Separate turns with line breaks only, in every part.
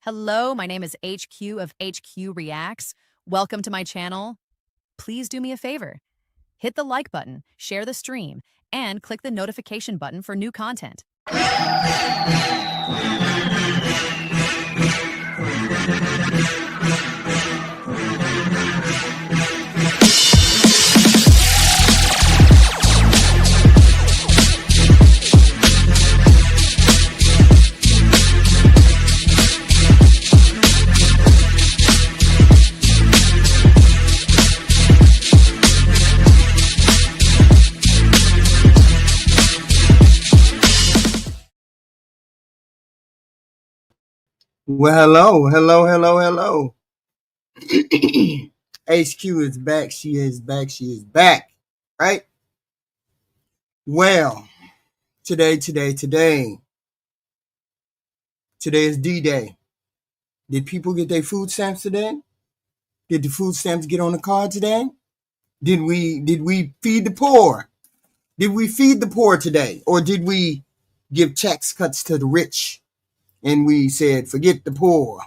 Hello, my name is HQ of HQ Reacts. Welcome to my channel. Please do me a favor. Hit the like button, share the stream, and click the notification button for new content.
Well, hello. HQ is back. She is back. Right? Well, today is D-Day. Did people get their food stamps today? Did the food stamps get on the card today? Did we feed the poor? Did we feed the poor today? Or did we give tax cuts to the rich and we said, forget the poor?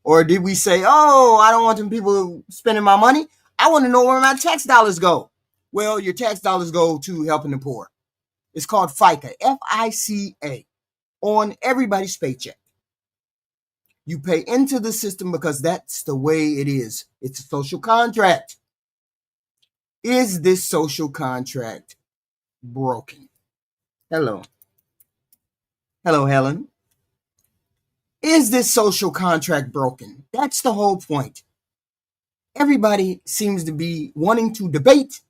Or did we say, oh, I don't want them people spending my money. I want to know where my tax dollars go. Well, your tax dollars go to helping the poor. It's called FICA, F-I-C-A, on everybody's paycheck. You pay into the system because that's the way it is. It's a social contract. Is this social contract broken? Hello, Helen. Is this social contract broken? That's the whole point. Everybody seems to be wanting to debate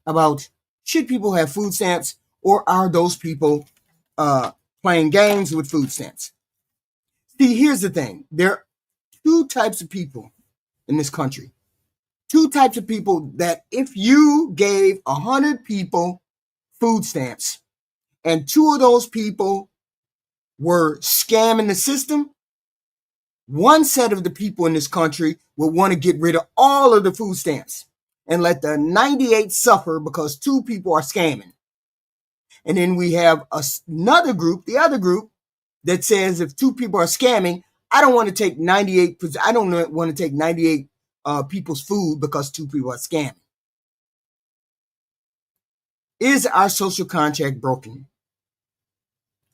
about should people have food stamps or are those people playing games with food stamps? See, here's the thing. There are two types of people in this country. Two types of people that if you gave 100 people food stamps and two of those people were scamming the system, one set of the people in this country would want to get rid of all of the food stamps and let the 98 suffer because two people are scamming. And then we have another group, the other group, that says if two people are scamming, I don't want to take 98 people's food because two people are scamming. Is our social contract broken?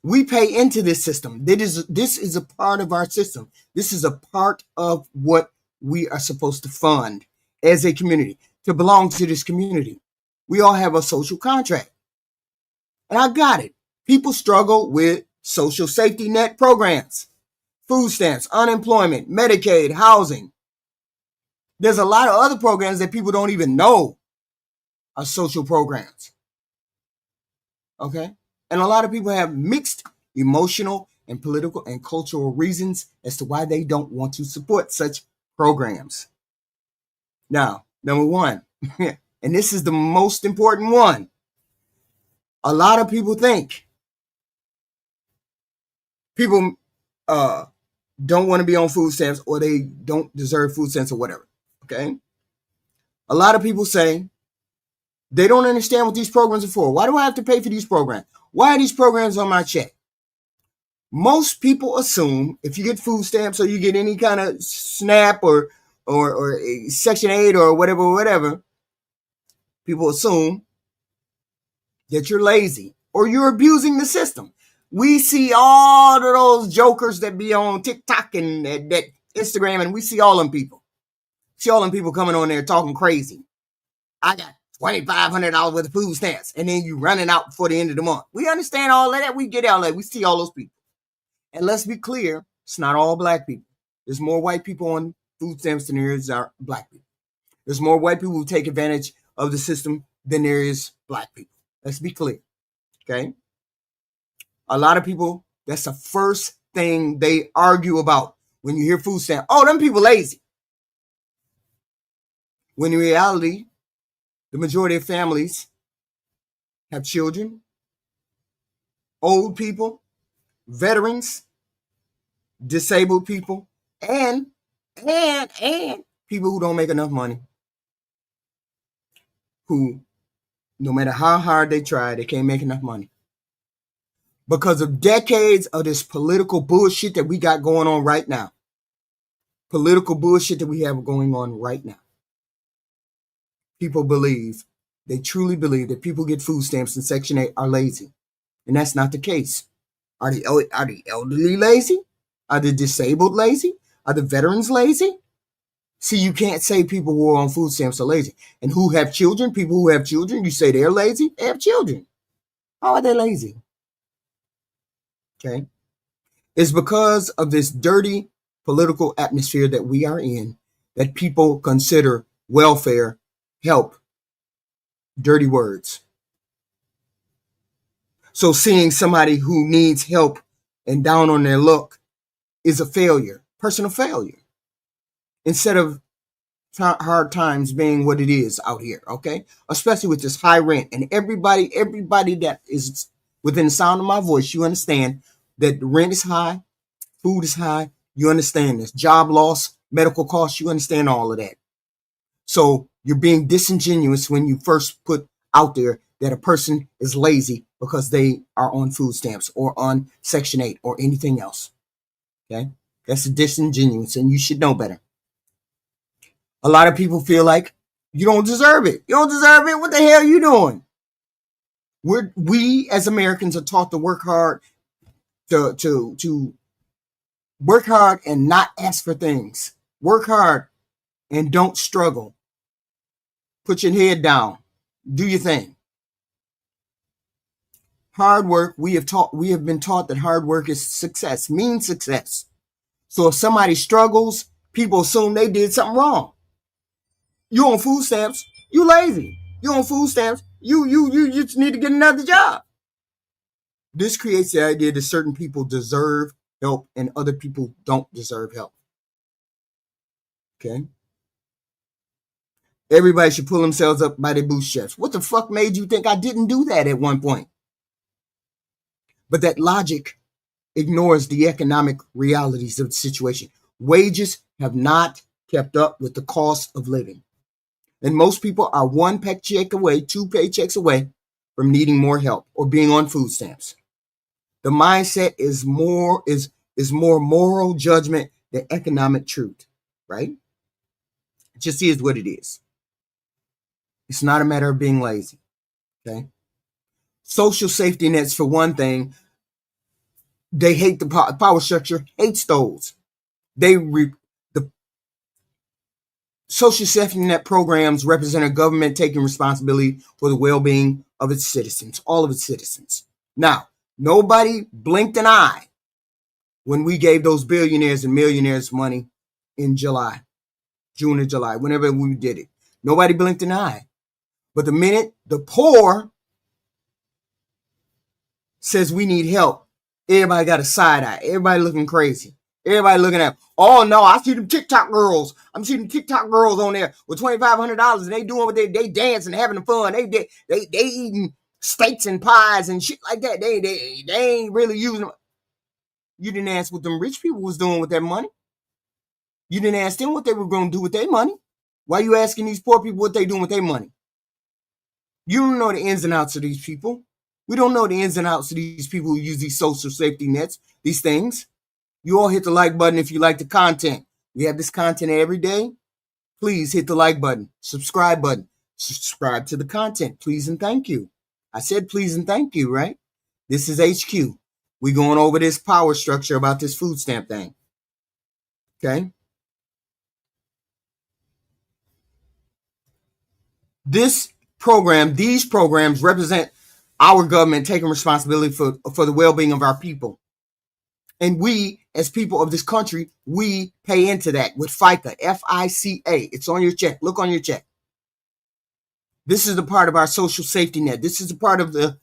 We pay into this system. This is a part of our system. This is a part of what we are supposed to fund as a community, to belong to this community. We all have a social contract. And I got it. People struggle with social safety net programs, food stamps, unemployment, Medicaid, housing. There's a lot of other programs that people don't even know are social programs. Okay? And a lot of people have mixed emotional and political and cultural reasons as to why they don't want to support such programs. Now, number one, and this is the most important one, a lot of people think people don't want to be on food stamps or they don't deserve food stamps or whatever. Okay? A lot of people say they don't understand what these programs are for. Why do I have to pay for these programs? Why are these programs on my check? Most people assume if you get food stamps or you get any kind of SNAP or Section 8 or whatever, people assume that you're lazy or you're abusing the system. We see all of those jokers that be on TikTok and that Instagram, and we see all them people. See all them people coming on there talking crazy. I got $2,500 worth of food stamps, and then you running out before the end of the month. We understand all of that. We get all that. We see all those people. And let's be clear, it's not all black people. There's more white people on food stamps than there is black people. There's more white people who take advantage of the system than there is black people. Let's be clear, okay? A lot of people, that's the first thing they argue about when you hear food stamp. Oh, them people lazy. When in reality, the majority of families have children, old people, veterans, disabled people, and people who don't make enough money, who, no matter how hard they try, they can't make enough money. because of decades of this political bullshit that we got going on right now. Political bullshit that we have going on right now. People believe, they truly believe that people get food stamps in Section 8 are lazy. And that's not the case. Are the elderly lazy? Are the disabled lazy? Are the veterans lazy? See, you can't say people who are on food stamps are lazy. And who have children, people who have children, you say they're lazy? They have children. How are they lazy? Okay? It's because of this dirty political atmosphere that we are in that people consider welfare, help, dirty words. So seeing somebody who needs help and down on their luck is a failure, personal failure, instead of hard times being what it is out here, okay? Especially with this high rent. And everybody that is within the sound of my voice, you understand that the rent is high, food is high, you understand this. Job loss, medical costs, you understand all of that. So you're being disingenuous when you first put out there that a person is lazy because they are on food stamps or on Section 8 or anything else. Okay? That's disingenuous, and you should know better. A lot of people feel like you don't deserve it. You don't deserve it. What the hell are you doing? We as Americans are taught to work hard, to work hard and not ask for things. Work hard and don't struggle. Put your head down. Do your thing. Hard work, we have been taught that hard work is success, means success. So if somebody struggles, people assume they did something wrong. You on food stamps, you lazy. You on food stamps, you just need to get another job. This creates the idea that certain people deserve help and other people don't deserve help. Okay? Everybody should pull themselves up by their bootstraps. What the fuck made you think I didn't do that at one point? But that logic ignores the economic realities of the situation. Wages have not kept up with the cost of living. And most people are one paycheck away, 2 paychecks away from needing more help or being on food stamps. The mindset is more moral judgment than economic truth, right? It just is what it is. It's not a matter of being lazy, okay? Social safety nets, for one thing, they hate the power structure, hates those. The social safety net programs represent a government taking responsibility for the well-being of its citizens, all of its citizens. Now, nobody blinked an eye when we gave those billionaires and millionaires money in July, June or July, whenever we did it. Nobody blinked an eye. But the minute the poor says we need help, everybody got a side eye. Everybody looking crazy. Everybody looking at, oh no, I see them TikTok girls. I'm seeing them TikTok girls on there with $2,500 and they doing what they dancing, having fun. They eating steaks and pies and shit like that. They ain't really using them. You didn't ask what them rich people was doing with their money. You didn't ask them what they were going to do with their money. Why are you asking these poor people what they doing with their money? You don't know the ins and outs of these people. We don't know the ins and outs of these people who use these social safety nets, these things. You all hit the like button if you like the content. We have this content every day. Please hit the like button, subscribe button, subscribe to the content. Please and thank you. I said please and thank you, right? This is HQ. We going over this power structure about this food stamp thing. Okay? These programs represent our government taking responsibility for the well-being of our people. And we, as people of this country, we pay into that with FICA, F-I-C-A. It's on your check. Look on your check. This is the part of our social safety net. This is a part of the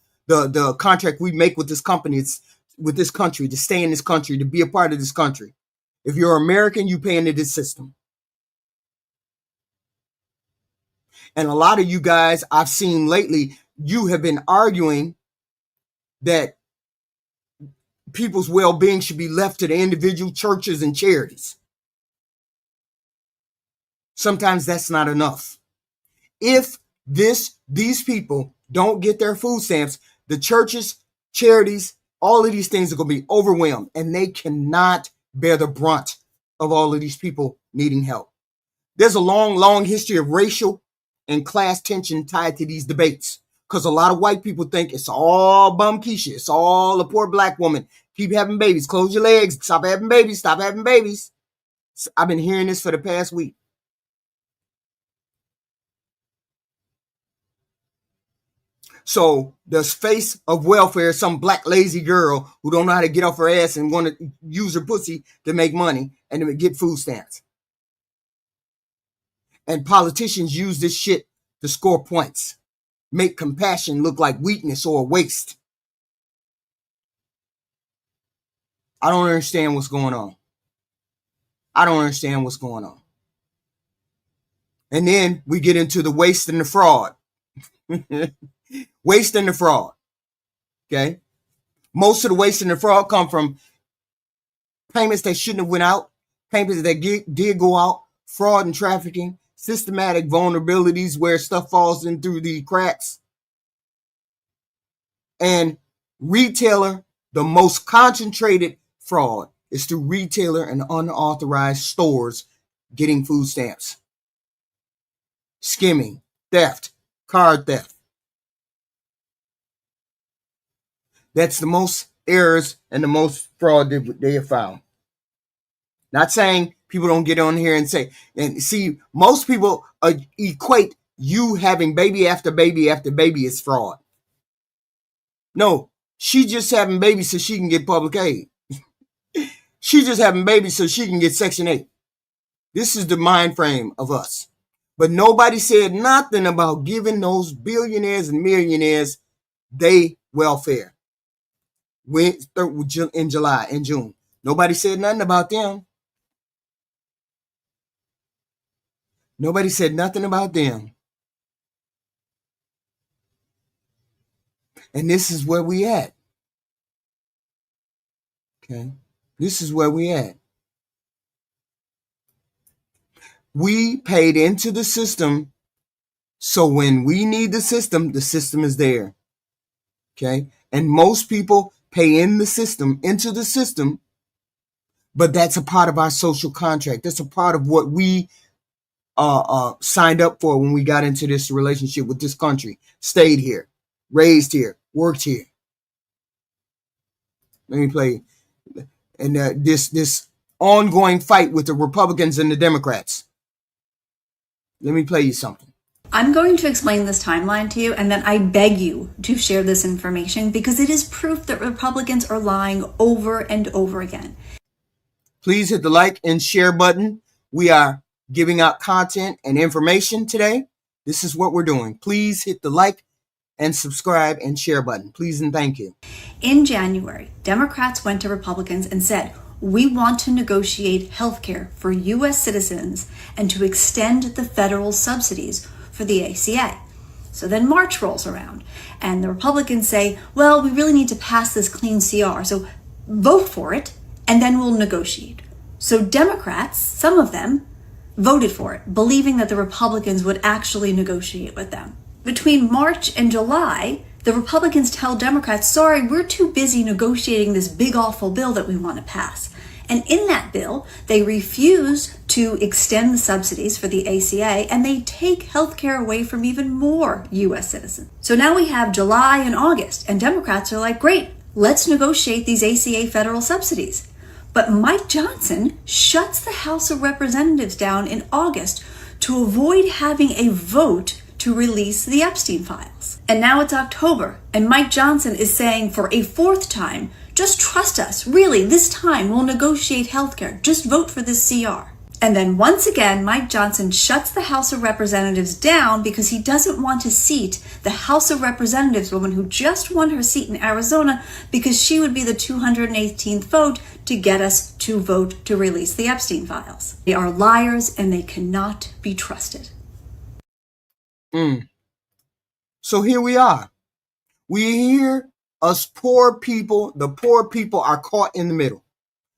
contract we make with this company, with this country, to stay in this country, to be a part of this country. If you're American, you pay into this system. And a lot of you guys I've seen lately, you have been arguing that people's well-being should be left to the individual churches and charities. Sometimes that's not enough. If these people don't get their food stamps, the churches, charities, All of these things are going to be overwhelmed, and they cannot bear the brunt of all of these people needing help. There's a long, long history of racial and class tension tied to these debates, because a lot of white people think it's all bum Keisha. It's all a poor black woman. Keep having babies. Close your legs. Stop having babies. Stop having babies. I've been hearing this for the past week. So the face of welfare is some black lazy girl who don't know how to get off her ass and want to use her pussy to make money and to get food stamps. And politicians use this shit to score points, make compassion look like weakness or waste. I don't understand what's going on. I don't understand what's going on. And then we get into the waste and the fraud. Waste and the fraud. Okay. Most of the waste and the fraud come from payments that shouldn't have went out, payments that did go out, fraud and trafficking, systematic vulnerabilities where stuff falls in through the cracks. And retailer, the most concentrated fraud is through retailer and unauthorized stores getting food stamps. Skimming, theft, card theft. That's the most errors and the most fraud that they have found. Not saying people don't get on here and say, and see, most people equate you having baby after baby after baby as fraud. No, she just having babies so she can get public aid. She just having babies so she can get Section 8. This is the mind frame of us. But nobody said nothing about giving those billionaires and millionaires they welfare. In July and June. Nobody said nothing about them. Nobody said nothing about them. And this is where we at. Okay. This is where we at. We paid into the system. So when we need the system is there. Okay. And most people pay into the system, but that's a part of our social contract. That's a part of what we signed up for when we got into this relationship with this country, stayed here, raised here, worked here. Let me play. And this ongoing fight with the Republicans and the Democrats. Let me play you something.
I'm going to explain this timeline to you, and then I beg you to share this information because it is proof that Republicans are lying over and over again.
Please hit the like and share button. We are giving out content and information today. This is what we're doing. Please hit the like and subscribe and share button. Please and thank you.
In January, Democrats went to Republicans and said, we want to negotiate health care for U.S. citizens and to extend the federal subsidies for the ACA. So then March rolls around and the Republicans say, well, we really need to pass this clean CR, so vote for it and then we'll negotiate. So Democrats, some of them, voted for it, believing that the Republicans would actually negotiate with them. Between March and July, the Republicans tell Democrats, sorry, we're too busy negotiating this big awful bill that we want to pass. And in that bill, they refuse to extend the subsidies for the ACA, and they take healthcare away from even more U.S. citizens. So now we have July and August, and Democrats are like, great, let's negotiate these ACA federal subsidies. But Mike Johnson shuts the House of Representatives down in August to avoid having a vote to release the Epstein files. And now it's October, and Mike Johnson is saying for a fourth time, just trust us. Really, this time we'll negotiate healthcare. Just vote for this CR. And then once again, Mike Johnson shuts the House of Representatives down because he doesn't want to seat the House of Representatives woman who just won her seat in Arizona because she would be the 218th vote to get us to vote to release the Epstein files. They are liars and they cannot be trusted.
So here we are. We hear us poor people, the poor people are caught in the middle.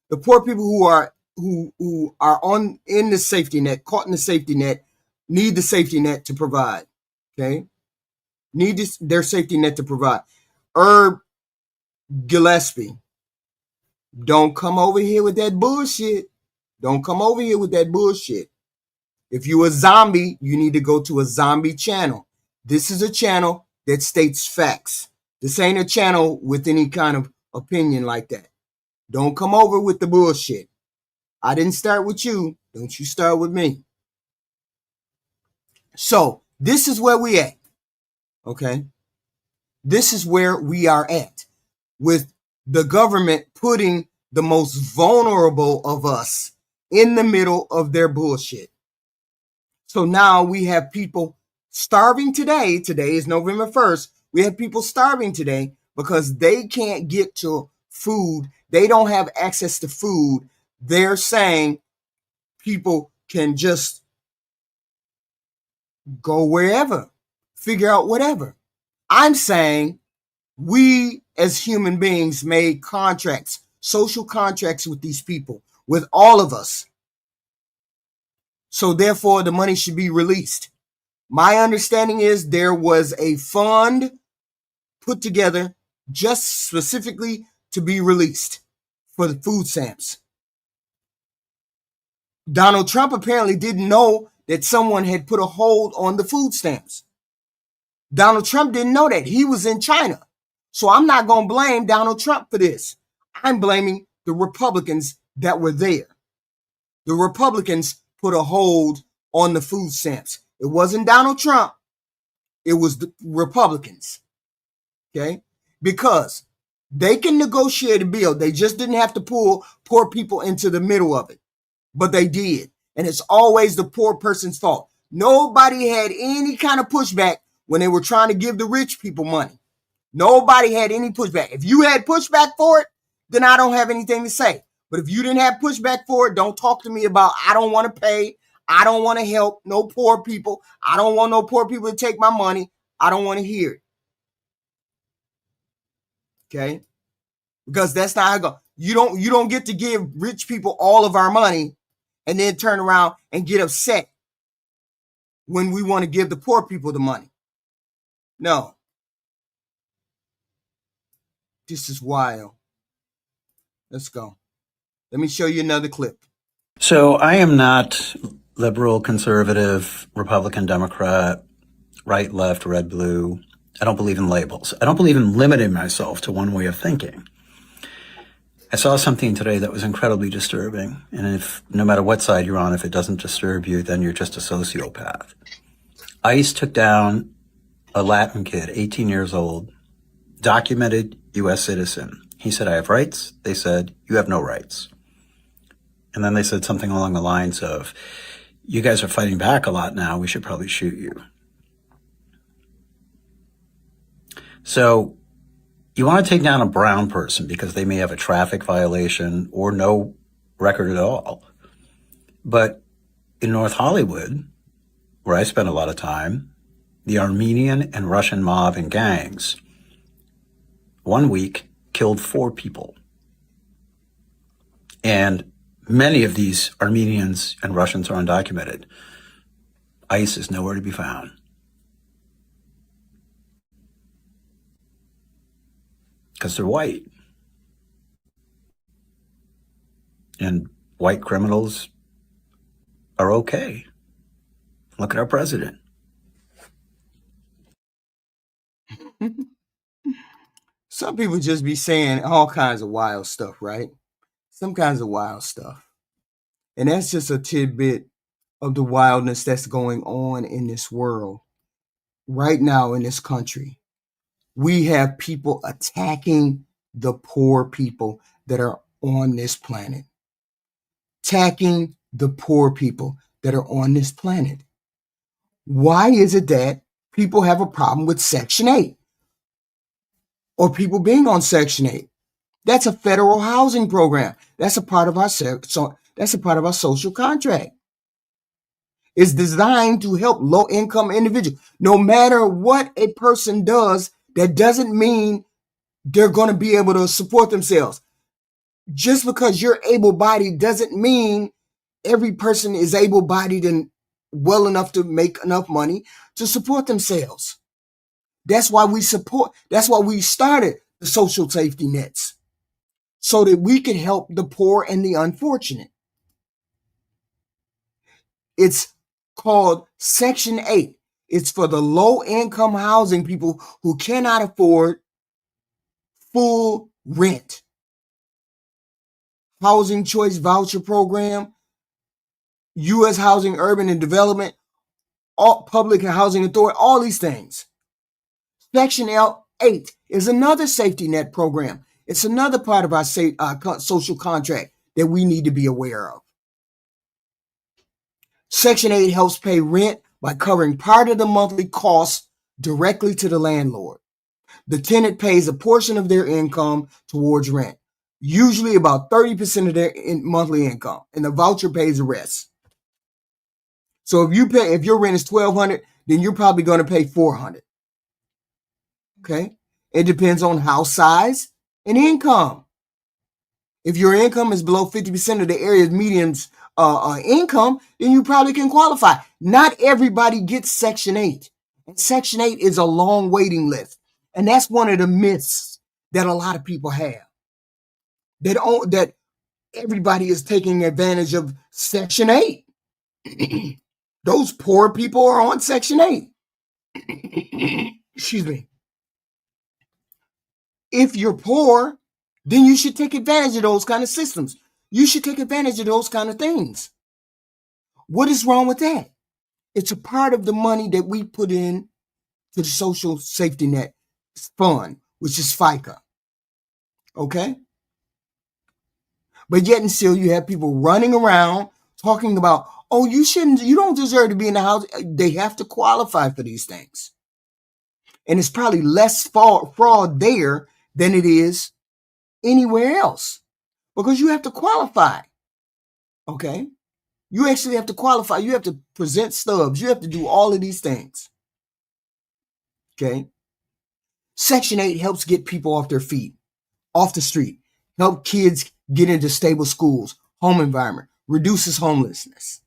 The poor people who are in the safety net, caught in the safety net, need the safety net to provide. Okay? Need their safety net to provide. Herb Gillespie, don't come over here with that bullshit. Don't come over here with that bullshit. If you're a zombie, you need to go to a zombie channel. This is a channel that states facts. This ain't a channel with any kind of opinion like that. Don't come over with the bullshit. I didn't start with you. Don't you start with me. So this is where we at. Okay. This is where we are at, with the government putting the most vulnerable of us in the middle of their bullshit. So now we have people starving today. Today is November 1st. We have people starving today because they can't get to food. They don't have access to food. They're saying people can just go wherever, figure out whatever. I'm saying we as human beings made contracts, social contracts with these people, with all of us. So therefore, the money should be released. My understanding is there was a fund put together just specifically to be released for the food stamps. Donald Trump apparently didn't know that someone had put a hold on the food stamps. Donald Trump didn't know that. He was in China. So I'm not going to blame Donald Trump for this. I'm blaming the Republicans that were there. The Republicans put a hold on the food stamps. It wasn't Donald Trump. It was the Republicans. Okay? Because they can negotiate a bill. They just didn't have to pull poor people into the middle of it. But they did. And it's always the poor person's fault. Nobody had any kind of pushback when they were trying to give the rich people money. Nobody had any pushback. If you had pushback for it, then I don't have anything to say. But if you didn't have pushback for it, don't talk to me about I don't want to pay. I don't want to help no poor people. I don't want no poor people to take my money. I don't want to hear it. Okay? Because that's not how it goes. You don't get to give rich people all of our money and then turn around and get upset when we want to give the poor people the money. No. This is wild. Let's go. Let me show you another clip.
So I am not liberal, conservative, Republican, Democrat, right, left, red, blue. I don't believe in labels. I don't believe in limiting myself to one way of thinking. I saw something today that was incredibly disturbing. And if no matter what side you're on, if it doesn't disturb you, then you're just a sociopath. ICE took down a Latin kid, 18 years old, documented U.S. citizen. He said, I have rights. They said, you have no rights. And then they said something along the lines of, you guys are fighting back a lot now. We should probably shoot you. So you want to take down a brown person because they may have a traffic violation or no record at all. But in North Hollywood, where I spent a lot of time, the Armenian and Russian mob and gangs, 1 week, killed 4 people. And many of these Armenians and Russians are undocumented. ICE is nowhere to be found. Because they're white. And white criminals are okay. Look at our president.
Some people just be saying all kinds of wild stuff, right? Some kinds of wild stuff. And that's just a tidbit of the wildness that's going on in this world right now in this country. We have people attacking the poor people that are on this planet. Attacking the poor people that are on this planet. Why is it that people have a problem with Section 8? Or people being on Section 8? That's a federal housing program. That's a part of our social contract. It's designed to help low-income individuals. No matter what a person does, that doesn't mean they're going to be able to support themselves. Just because you're able-bodied doesn't mean every person is able-bodied and well enough to make enough money to support themselves. That's why we started the social safety nets so that we can help the poor and the unfortunate. It's called Section 8. It's for the low-income housing people who cannot afford full rent. Housing Choice Voucher Program, U.S. Housing, Urban and Development, all Public Housing Authority, all these things. Section 8 is another safety net program. It's another part of our social contract that we need to be aware of. Section 8 helps pay rent by covering part of the monthly costs directly to the landlord. The tenant pays a portion of their income towards rent, usually about 30% of their monthly income, and the voucher pays the rest. So if your rent is $1,200, then you're probably going to pay $400. Okay? It depends on house size and income. If your income is below 50% of the area's median's income, then you probably can qualify. Not everybody gets Section 8. And Section 8 is a long waiting list. And that's one of the myths that a lot of people have. That everybody is taking advantage of Section 8. Those poor people are on Section 8. Excuse me. If you're poor, then you should take advantage of those kind of systems. You should take advantage of those kind of things. What is wrong with that? It's a part of the money that we put in to the social safety net fund, which is FICA. Okay? But yet and still you have people running around talking about, oh, you don't deserve to be in the house. They have to qualify for these things. And it's probably less fraud there than it is anywhere else because you have to qualify. Okay? You actually have to qualify. You have to present stubs. You have to do all of these things. Okay? Section 8 helps get people off their feet, off the street, help kids get into stable schools, home environment, reduces homelessness,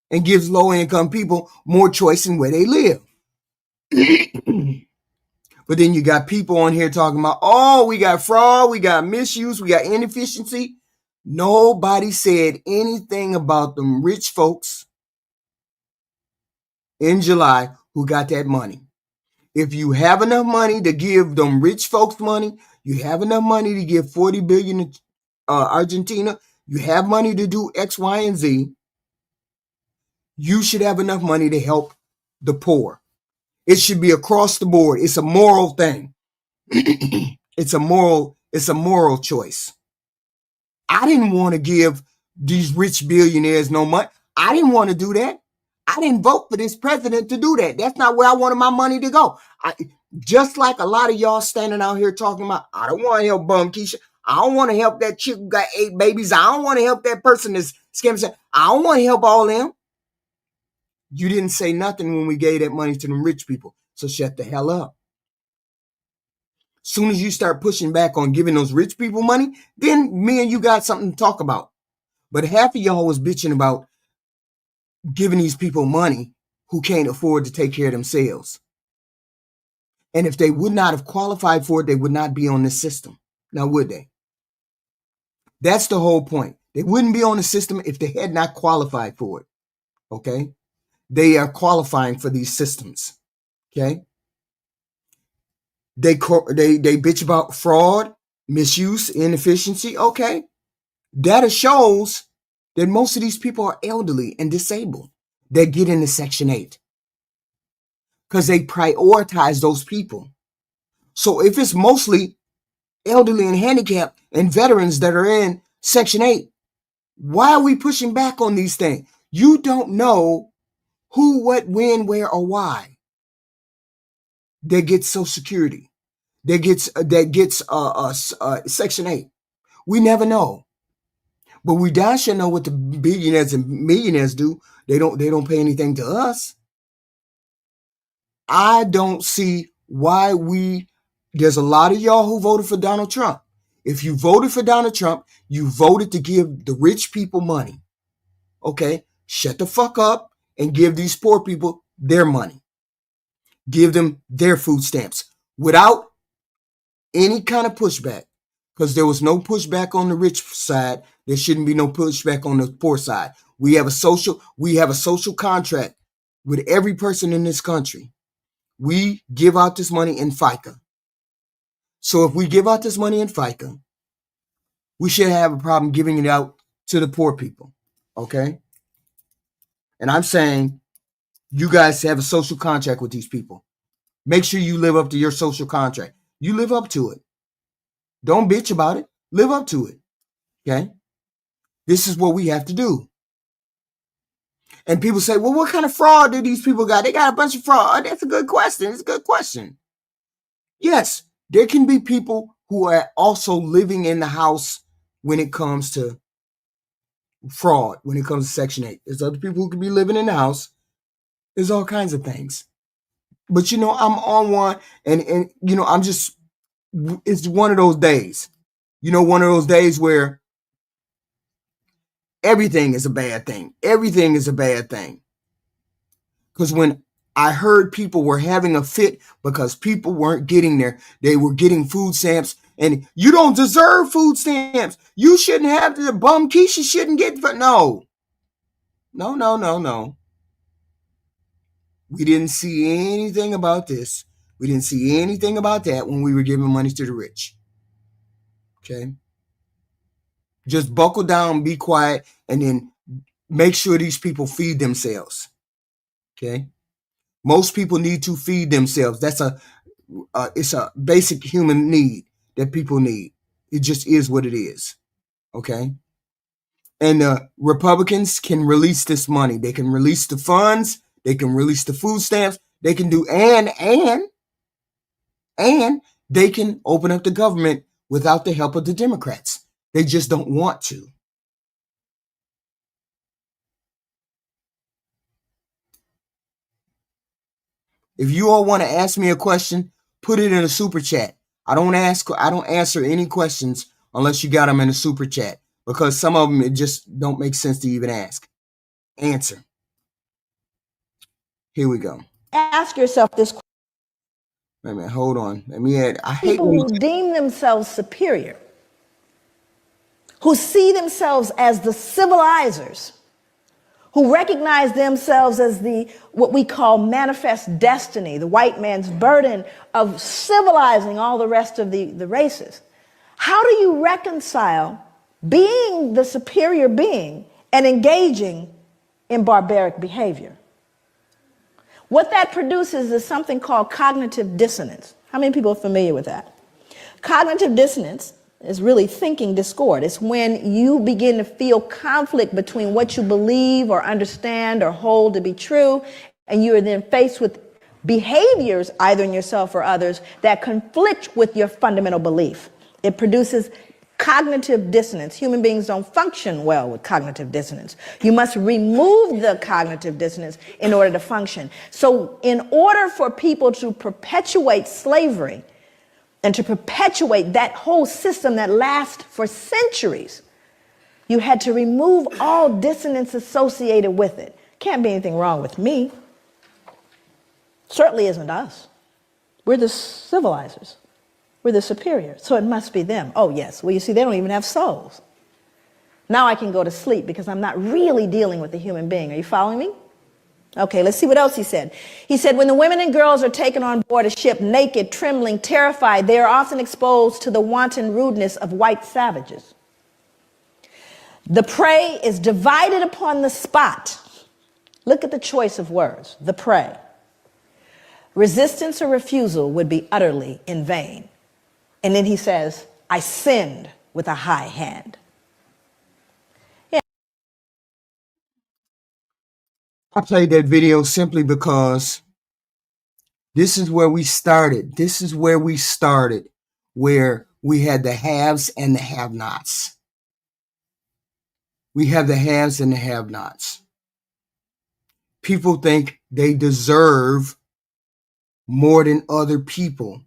and gives low-income people more choice in where they live. But then you got people on here talking about, oh, we got fraud, we got misuse, we got inefficiency. Nobody said anything about them rich folks in July who got that money. If you have enough money to give them rich folks money, you have enough money to give 40 billion to Argentina, you have money to do X, Y, and Z, you should have enough money to help the poor. It should be across the board. It's a moral thing. It's a moral choice. I didn't want to give these rich billionaires no money. I didn't want to do that. I didn't vote for this president to do that. That's not where I wanted my money to go. Just like a lot of y'all standing out here talking about, I don't want to help Bum Keisha. I don't want to help that chick who got 8 babies. I don't want to help that person that's scamming. I don't want to help all them. You didn't say nothing when we gave that money to them rich people. So shut the hell up. Soon as you start pushing back on giving those rich people money, then me and you got something to talk about. But half of y'all was bitching about giving these people money who can't afford to take care of themselves. And if they would not have qualified for it, they would not be on this system. Now, would they? That's the whole point. They wouldn't be on the system if they had not qualified for it. Okay? They are qualifying for these systems. Okay? They bitch about fraud, misuse, inefficiency. Okay? Data shows that most of these people are elderly and disabled that get into Section 8 because they prioritize those people. So if it's mostly elderly and handicapped and veterans that are in Section 8, why are we pushing back on these things? You don't know who, what, when, where, or why that gets Social Security, that gets Section 8. We never know. But we damn sure know what the billionaires and millionaires do. They don't pay anything to us. I don't see why there's a lot of y'all who voted for Donald Trump. If you voted for Donald Trump, you voted to give the rich people money. Okay? Shut the fuck up and give these poor people their money. Give them their food stamps without any kind of pushback, because there was no pushback on the rich side. There shouldn't be no pushback on the poor side. We have a social contract with every person in this country. We give out this money in FICA. So if we give out this money in FICA, we shouldn't have a problem giving it out to the poor people. Okay? And I'm saying you guys have a social contract with these people. Make sure you live up to your social contract. You live up to it. Don't bitch about it. Live up to it. Okay? This is what we have to do. And people say, well, what kind of fraud do these people got? They got a bunch of fraud. That's a good question. It's a good question. Yes, there can be people who are also living in the house when it comes to fraud, when it comes to Section 8. There's other people who could be living in the house. There's all kinds of things. But, I'm on one, and I'm just, it's one of those days. One of those days where everything is a bad thing. Everything is a bad thing. Because when I heard people were having a fit because people weren't getting there, they were getting food stamps, and you don't deserve food stamps. You shouldn't have the bum Keisha shouldn't get. No. We didn't see anything about this. We didn't see anything about that when we were giving money to the rich. Okay? Just buckle down, be quiet, and then make sure these people feed themselves. Okay? Most people need to feed themselves. It's a basic human need that people need. It just is what it is. Okay? And Republicans can release this money. They can release the funds. They can release the food stamps. They can do and they can open up the government without the help of the Democrats. They just don't want to. If you all want to ask me a question, put it in a super chat. I don't answer any questions unless you got them in a super chat, because some of them it just don't make sense to even ask. Answer. Here we go.
Ask yourself this question.
Wait a minute, hold on. Let me add. I hate
People who deem themselves superior, who see themselves as the civilizers, who recognize themselves as what we call manifest destiny, the white man's burden of civilizing all the rest of the races. How do you reconcile being the superior being and engaging in barbaric behavior? What that produces is something called cognitive dissonance. How many people are familiar with that? Cognitive dissonance is really thinking discord. It's when you begin to feel conflict between what you believe or understand or hold to be true, and you are then faced with behaviors, either in yourself or others, that conflict with your fundamental belief. It produces cognitive dissonance. Human beings don't function well with cognitive dissonance. You must remove the cognitive dissonance in order to function. So in order for people to perpetuate slavery and to perpetuate that whole system that lasts for centuries, you had to remove all dissonance associated with it. Can't be anything wrong with me. Certainly isn't us. We're the civilizers. We're the superior, so it must be them. Oh, yes. Well, you see, they don't even have souls. Now I can go to sleep because I'm not really dealing with the human being. Are you following me? Okay, let's see what else he said. He said, when the women and girls are taken on board a ship naked, trembling, terrified, they are often exposed to the wanton rudeness of white savages. The prey is divided upon the spot. Look at the choice of words, the prey. Resistance or refusal would be utterly in vain. And then he says, I sinned with a high hand. Yeah.
I played that video simply because this is where we started. This is where we started, where we had the haves and the have-nots. We have the haves and the have-nots. People think they deserve more than other people.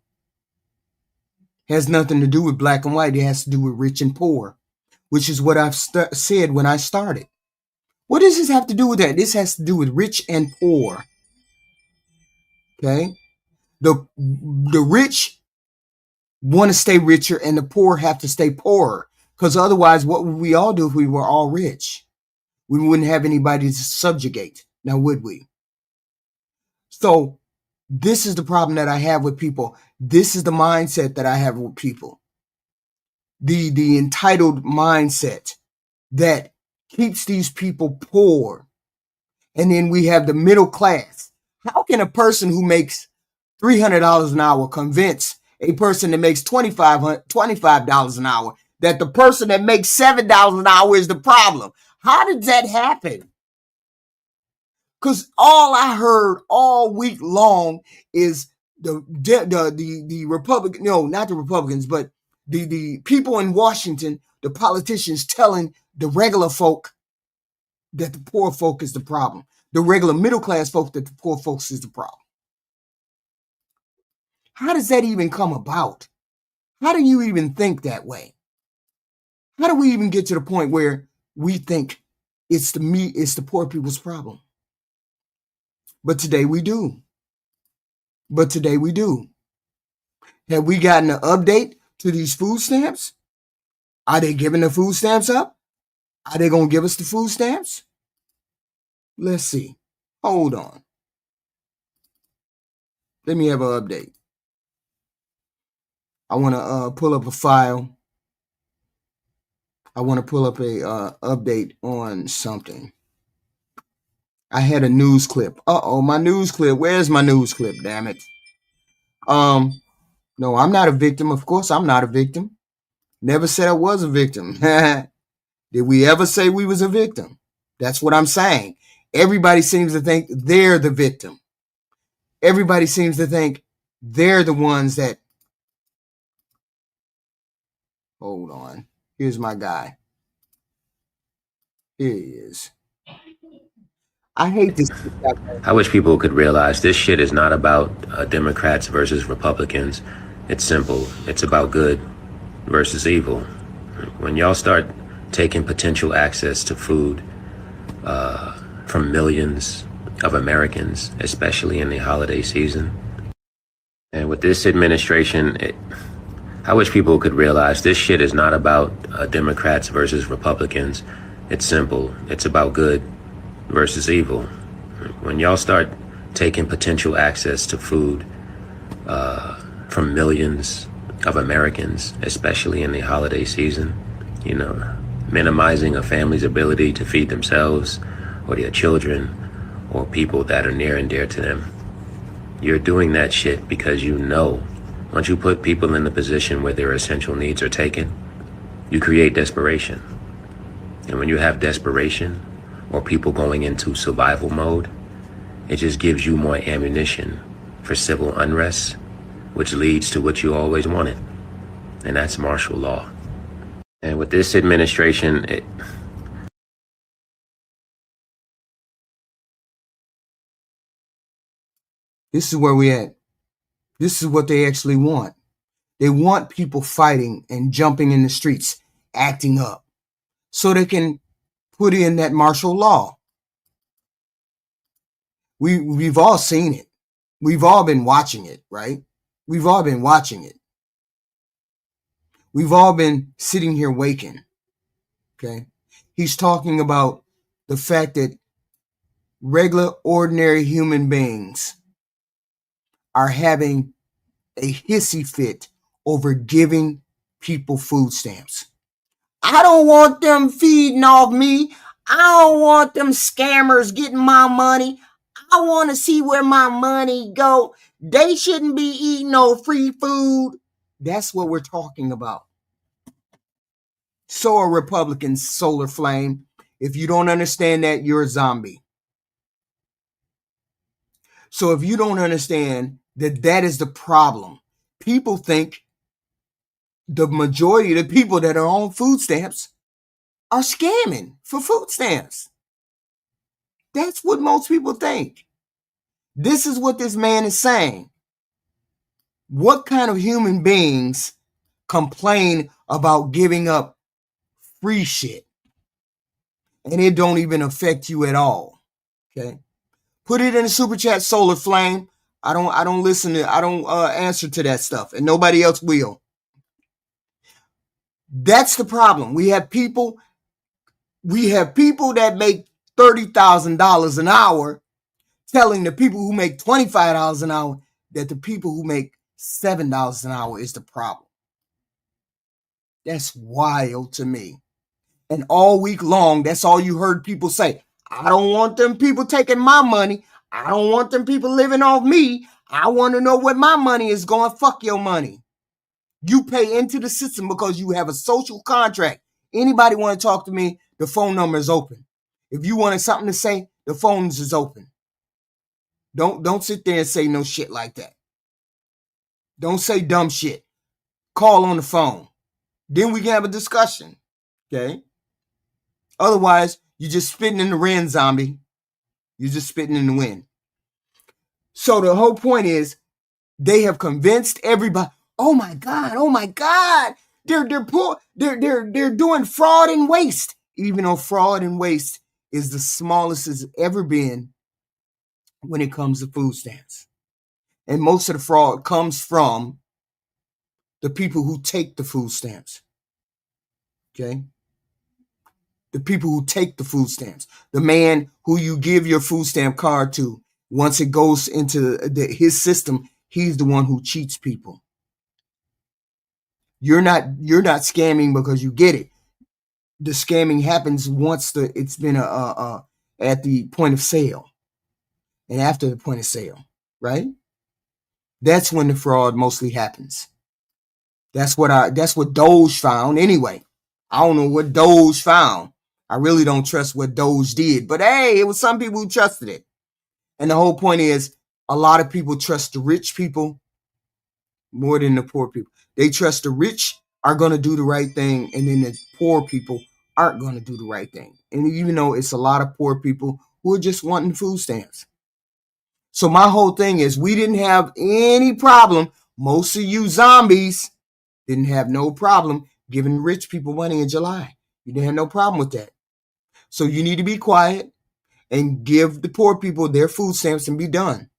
Has nothing to do with black and white. It has to do with rich and poor, which is what I've said when I started. What does this have to do with that? This has to do with rich and poor. Okay? The rich want to stay richer and the poor have to stay poorer. Because otherwise, what would we all do if we were all rich? We wouldn't have anybody to subjugate. Now, would we? So this is the problem that I have with people. This is the mindset that I have with people. The entitled mindset that keeps these people poor. And then we have the middle class. How can a person who makes $300 an hour convince a person that makes $25 an hour that the person that makes $7 an hour is the problem? How did that happen? Because all I heard all week long is the Republican, no, not the Republicans, but the people in Washington, the politicians telling the regular folk that the poor folk is the problem. The regular middle class folk that the poor folks is the problem. How does that even come about? How do you even think that way? How do we even get to the point where we think it's the poor people's problem? But today we do. Have we gotten an update to these food stamps? Are they giving the food stamps up? Are they going to give us the food stamps? Let's see. Hold on. Let me have an update. I want to pull up a file. I want to pull up a update on something. I had a news clip. My news clip. Where's my news clip? Damn it. No, I'm not a victim. Of course, I'm not a victim. Never said I was a victim. Did we ever say we was a victim? That's what I'm saying. Everybody seems to think they're the victim. Everybody seems to think they're the ones that. Hold on. Here's my guy. Here he is. I hate this.
I wish people could realize this shit is not about Democrats versus Republicans. It's simple. It's about good versus evil. When y'all start taking potential access to food from millions of Americans, especially in the holiday season, and with this administration, I wish people could realize this shit is not about Democrats versus Republicans. It's simple. It's about good versus evil. When y'all start taking potential access to food from millions of Americans, especially in the holiday season, minimizing a family's ability to feed themselves or their children or people that are near and dear to them, you're doing that shit because once you put people in the position where their essential needs are taken, you create desperation. And when you have desperation, or people going into survival mode, it just gives you more ammunition for civil unrest, which leads to what you always wanted, and that's martial law. And with this administration,
this is where we at. This is what they actually want. They want people fighting and jumping in the streets, acting up, so they can put in that martial law. We've all seen it. We've all been watching it, right? We've all been watching it. We've all been sitting here waking. Okay? He's talking about the fact that regular, ordinary human beings are having a hissy fit over giving people food stamps. I don't want them feeding off me. I don't want them scammers getting my money. I want to see where my money go. They shouldn't be eating no free food. That's what we're talking about. So are Republicans, Solar Flame. If you don't understand that, you're a zombie. So if you don't understand that is the problem, people think the majority of the people that are on food stamps are scamming for food stamps. That's what most people think. This is what this man is saying. What kind of human beings complain about giving up free shit and it don't even affect you at all? Okay. Put it in the super chat, Solar Flame. I don't answer to that stuff, and nobody else will. That's the problem. We have people that make $30,000 an hour telling the people who make $25 an hour that the people who make $7 an hour is the problem. That's wild to me. And all week long, that's all you heard people say. I don't want them people taking my money. I don't want them people living off me. I want to know where my money is going. Fuck your money. You pay into the system because you have a social contract. Anybody want to talk to me, the phone number is open. If you wanted something to say, the phones is open. Don't sit there and say no shit like that. Don't say dumb shit. Call on the phone. Then we can have a discussion. Okay? Otherwise, you're just spitting in the wind, zombie. You're just spitting in the wind. So the whole point is they have convinced everybody, oh my God, they're poor, they're doing fraud and waste. Even though fraud and waste is the smallest it's ever been when it comes to food stamps. And most of the fraud comes from the people who take the food stamps. Okay? The people who take the food stamps. The man who you give your food stamp card to, once it goes into his system, he's the one who cheats people. You're not scamming because you get it. The scamming happens once it's been at the point of sale and after the point of sale, right? That's when the fraud mostly happens. That's what Doge found anyway. I don't know what Doge found. I really don't trust what Doge did, but hey, it was some people who trusted it. And the whole point is a lot of people trust the rich people more than the poor people. They trust the rich are going to do the right thing, and then the poor people aren't going to do the right thing. And even though it's a lot of poor people who are just wanting food stamps. So my whole thing is we didn't have any problem. Most of you zombies didn't have no problem giving rich people money in July. You didn't have no problem with that. So you need to be quiet and give the poor people their food stamps and be done.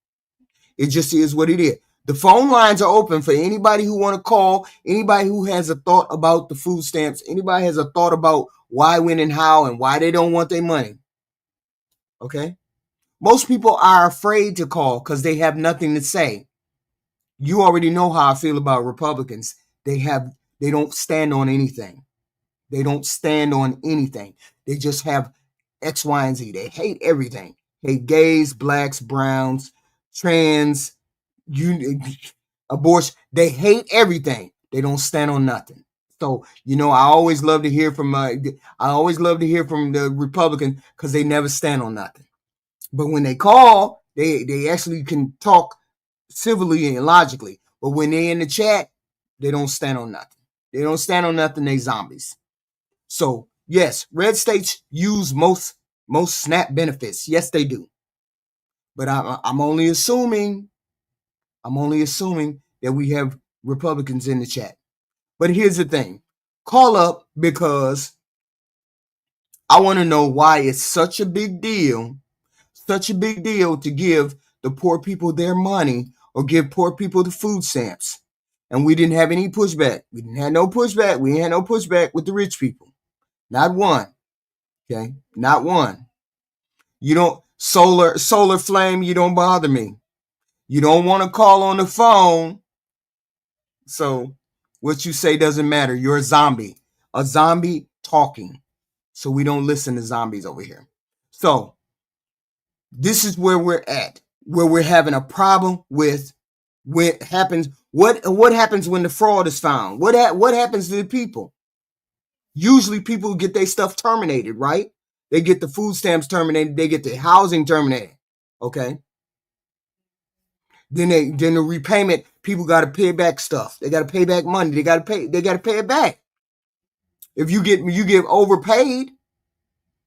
It just is what it is. The phone lines are open for anybody who want to call, anybody who has a thought about the food stamps, anybody has a thought about why, when, and how, and why they don't want their money. Okay? Most people are afraid to call because they have nothing to say. You already know how I feel about Republicans. They don't stand on anything. They don't stand on anything. They just have X, Y, and Z. They hate everything. Hate gays, blacks, browns, trans, abortion. They hate everything. They don't stand on nothing. So, I always love to hear from the Republican because they never stand on nothing. But when they call, they actually can talk civilly and logically. But when they're in the chat, they don't stand on nothing. They don't stand on nothing. They zombies. So yes, red states use most SNAP benefits. Yes, they do. But I'm only assuming that we have Republicans in the chat. But here's the thing. Call up because I want to know why it's such a big deal to give the poor people their money or give poor people the food stamps. And we didn't have any pushback. We didn't have no pushback. We had no pushback with the rich people. Not one. Okay? Not one. You don't, solar flame, you don't bother me. You don't want to call on the phone. So what you say doesn't matter. You're a zombie talking. So we don't listen to zombies over here. So this is where we're at, where we're having a problem with what happens. What happens when the fraud is found? What happens to the people? Usually people get their stuff terminated, right? They get the food stamps terminated. They get the housing terminated. Okay. Then the repayment, people got to pay back stuff. They got to pay back money. They got to pay it back. If you get overpaid,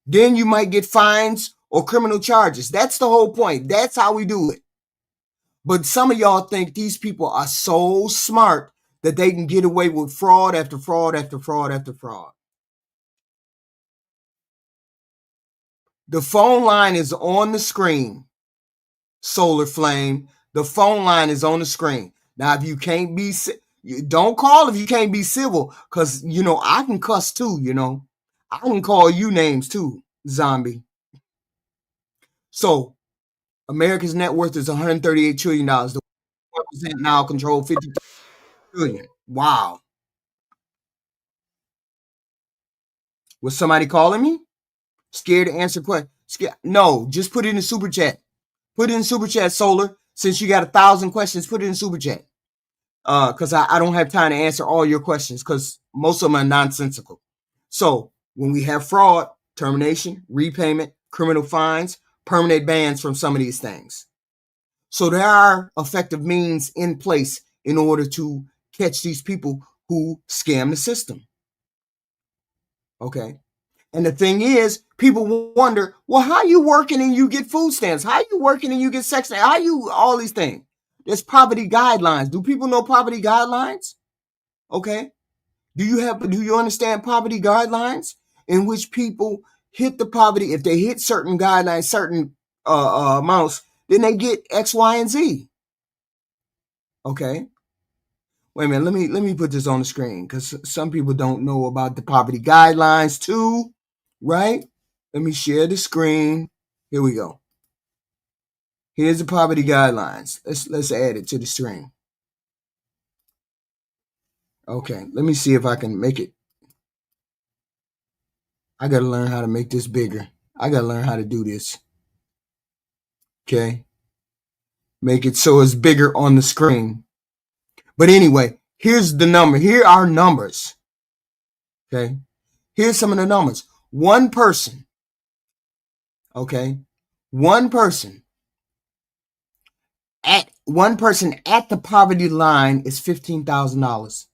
then you might get fines or criminal charges. That's the whole point. That's how we do it. But some of y'all think these people are so smart that they can get away with fraud after fraud after fraud after fraud. The phone line is on the screen, Solar Flame. The phone line is on the screen. Now, if you can't be, You don't call if you can't be civil, because I can cuss too. I can call you names too, zombie. So America's net worth is $138 trillion. The 1% now control 50 trillion. Wow. Was somebody calling me? Scared to answer questions? No, just put it in super chat. Put it in super chat, Solar. Since you got 1,000 questions, put it in super chat. Because I don't have time to answer all your questions because most of them are nonsensical. So when we have fraud, termination, repayment, criminal fines, permanent bans from some of these things. So there are effective means in place in order to catch these people who scam the system. Okay. And the thing is, people wonder, well, how you working and you get food stamps? How you working and you get sex? How you all these things? There's poverty guidelines. Do people know poverty guidelines? Okay. Do you understand poverty guidelines in which people hit the poverty? If they hit certain guidelines, certain amounts, then they get X, Y, and Z. Okay. Wait a minute. Let me put this on the screen because some people don't know about the poverty guidelines too. Right? Let me share the screen. Here we go. Here's the poverty guidelines. Let's add it to the screen. Okay, let me see if I can make it. I gotta learn how to make this bigger. I gotta learn how to do this. Okay. Make it so it's bigger on the screen. But anyway, here's the number. Here are numbers. Okay. Here's some of the numbers. One person. Okay. One person at the poverty line is $15,000.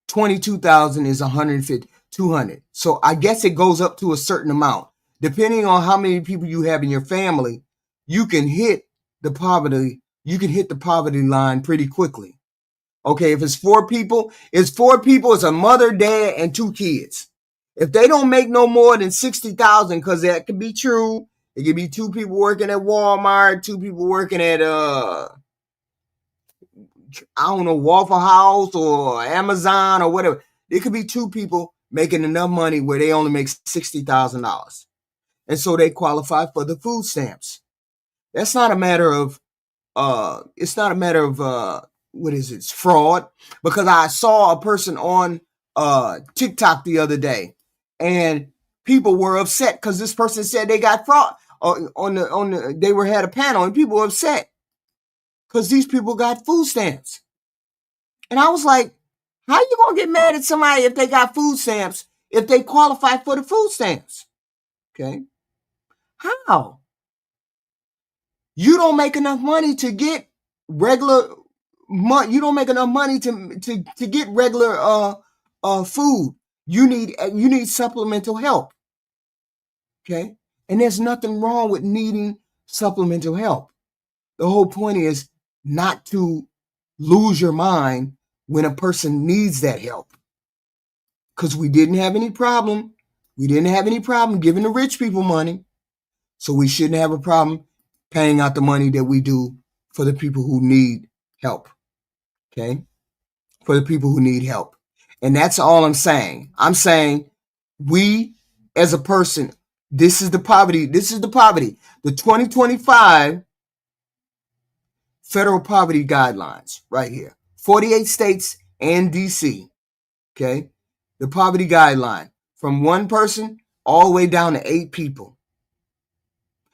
22,000 is 150, 200. So I guess it goes up to a certain amount. Depending on how many people you have in your family, you can hit the poverty line pretty quickly. Okay, if it's 4 people, it's a mother, dad, and 2 kids. If they don't make no more than 60,000, because that could be true. It could be 2 people working at Walmart, 2 people working at Waffle House or Amazon or whatever. It could be 2 people making enough money where they only make $60,000. And so they qualify for the food stamps. That's not a matter of what is it? It's fraud. Because I saw a person on TikTok the other day and people were upset because this person said they got fraud had a panel and people were upset because these people got food stamps. And I was like, how you gonna get mad at somebody if they got food stamps if they qualify for the food stamps? Okay. How? You don't make enough money to get regular you don't make enough money to get regular food. You need supplemental help. Okay? And there's nothing wrong with needing supplemental help. The whole point is not to lose your mind when a person needs that help. Because we didn't have any problem. We didn't have any problem giving the rich people money. So we shouldn't have a problem paying out the money that we do for the people who need help. Okay? For the people who need help. And that's all I'm saying. I'm saying we as a person, this is the poverty. The 2025 federal poverty guidelines right here. 48 states and DC. Okay? The poverty guideline from 1 person all the way down to 8 people.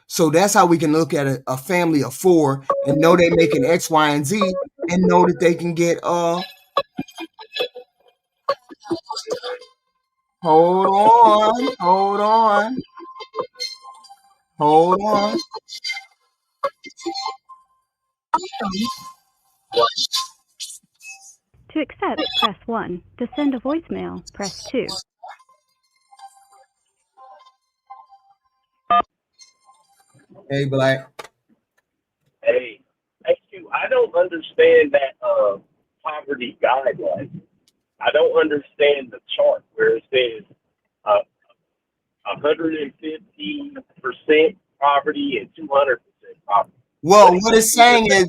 So that's how we can look at a family of 4 and know they're making X, Y, and Z and know that they can get hold on.
To accept, press 1. To send a voicemail, press 2.
Hey, Black.
Hey, I don't understand that poverty guideline. I don't understand the chart where it says 150% poverty and 200% poverty.
Well, what it's saying is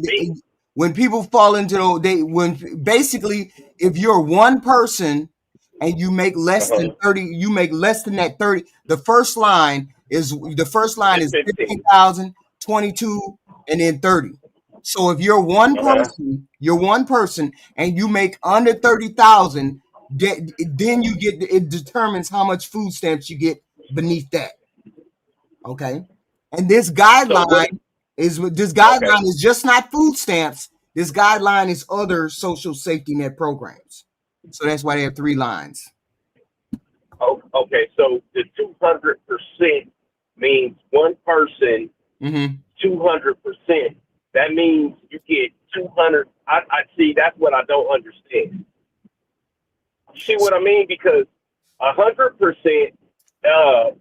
When people fall into when basically if you're one person and you make less than 30, you make less than that 30. The first line is
15.
15,000, 22, and then 30. So if you're one person and you make under 30,000, then you get, it determines how much food stamps you get beneath that. Okay, and this guideline is just not food stamps. This guideline is other social safety net programs. So that's why they have 3 lines.
Oh, okay, so the 200% means one person, 200%. That means you get 200. I see. That's what I don't understand. You see what I mean? Because 100% of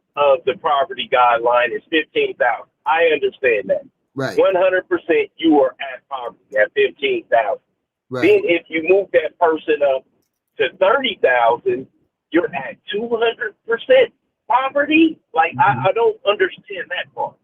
the poverty guideline is 15,000. I understand that.
Right.
100% you are at poverty at 15,000.
Right.
Then if you move that person up to 30,000, you're at 200% poverty. Like I don't understand that part.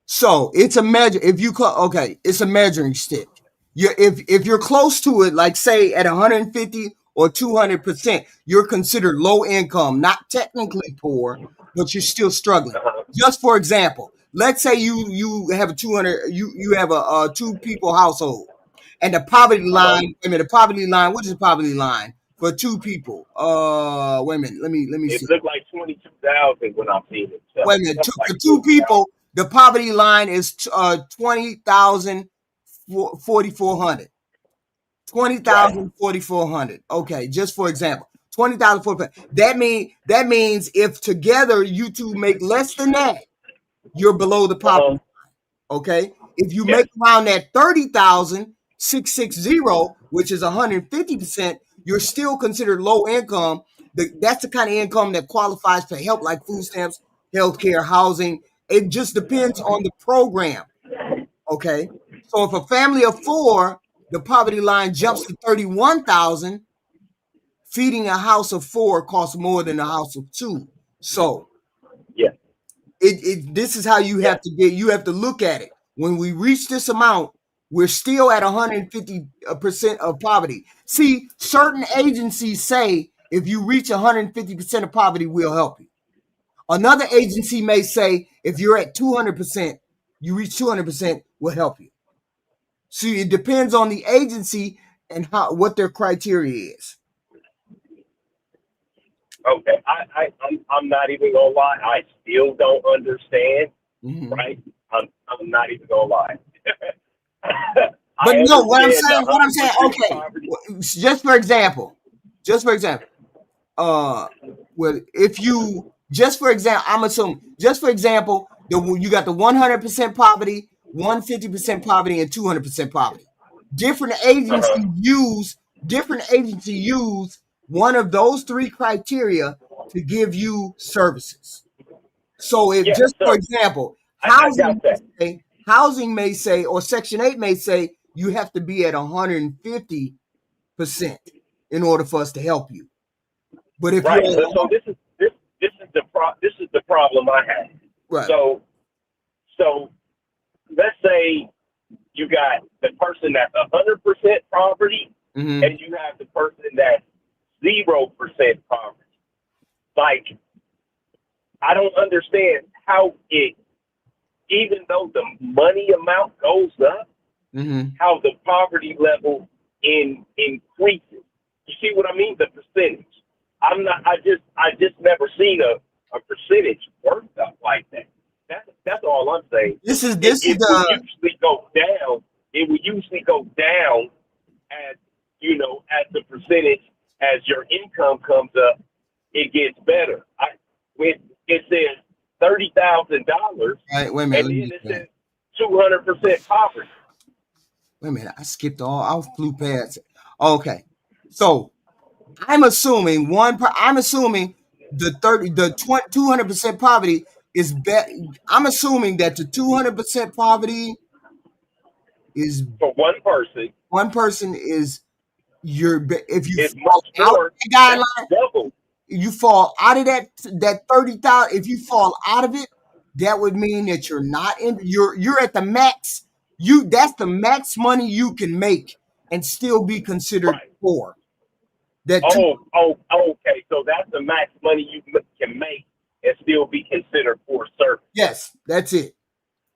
So it's a measure. It's a measuring stick. If you're close to it, like say at 150 or 200%, you're considered low income, not technically poor, but you're still struggling. Just for example, let's say you have a 200, you have a 2-people household, and the poverty line. The poverty line. What is the poverty line for 2 people? Wait a minute. Let me see.
It looked like 22,000 when I seen it. So
wait a minute. For 2 people, the poverty line is 20,000, 4,400. 20,000, 4,400. Okay, just for example, 20,000, 4,400. That means if together you two make less than that, you're below the poverty line. Okay, if you make around that 30,660, which is 150%, you're still considered low income. That's the kind of income that qualifies for help, like food stamps, healthcare, housing. It just depends on the program. Okay, so if a family of 4, the poverty line jumps to 31,000. Feeding a house of 4 costs more than a house of 2. So, this is how you have to get. You have to look at it. When we reach this amount, we're still at 150% of poverty. See, certain agencies say if you reach 150% of poverty, we'll help you. Another agency may say if you're at 200%, you reach 200%, we'll help you. See, it depends on the agency and what their criteria is.
Okay, I'm not even gonna lie. I still don't understand. Right? I'm not even gonna lie.
But no, what I'm saying. Okay, just for example, well, if you I'm assuming, just for example, you got the 100% poverty, 150% poverty, and 200% poverty. Different agencies use one of those 3 criteria to give you services. So for example, housing may say, or Section 8 may say, you have to be at 150% in order for us to help you. But if
this is the problem I have.
Right.
So let's say you got the person that's 100% poverty, and you have the person that's 0% poverty. Like, I don't understand how even though the money amount goes up, how the poverty level increases. You see what I mean? The percentage. I just never seen a percentage worked up like that. That's all I'm saying. It would usually go down. It would usually go down as the percentage as your income comes up. It gets better. When it says $30,000,
right? Wait a minute.
And then it says 200% poverty.
Wait a minute. I skipped I flew past it. Okay, so I'm assuming the 200% poverty is better. I'm assuming that the 200% poverty is
for one person.
One person is if you
it's
fall out of the guideline,
double.
You fall out of that 30,000. If you fall out of it, that would mean that you're not in. You're at the max That's the max money you can make and still be considered poor.
Okay. So that's the max money you can make and still be considered poor service.
Yes, that's it.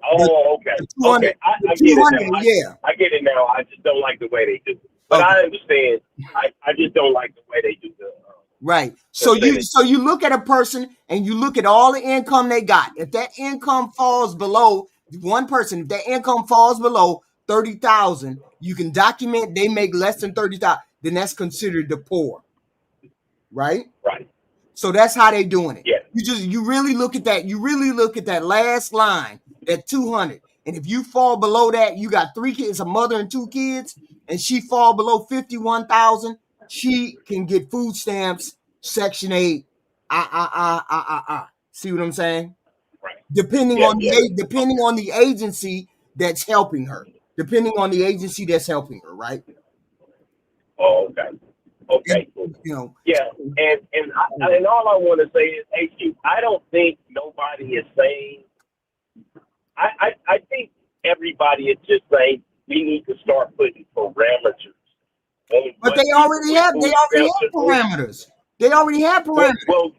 Okay. Okay. I get it now. I get it now. I just don't like the way they do it. But I understand. I just don't like the way they do the
right. So you look at a person and you look at all the income they got. If that income falls below one person, if that income falls below 30,000, you can document they make less than 30,000. Then that's considered the poor. Right.
Right.
So that's how they doing it.
Yeah.
You really look at that. You really look at that last line, that 200. And if you fall below that, you got 3 kids, a mother and 2 kids, and she fall below 51,000, she can get food stamps, Section 8. See what I'm saying?
Right.
Depending on the agency that's helping her. Depending on the agency that's helping her, right?
Oh, okay. Okay.
And,
yeah, and all I want to say is, HQ, I don't think nobody is saying. I think everybody is just saying we need to start putting parameters.
But they already have parameters. They already have parameters.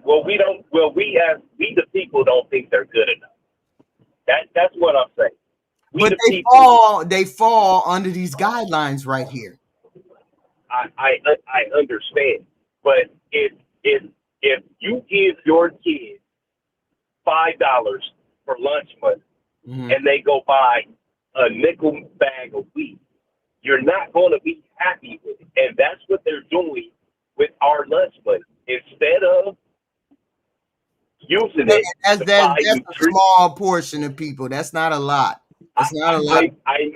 Well, we don't. Well, we the people don't think they're good enough. That's what I'm saying.
But they fall under these guidelines right here.
I understand, but if you give your kid $5 for lunch money and they go buy a nickel bag of wheat, you're not going to be happy with it, and that's what they're doing with our lunch money. Instead of using it, that's
a small portion of people. That's not a lot. That's not a lot.
I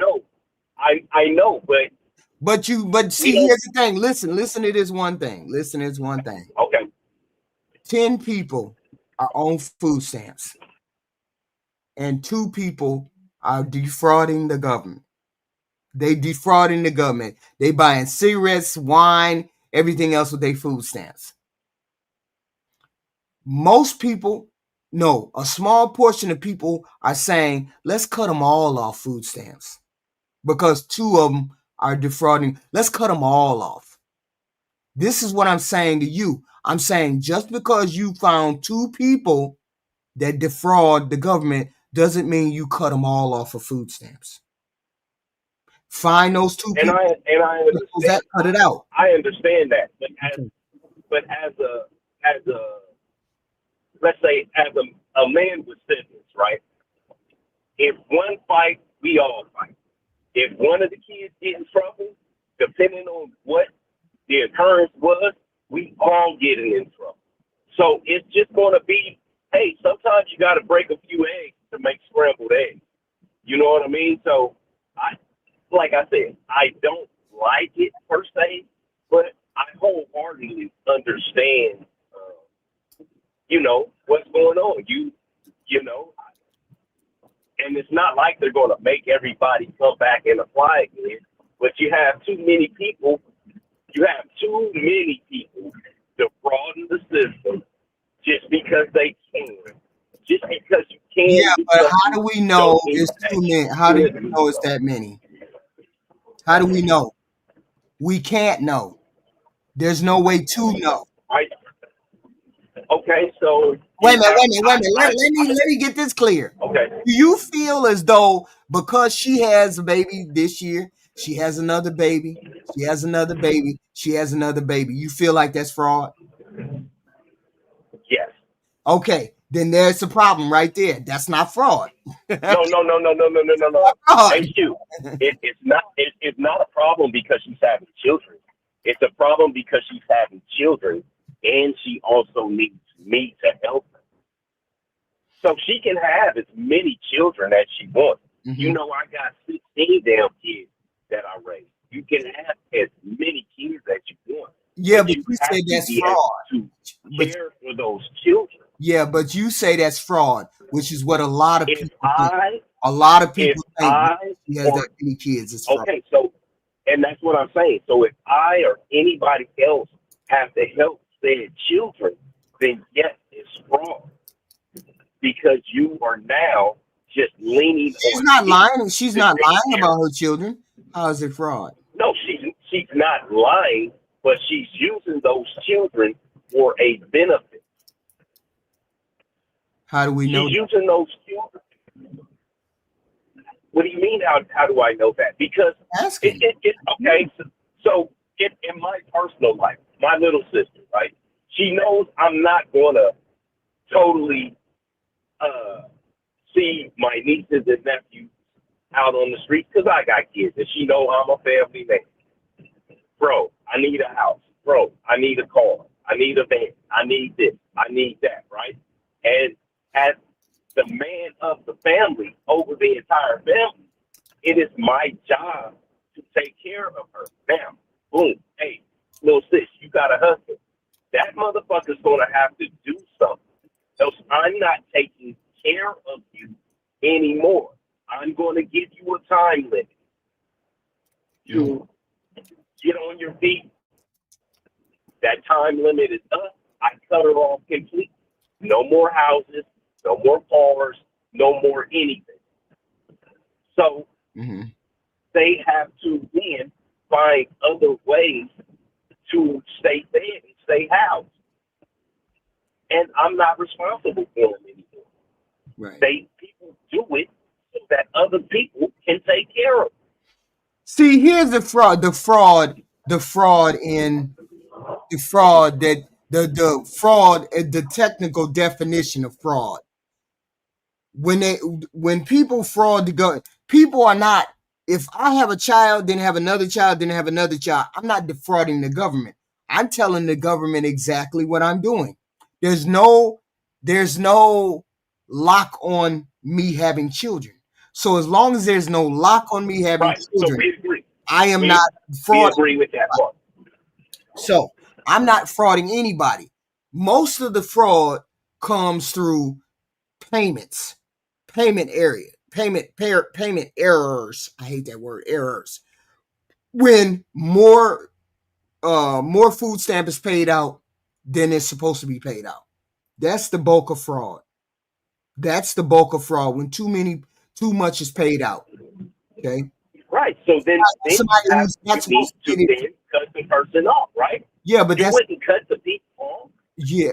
know, but.
But see, here's the thing. Listen to this one thing.
Okay.
10 people are on food stamps, and 2 people are defrauding the government. They defrauding the government. They buying cigarettes, wine, everything else with their food stamps. Most people, no, a small portion of people are saying, let's cut them all off food stamps because 2 of them are defrauding. Let's cut them all off. This is what I'm saying to you. I'm saying just because you found 2 people that defraud the government doesn't mean you cut them all off of food stamps. Find those 2 people.
And I understand.
Cut it out.
I understand that, but as a let's say as a man with siblings, right? If one fight, we all fight. If one of the kids get in trouble, depending on what the occurrence was, we all get in trouble. So it's just going to be, hey, sometimes you got to break a few eggs to make scrambled eggs. You know what I mean? So, like I said, I don't like it per se, but I wholeheartedly understand, what's going on. You know, and it's not like they're going to make everybody come back and apply again, but you have too many people. You have too many people defrauding the system just because they can. Just because you can.
Yeah, but how do we know it's too many? How do you know it's that many? How do we know? We can't know. There's no way to know.
Okay, so
wait a minute. Let me get this clear.
Okay.
Do you feel as though because she has a baby this year, she has another baby, she has another baby, she has another baby, you feel like that's fraud?
Yes.
Okay, then there's a problem right there. That's not fraud.
No. Thank you. It's not a problem because she's having children. It's a problem because she's having children, and she also needs me to help her. So she can have as many children as she wants. Mm-hmm. I got 16 damn kids that I raised. You can have as many kids as you want.
Yeah, but you say that's fraud.
To care for those children.
Yeah, but you say that's fraud, which is what a lot of people think. A lot of people think she has that many kids. It's fraud.
Okay, so, and that's what I'm saying. So if I or anybody else have to help said children, then yes, it's fraud. Because you are now just leaning
She's
on
not
me
lying. She's
to
not
take
lying
care.
about her children. How is it fraud?
No, she's not lying, but she's using those children for a benefit.
How do we know
She's
that?
using those children. What do you mean? How do I know that? Because
Asking.
okay. So in my personal life, my little sister, right? She knows I'm not gonna totally see my nieces and nephews out on the street because I got kids, and she know I'm a family man. Bro, I need a house. Bro, I need a car. I need a van. I need this. I need that, right? And as the man of the family over the entire family, it is my job to take care of her. Now, boom, hey, little sis, you got a husband. That motherfucker's going to have to do something. Else I'm not taking care of you anymore. I'm going to give you a time limit to get on your feet. That time limit is up. I cut her off completely. No more houses, no more cars, no more anything. So they have to then find other ways to stay fed and stay housed. And I'm not responsible for them anymore.
Right.
People do it so that other people can take care of them.
See, here's the fraud. The fraud that the fraud, the technical definition of fraud. When people fraud the government, people are not. If I have a child, then have another child, then have another child, I'm not defrauding the government. I'm telling the government exactly what I'm doing. There's no lock on me having children. So as long as there's no lock on me having children,
so we agree.
I am not frauding.
We agree with that part.
So I'm not frauding anybody. Most of the fraud comes through payments, payment errors. I hate that word, errors. When more food stamp is paid out than it's supposed to be paid out. That's the bulk of fraud. That's the bulk of fraud, when too much is paid out. Okay.
Right. So then you need to then cut the person off, right?
Yeah, but
you wouldn't cut the people off.
Yeah.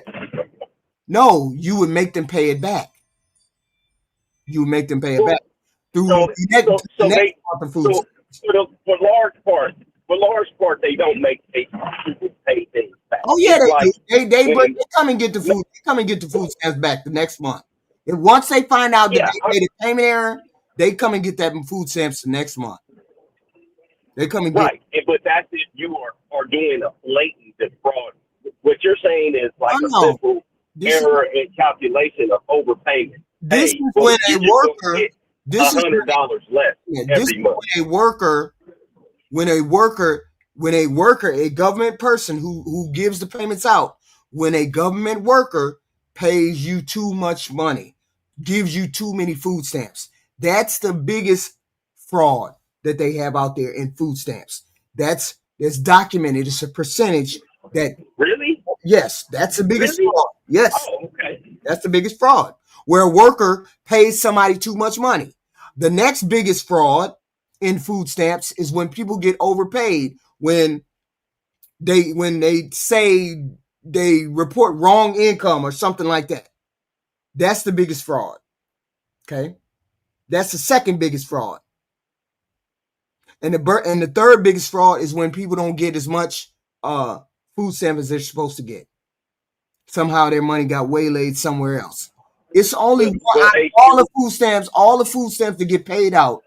No, you would make them pay it back. You would make them pay it back. For large part, they don't make people pay things back. Oh yeah, they come and get the food. They come and get the food stamps back the next month. And once they find out that they made a payment error, they come and get that food stamps the next month. They come and get
but that's if you are doing a blatant defraud. What you're saying is like a simple error in calculation of overpayment.
This is when a worker. This is
$100 less every month.
When a worker, a government person who gives the payments out, when a government worker pays you too much money, gives you too many food stamps, that's the biggest fraud that they have out there in food stamps. That's documented. It's a percentage that.
Really?
Yes, that's the biggest fraud. Yes.
Oh, okay.
That's the biggest fraud, where a worker pays somebody too much money. The next biggest fraud in food stamps is when people get overpaid, when they say they report wrong income or something like that. That's the biggest fraud. Okay? That's the second biggest fraud. And the third biggest fraud is when people don't get as much food stamps as they're supposed to get. Somehow their money got waylaid somewhere else. It's only all the food stamps that get paid out.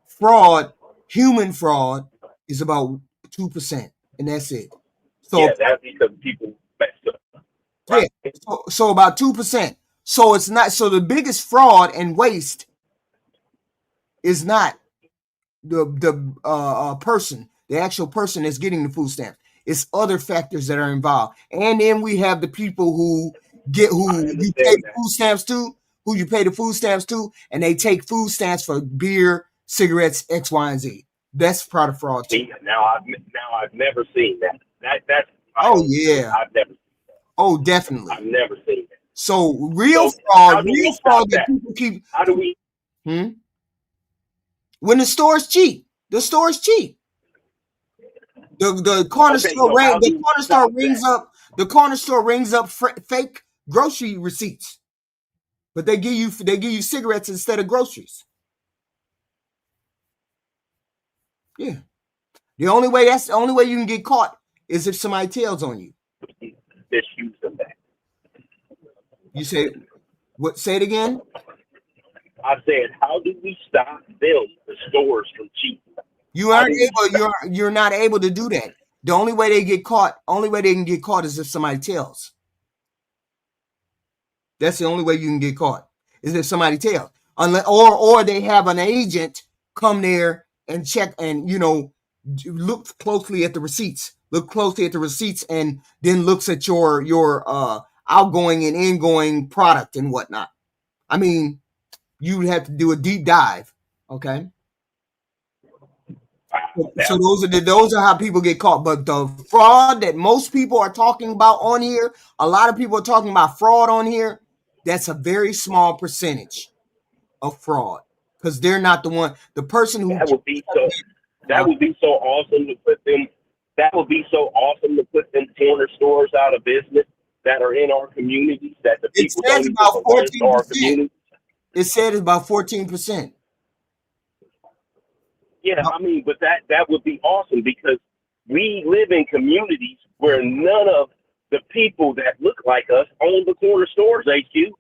Fraud, human fraud, is about 2%, and that's it. So
that's because people messed up.
Right? Yeah. So about 2%. So it's not. So the biggest fraud and waste is not the person, the actual person that's getting the food stamps. It's other factors that are involved, and then we have the people who you pay the food stamps to, who you pay the food stamps to, and they take food stamps for beer, cigarettes, X, Y, and Z. That's part of fraud too.
Now I've never seen that. That's
yeah.
I've never seen that.
Oh, definitely.
I've never seen that.
So real fraud that people keep.
How do we
When the store's cheap, the store's cheap. The corner store rings up fake grocery receipts, but they give you cigarettes instead of groceries. Yeah, that's the only way you can get caught is if somebody tells on you.
Misuse of that.
You say what? Say it again.
I said, how do we stop them, the stores, from cheating?
You aren't able. You're not able to do that. The only way they can get caught is if somebody tells. That's the only way you can get caught is if somebody tells. Or they have an agent come there and check and look closely at the receipts. Look closely at the receipts and then looks at your outgoing and ingoing product and whatnot. I mean, you would have to do a deep dive. Okay. So those are how people get caught. But the fraud that most people are talking about on here, a lot of people are talking about fraud on here. That's a very small percentage of fraud because they're not the one. The person who
that would be so awesome to put them. That would be so awesome to put them corner stores out of business that are in our communities. That the people don't even belong to our communities.
It said it's about 14%.
Yeah, I mean, but that would be awesome because we live in communities where none of the people that look like us own the corner stores, HQ.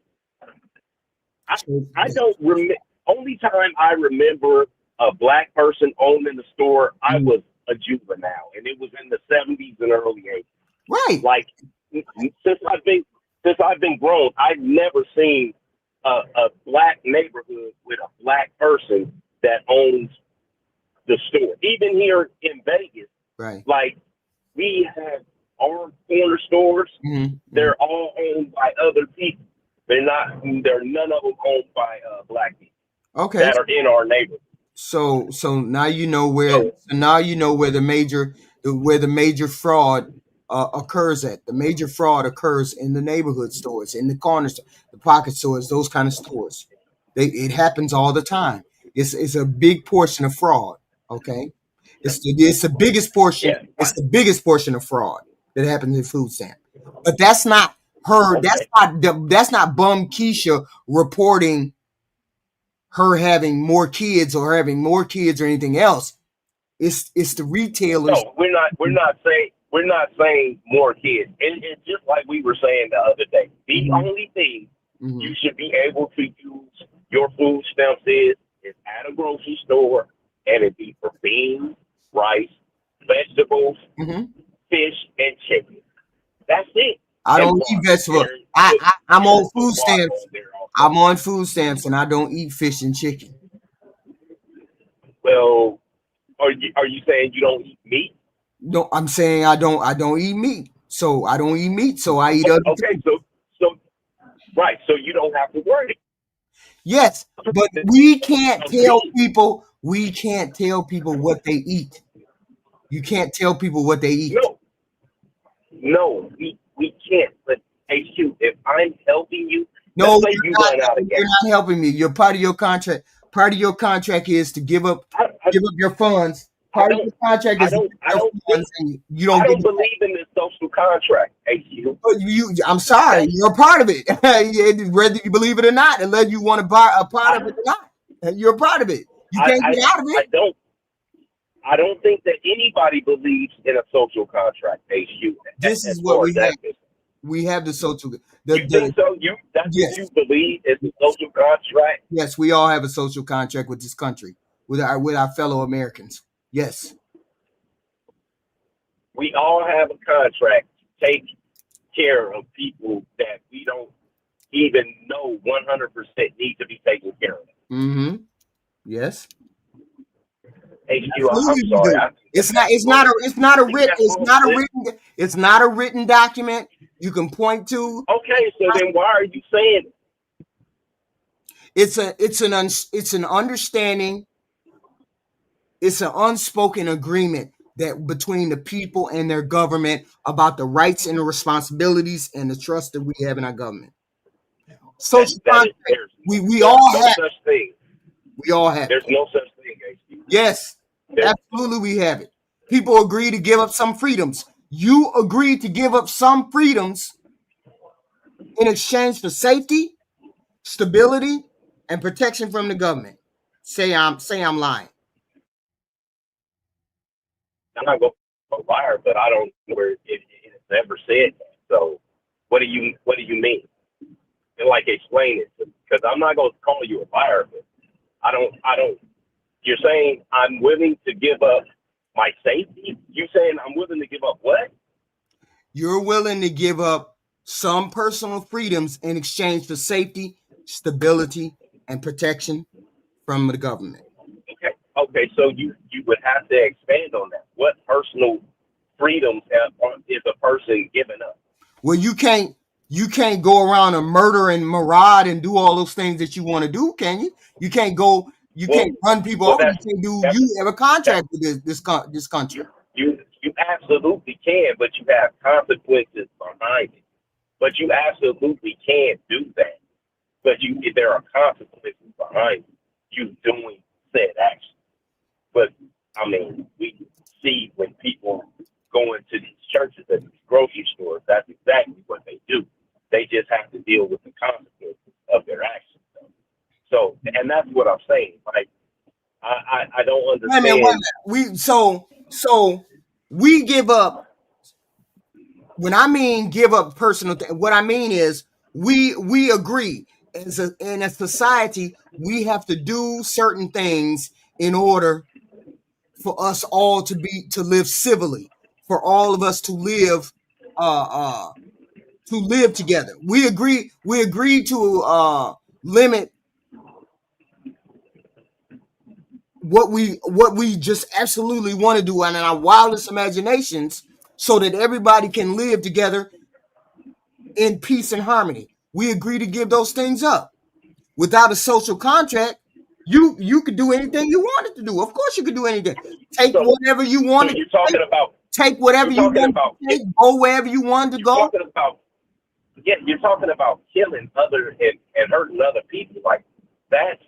I don't remember. Only time I remember a black person owning the store, I was a juvenile, and it was in the 70s and early 80s.
Right.
Like since I've been grown, I've never seen a black neighborhood with a black person that owns the store. Even here in Vegas,
right?
Like we have our corner stores.
Mm-hmm.
They're all owned by other people. They're none of them owned by black people.
Okay.
That are in our neighborhood.
So now you know where. So now you know where the major fraud occurs at. The major fraud occurs in the neighborhood stores, in the corner store, the pocket stores, those kind of stores. It happens all the time. It's a big portion of fraud. Okay, it's the biggest portion. Yeah. It's the biggest portion of fraud that happens in food stamp. But that's not her. Okay. That's not Bum Keisha reporting her having more kids or anything else. It's the retailers.
No, we're not saying more kids. It's just like we were saying the other day. The only thing you should be able to use your food stamps is at a grocery store, and it be for beans, rice, vegetables, fish, and chicken. That's it.
I don't eat vegetables. I'm on food stamps. I'm on food stamps, and I don't eat fish and chicken.
Well, are you saying you don't eat meat?
No, I'm saying I don't eat meat. So I don't eat meat. So I eat other things.
So right. So you don't have to worry.
Yes, but we can't tell people. We can't tell people what they eat. You can't tell people what they eat.
No, we can't. But HQ, if I'm helping you,
no, you're not helping me. You're part of your contract. Part of your contract is to give up your funds. Part of your contract is
I don't believe in this social contract, HQ.
I'm sorry, you're a part of it. Whether you believe it or not, unless you want to buy a part of it or not, you're a part of it. You can't get out of it.
I don't think that anybody believes in a social contract, HQ.
This is what we have. We have the social.
You think so? What you believe is a social contract?
Yes, we all have a social contract with this country, with our fellow Americans. Yes.
We all have a contract to take care of people that we don't even know 100% need to be taken care of.
Mm-hmm. Yes.
HQ, I'm sorry.
It's not a written document you can point to.
Okay, so then why are you saying it?
It's an understanding. It's an unspoken agreement that between the people and their government about the rights and the responsibilities and the trust that we have in our government. Social contract. We all have such thing. We all have
There's
it.
no such thing, HQ.
Yes, absolutely we have it. People agree to give up some freedoms. You agree to give up some freedoms in exchange for safety, stability, and protection from the government. Say I'm lying.
I'm not going to fire, but I don't know where it's ever said that. So what do you mean? And like explain it, because I'm not going to call you a liar, but I don't. You're saying I'm willing to give up my safety? You saying I'm willing to give up what?
You're willing to give up some personal freedoms in exchange for safety, stability, and protection from the government.
Okay. So you would have to expand on that. What personal freedoms is a person giving up?
Well, you can't go around and murder and maraud and do all those things that you want to do, can you? You can't go. You can't run people off. You have a contract with this country.
You absolutely can, but you have consequences behind it. But you absolutely can do that. But there are consequences behind you doing said action. But I mean, we see when people go into these churches and these grocery stores, that's exactly what they do. They just have to deal with the consequences of their actions. So, and that's what I'm saying. Like, I don't understand.
So we give up. When I mean give up personal, what I mean is we agree in a society we have to do certain things in order for us all to live civilly, for all of us to live together. We agree to limit what we just absolutely want to do in our wildest imaginations so that everybody can live together in peace and harmony. We agree to give those things up. Without a social contract, you could do anything you wanted to do. Of course you could do anything. Take whatever you wanted.
So you're talking about
take whatever you wanted to take, go wherever you wanted to go.
You're talking about killing other and hurting other people. Like that's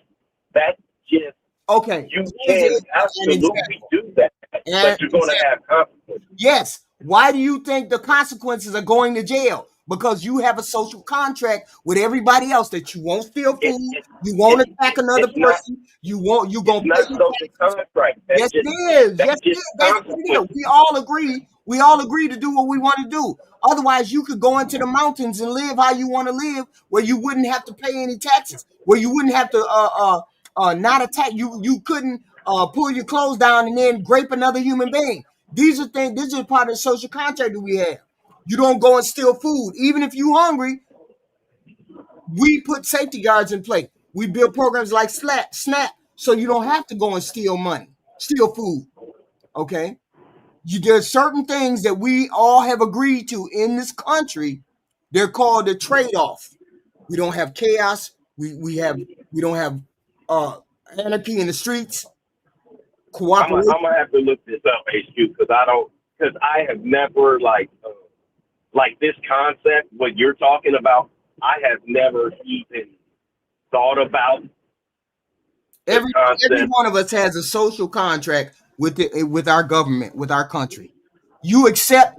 just
okay.
You can absolutely do that, but you're going to have consequences.
Yes. Why do you think the consequences are going to jail? Because you have a social contract with everybody else that you won't steal food, you won't attack another person, you're going to pay your
contract.
Yes, it is. Yes, it is. That's what it is. We all agree to do what we want to do. Otherwise, you could go into the mountains and live how you want to live, where you wouldn't have to pay any taxes, where you wouldn't have to not attack you. You couldn't pull your clothes down and then grape another human being. These are things. This is part of the social contract that we have. You don't go and steal food, even if you're hungry. We put safety guards in place. We build programs like SNAP, so you don't have to go and steal food. Okay, there's certain things that we all have agreed to in this country. They're called the trade-off. We don't have chaos. We don't have anarchy in the streets. Cooperation.
I'm gonna have to look this up, HQ, because I have never like this concept. What you're talking about, I have never even thought about.
Every one of us has a social contract with our government, with our country. You accept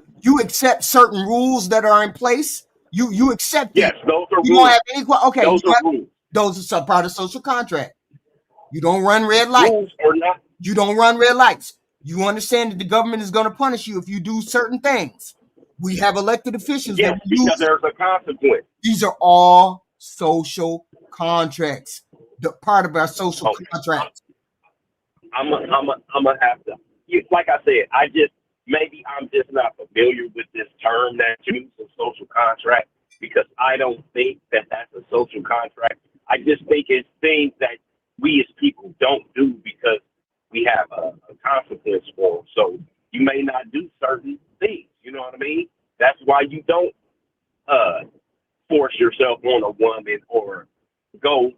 certain rules that are in place. You accept.
Yes, those are rules.
You don't have any. Okay,
those are rules.
Those are part of social contract. You don't run red lights.
Rules or not.
You don't run red lights. You understand that the government is going to punish you if you do certain things. We have elected officials.
Yes, because there's a consequence.
These are all social contracts. The part of our social contract.
I'm gonna have to. Like I said, maybe I'm just not familiar with this term that you use, a social contract, because I don't think that that's a social contract. I just think it's things that we as people don't do because we have a consequence for them. So you may not do certain things. You know what I mean? That's why you don't force yourself on a woman or go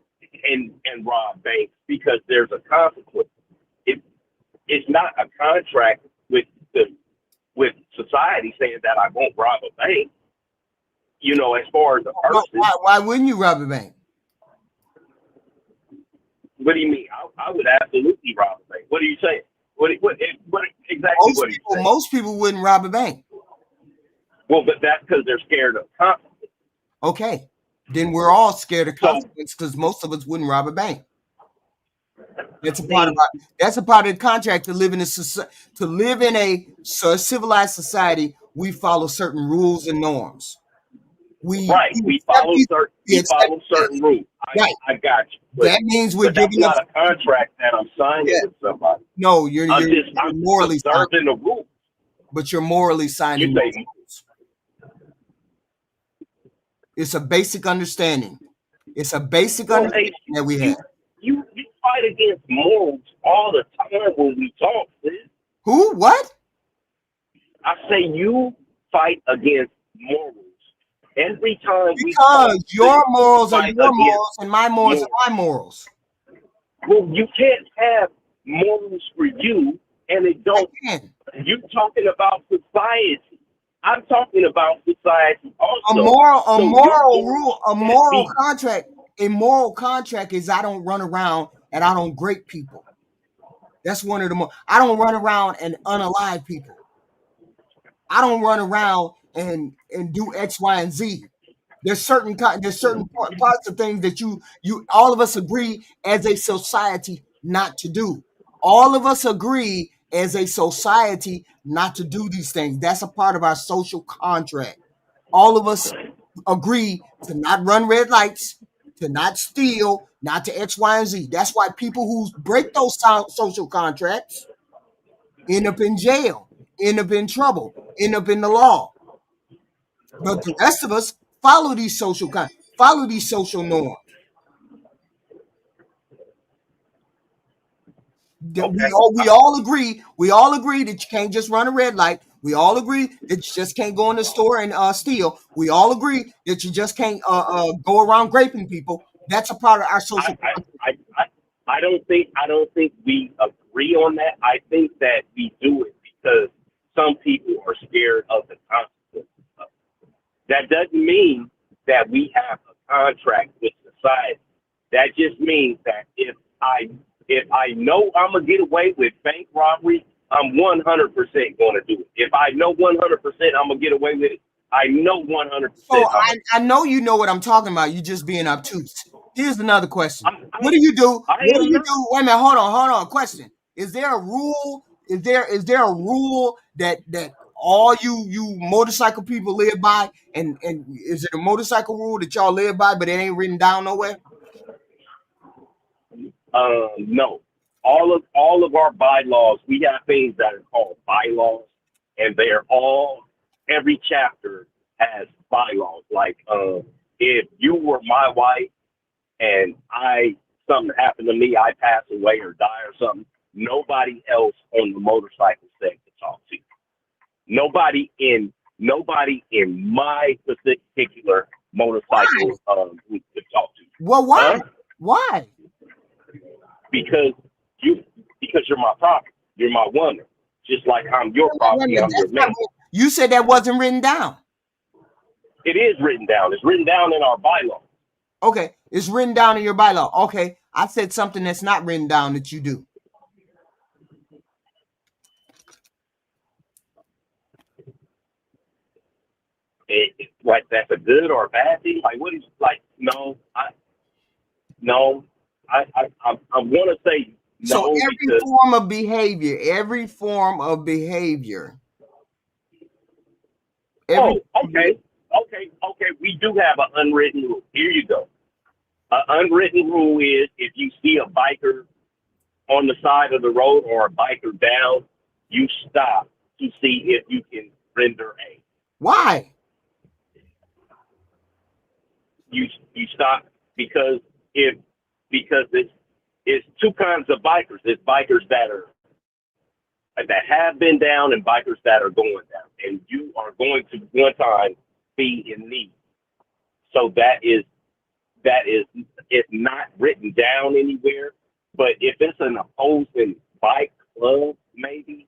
and rob banks, because there's a consequence. It's not a contract with society saying that I won't rob a bank. You know, as far as a person.
Why wouldn't you rob a bank?
What do you mean? I would absolutely rob a bank. What are you saying? What exactly? What are you saying?
Most people wouldn't rob a bank.
Well, but that's because they're scared of consequences.
Okay, then we're all scared of consequences because most of us wouldn't rob a bank. That's a part of the contract to live in a civilized society. We follow certain rules and norms. We
follow certain rules. I got you. But,
that means we're giving
up. That's not a contract that I'm signing with somebody.
No, you're morally
observing the rules.
But you're morally signing the rules. It's a basic understanding. It's a basic understanding that we have.
You fight against morals all the time when we talk, sis.
Who? What?
I say you fight against morals every time we
talk. Because your
sis,
morals are your morals and my morals are my morals.
Well, you can't have morals for you and it don't. You're talking about society. I'm talking about society also.
A moral contract is I don't run around and I don't grape people. That's one of the I don't run around and unalive people. I don't run around and do X, Y, and Z. There's certain parts of things that you all of us agree as a society not to do. All of us agree as a society not to do these things. That's a part of our social contract. All of us agree to not run red lights, to not steal, not to X, Y, and Z. That's why people who break those social contracts end up in jail, end up in trouble, end up in the law. But the rest of us follow these social norms. Okay. We all agree that you can't just run a red light. We all agree that you just can't go in the store and steal. We all agree that you just can't go around graping people. That's a part of our social.
I don't think we agree on that. I think that we do it because some people are scared of the consequences. That doesn't mean that we have a contract with society. That just means that if I know I'm gonna get away with bank robbery, I'm 100% going to do it. If I know 100% I'm gonna get away with it, I know 100%.
So I know you know what I'm talking about. You just being obtuse. Here's another question. What do you do? What do you do? Wait a minute. Hold on. Question. Is there a rule? Is there a rule that all you motorcycle people live by? And is it a motorcycle rule that y'all live by, but it ain't written down nowhere?
No. All of our bylaws, we have things that are called bylaws, and they're all, every chapter has bylaws. Like if you were my wife and something happened to me, I pass away or die or something, nobody else on the motorcycle set to talk to. Nobody in my particular motorcycle group to talk to.
Well, why? Why?
Because you're my property. You're my woman. Just like I'm your property, I'm your man.
You said that wasn't written down.
It is written down. It's written down in our bylaw.
Okay, it's written down in your bylaw. Okay, I said something that's not written down that you do.
Like that's a good or a bad thing? Like what is like? No, I want to say no.
So every form of behavior.
Okay. We do have an unwritten rule. Here you go. An unwritten rule is if you see a biker on the side of the road or a biker down, you stop to see if you can render aid.
Why?
You stop because it's two kinds of bikers. There's bikers that have been down and bikers that are going down, and you are going to one time be in need. So it's not written down anywhere. But if it's an opposing bike club, maybe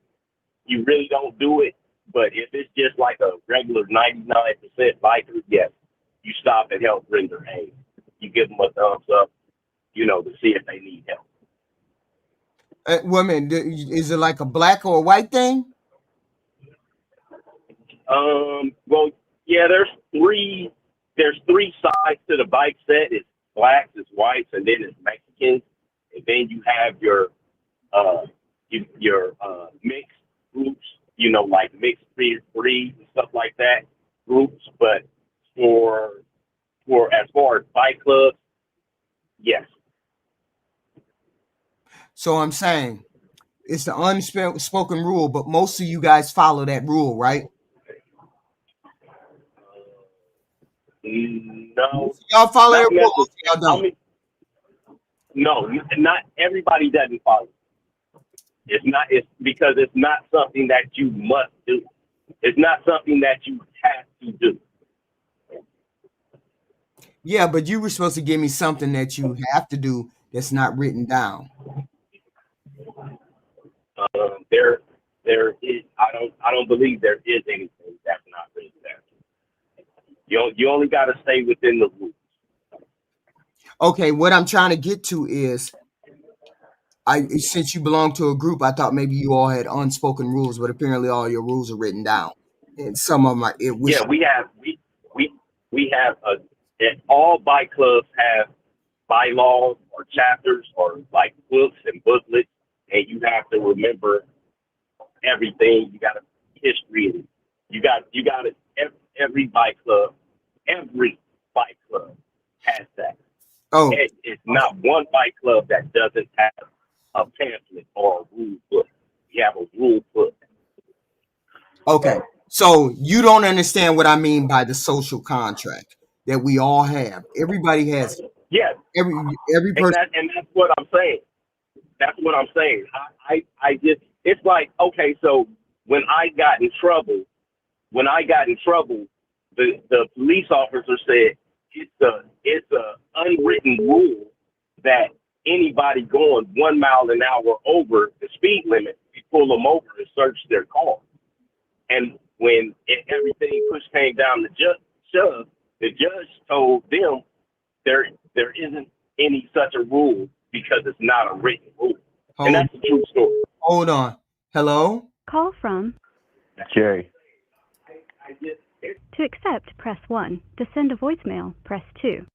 you really don't do it. But if it's just like a regular 99% biker, yes, you stop and help render aid. You give them a thumbs up, to see if they need help.
Women, is it like a black or a white thing?
Well, yeah, there's three sides to the bike set. It's blacks, it's whites, and then it's Mexicans. And then you have your mixed groups, like mixed breeds and stuff like that, groups. But for as far as bike clubs, yes.
So I'm saying it's the unspoken rule, but most of you guys follow that rule, right?
No.
Y'all follow
Not
that rule, most of y'all
necessarily.
don't.
I mean, no, not everybody doesn't follow. It's because it's not something that you must do. It's not something that you have to do.
Yeah, but you were supposed to give me something that you have to do that's not written down.
There is. I don't believe there is anything that's not written down. You only got to stay within the rules.
Okay, what I'm trying to get to is, since you belong to a group, I thought maybe you all had unspoken rules, but apparently all your rules are written down, and some of them are.
Yeah, we have all bike clubs have bylaws or chapters or like books and booklets, and you have to remember everything. You got a history. You got it. Every bike club has that.
Oh,
It's not one bike club that doesn't have a pamphlet or a rule book. We have a rule book.
okay. So you don't understand what I mean by the social contract that we all have. Everybody has it.
Yes.
Every person.
And that's what I'm saying. That's what I'm saying. I just, it's like, okay, so when I got in trouble, the police officer said it's a unwritten rule that anybody going 1 mile an hour over the speed limit, we pull them over and search their car. And when everything came down to shove, the judge told them there isn't any such a rule because it's not a written rule. And that's a true story.
Hold on. Hello?
Call from
Jerry.
To accept, press 1. To send a voicemail, press 2.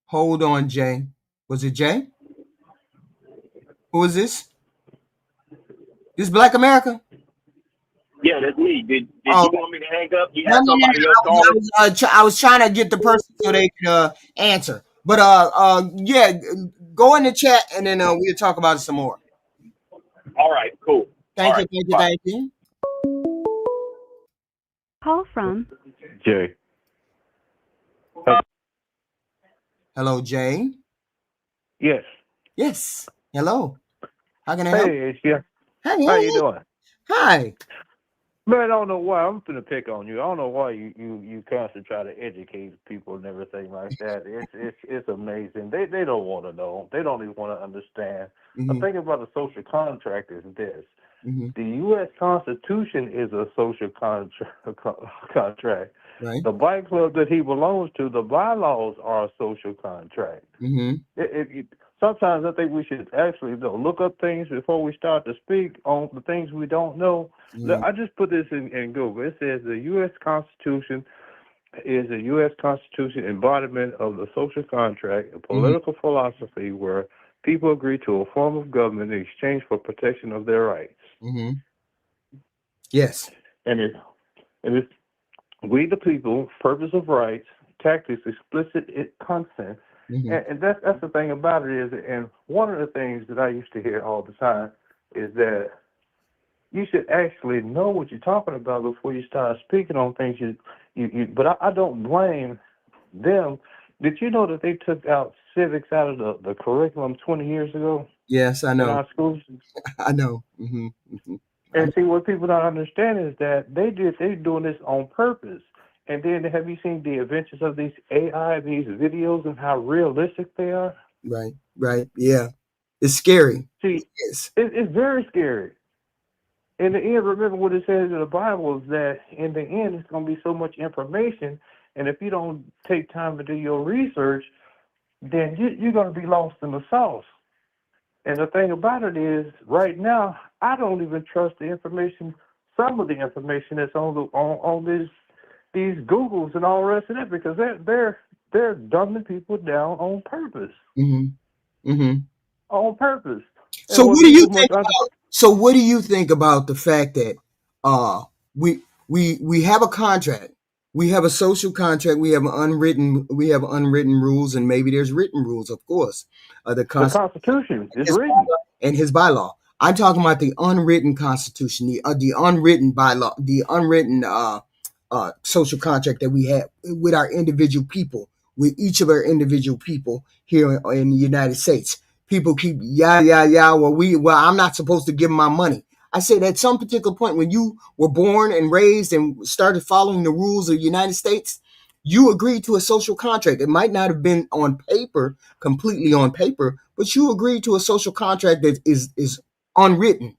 Hold on, Jay. Was it Jay? Who is this? This Black America?
Yeah, that's me. Did you want me to hang up? You
No,
had somebody else calling?
I was trying to get the person so they could answer. But yeah, go in the chat and then we'll talk about it some more.
All right, cool.
Thank you.
Call from
Jerry.
Hello, Jay.
Yes.
Yes. Hello. How can I help?
Hey, it's you.
Hey,
How you doing?
Hi.
Man, I don't know why. I'm gonna pick on you. I don't know why you constantly try to educate people and everything like that. It's amazing. They don't want to know. They don't even want to understand.
Mm-hmm.
The thing about a social contract is this.
Mm-hmm.
The U.S. Constitution is a social contract.
Right.
The bike club that he belongs to, the bylaws are a social contract.
Mm-hmm.
Sometimes I think we should actually look up things before we start to speak on the things we don't know.
Mm-hmm.
I just put this in Google. It says the U.S. Constitution is a U.S. Constitution embodiment of the social contract, a political philosophy where people agree to a form of government in exchange for protection of their rights.
Mm-hmm. Yes.
And it's we the people, purpose of rights, tactics, explicit consent.
Mm-hmm.
And that's the thing about it is, and one of the things that I used to hear all the time is that you should actually know what you're talking about before you start speaking on things. But I don't blame them. Did you know that they took out civics out of the curriculum 20 years ago?
Yes, I know.
In our schools?
I know. Mm-hmm. Mm-hmm.
And see, what people don't understand is that they're doing this on purpose. And then have you seen the adventures of these AI, these videos, and how realistic they are?
Right. Yeah. It's scary.
See, it's very scary. In the end, remember what it says in the Bible is that in the end, it's going to be so much information. And if you don't take time to do your research, then you're going to be lost in the sauce. And the thing about it is, right now, I don't even trust the information. Some of the information that's on these Googles and all the rest of that, because they're dumbing people down on purpose.
Mm-hmm. Mm-hmm.
On purpose.
So
And
what do you think about? So what do you think about the fact that we have a contract, we have a social contract, we have unwritten rules, and maybe there's written rules, of course. The
Constitution is written
and his bylaw. I'm talking about the unwritten Constitution, the unwritten bylaw, the unwritten social contract that we have with our individual people, with each of our individual people here in the United States. People keep well, I'm not supposed to give them my money. I said at some particular point when you were born and raised and started following the rules of the United States, you agreed to a social contract. It might not have been on paper, completely on paper, but you agreed to a social contract that is unwritten.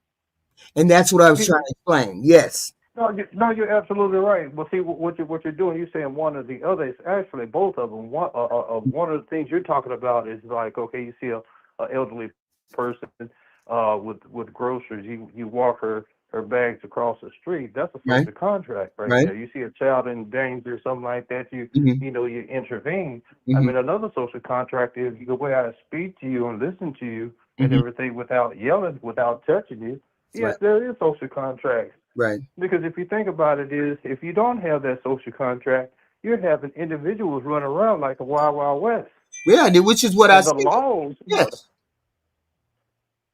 And that's what I was trying to explain. Yes.
No, you're absolutely right. But see, what you're doing, you're saying one or the other. It's actually both of them. One of the things you're talking about is like, okay, you see a elderly person with groceries. You walk her bags across the street. That's a social contract right there. You see a child in danger or something like that. You intervene. I mean, another social contract is the way I speak to you and listen to you and everything without yelling, without touching you. Yes, there is social contracts.
Right.
Because if you think about it, if you don't have that social contract, you're having individuals run around like a wild, wild west.
Yeah, which is what I said.
Laws,
yes.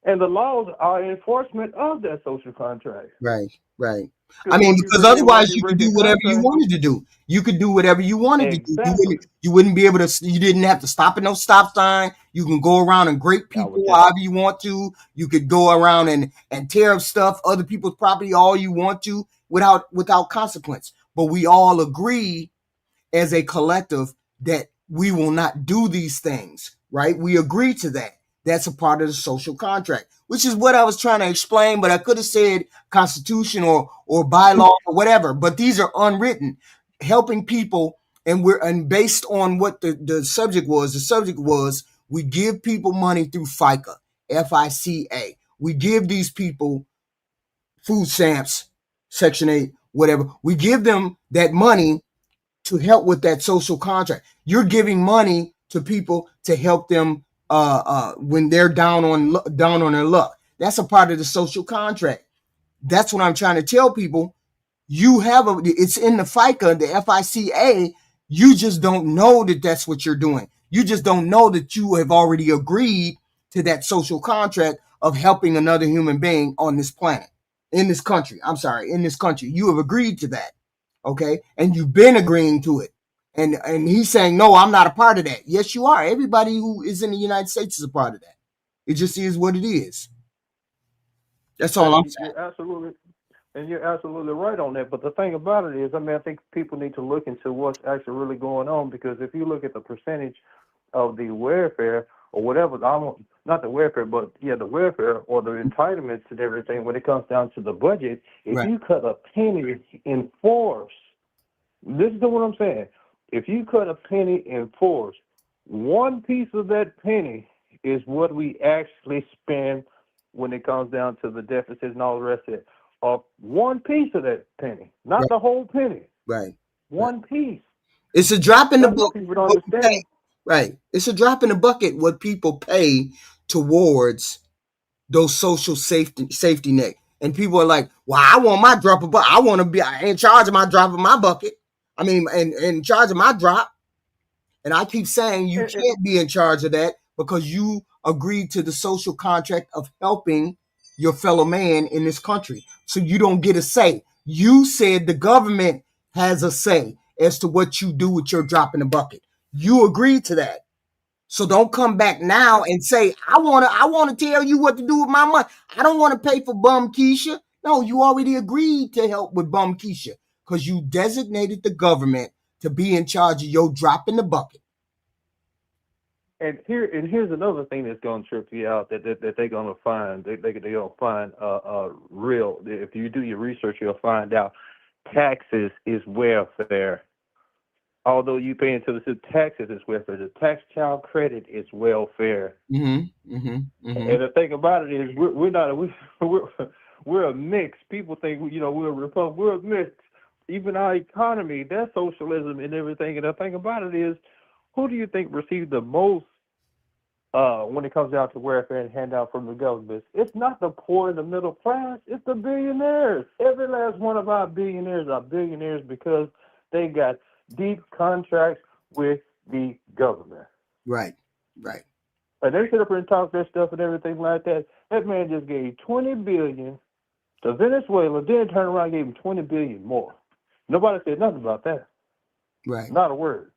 And the laws are enforcement of that social contract.
Right. I mean, because otherwise you could do whatever you wanted to do. You could do whatever you wanted to do. You wouldn't be able to. You didn't have to stop at no stop sign. You can go around and grape people however you want to. You could go around and tear up stuff, other people's property, all you want to, without consequence. But we all agree as a collective that we will not do these things. Right? We agree to that. That's a part of the social contract, which is what I was trying to explain, but I could have said constitution or bylaw or whatever, but these are unwritten, helping people. And based on what the subject was we give people money through FICA, FICA. We give these people food stamps, Section 8, whatever. We give them that money to help with that social contract. You're giving money to people to help them when they're down on their luck. That's a part of the social contract. That's what I'm trying to tell people. It's in the FICA, the FICA. You just don't know that that's what you're doing. You just don't know that you have already agreed to that social contract of helping another human being on this planet, in this country. You have agreed to that. Okay. And you've been agreeing to it. And he's saying, no, I'm not a part of that. Yes, you are. Everybody who is in the United States is a part of that. It just is what it is. That's all I'm saying.
You're absolutely right on that. But the thing about it is, I think people need to look into what's actually really going on, because if you look at the percentage of the welfare or whatever, not the welfare, but the welfare or the entitlements and everything, when it comes down to the budget, if you cut a penny in force, listen to what I'm saying. If you cut a penny in force, one piece of that penny is what we actually spend when it comes down to the deficits and all the rest of it. One piece of that penny, not the whole penny.
Right.
One piece.
It's a drop in the bucket.
People don't understand.
Right. It's a drop in the bucket what people pay towards those social safety net. And people are like, well, I want my drop of bucket. I want to be in charge of my drop of my bucket. I mean, in charge of my drop. And I keep saying you can't be in charge of that because you agreed to the social contract of helping your fellow man in this country. So you don't get a say. You said the government has a say as to what you do with your drop in the bucket. You agreed to that. So don't come back now and say, I want to tell you what to do with my money. I don't want to pay for Bum Keisha. No, you already agreed to help with Bum Keisha because you designated the government to be in charge of your drop in the bucket.
And here's another thing that's going to trip you out that they're going to find. They're going to find real. If you do your research, you'll find out taxes is welfare. although you pay into the taxes, it's welfare. The tax child credit is welfare. And the thing about it is, we're a mix. People think we're a republic. We're a mix. Even our economy, that's socialism and everything. And the thing about it is, who do you think received the most when it comes down to welfare and handout from the government? It's not the poor and the middle class. It's the billionaires. Every last one of our billionaires are billionaires because they got deep contracts with the government.
Right.
And they sit up and talk their stuff and everything like that. That man just gave $20 billion to Venezuela, then turned around and gave him $20 billion more. Nobody said nothing about that.
Right.
Not a word.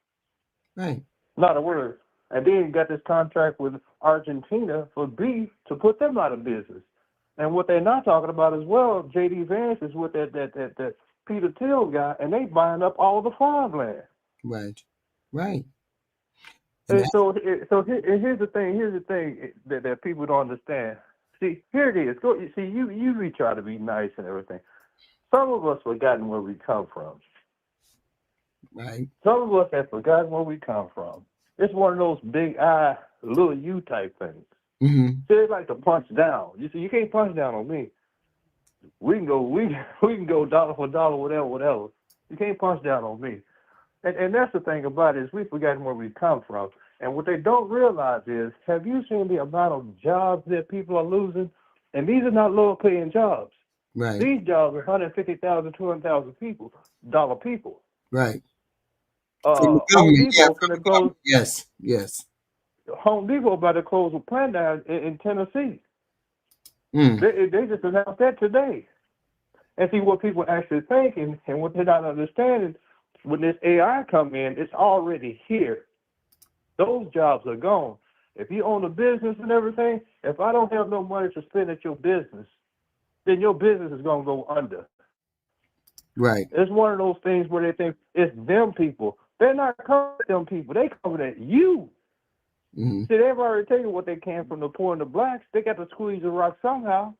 Right.
Not a word. And then you got this contract with Argentina for beef to put them out of business. And what they're not talking about as well, J.D. Vance is with that Peter Thiel guy, and they buying up all the farmland.
Right.
And here's the thing that people don't understand. See, here it is. You try to be nice and everything. Some of us forgotten where we come from.
Right.
Some of us have forgotten where we come from. It's one of those big I, little you type things. See, they like to punch down. You see, you can't punch down on me. We can go dollar for dollar, whatever. You can't punch down on me. And that's the thing about it, is we've forgotten where we come from. And what they don't realize is, have you seen the amount of jobs that people are losing? And these are not lower-paying jobs.
Right.
These jobs are 150,000, 200,000 people.
Right.
Home Depot finna close.
Yes.
Home Depot about to close a plant down in Tennessee. They just announced that today. And see what people are actually thinking and what they're not understanding. When this AI come in, it's already here. Those jobs are gone. If you own a business and everything, if I don't have no money to spend at your business, then your business is going to go under.
Right.
It's one of those things where they think it's them people. They're not coming at them people. They coming at you. See, they've already taken what they can from the poor and the blacks. They got to squeeze the rock somehow.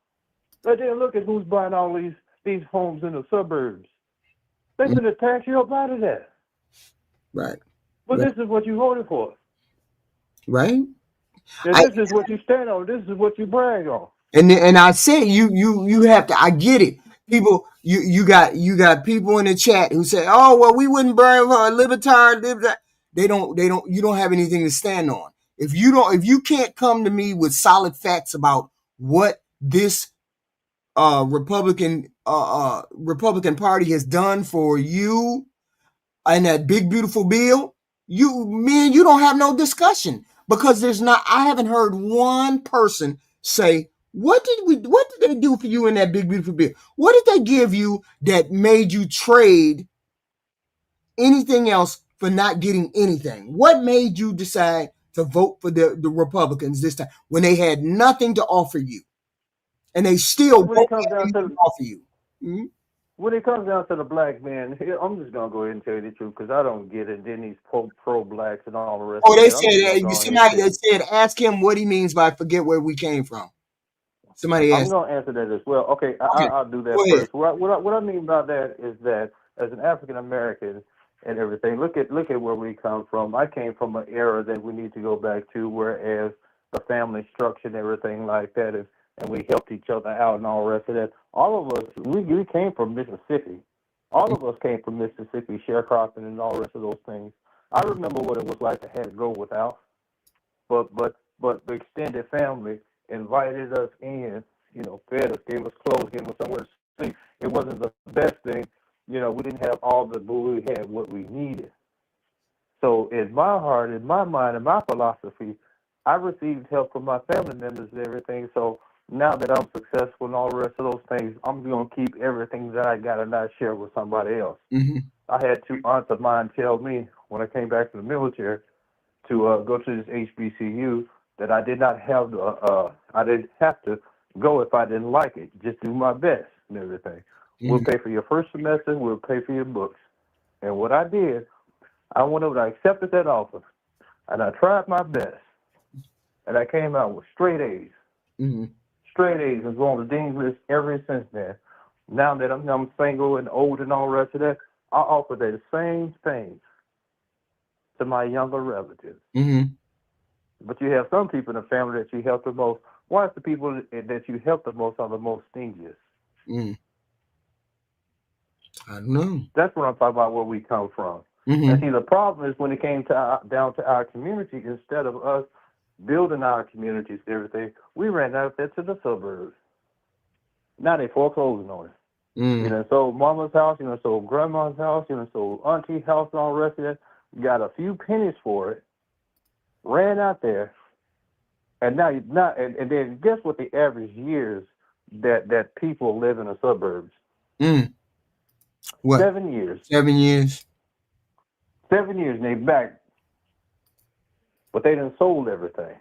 But then look at who's buying all these homes in the suburbs. They're going to tax you up out of that.
Right.
But this is what you voted for.
Right.
And this is what you stand on. This is what you brag on.
And I say you have to. I get it. People, you got people in the chat who say, "Oh, well, we wouldn't burn for a libertarian." They don't. You don't have anything to stand on. If you can't come to me with solid facts about what this Republican Party has done for you and that big beautiful bill, me and you don't have no discussion, because I haven't heard one person say, what did they do for you in that big beautiful bill? What did they give you that made you trade anything else for not getting anything? What made you decide to vote for the Republicans this time when they had nothing to offer you? And they still won't have anything to offer you.
When it comes down to the black man, I'm just going to go ahead and tell you the truth, because I don't get it. Then these pro-blacks and all the rest of
they said, somebody that said, ask him what he means by forget where we came from. Somebody asked.
I'm going to answer that as well. Okay. I'll do that first. What I mean by that is that as an African-American and everything, look at where we come from. I came from an era that we need to go back to, whereas the family structure and everything like that, and we helped each other out and all the rest of that. All of us, we came from Mississippi. All of us came from Mississippi, sharecropping and all the rest of those things. I remember what it was like to have to go without, but the extended family invited us in, fed us, gave us clothes, gave us somewhere to sleep. It wasn't the best thing. We didn't have all the, but we had what we needed. So in my heart, in my mind, in my philosophy, I received help from my family members and everything. So now that I'm successful and all the rest of those things, I'm going to keep everything that I got and not share with somebody else. I had 2 aunts of mine tell me when I came back from the military to go to this HBCU that I did not have I didn't have to go if I didn't like it. Just do my best and everything. We'll pay for your first semester. We'll pay for your books. And what I did, I went over, I accepted that offer, and I tried my best. And I came out with straight A's. Straight A's and was on the dean's list ever since then. Now that I'm single and old and all the rest of that, I offer the same thing to my younger relatives.
Mm-hmm.
But you have some people in the family that you help the most. Why is the people that you help the most are the most stingiest?
I don't know.
That's what I'm talking about, where we come from.
Mm-hmm.
And see, the problem is when it came to down to our community, instead of us building our communities, everything, we ran out there to the suburbs. Now they foreclosing on it. You know, sold mama's house, you know, sold grandma's house, you know, sold auntie's house and all the rest of it. Got a few pennies for it, ran out there, and now and then guess what the average years that people live in the suburbs?
What?
7 years.
7 years.
7 years, and they back, but they done sold everything.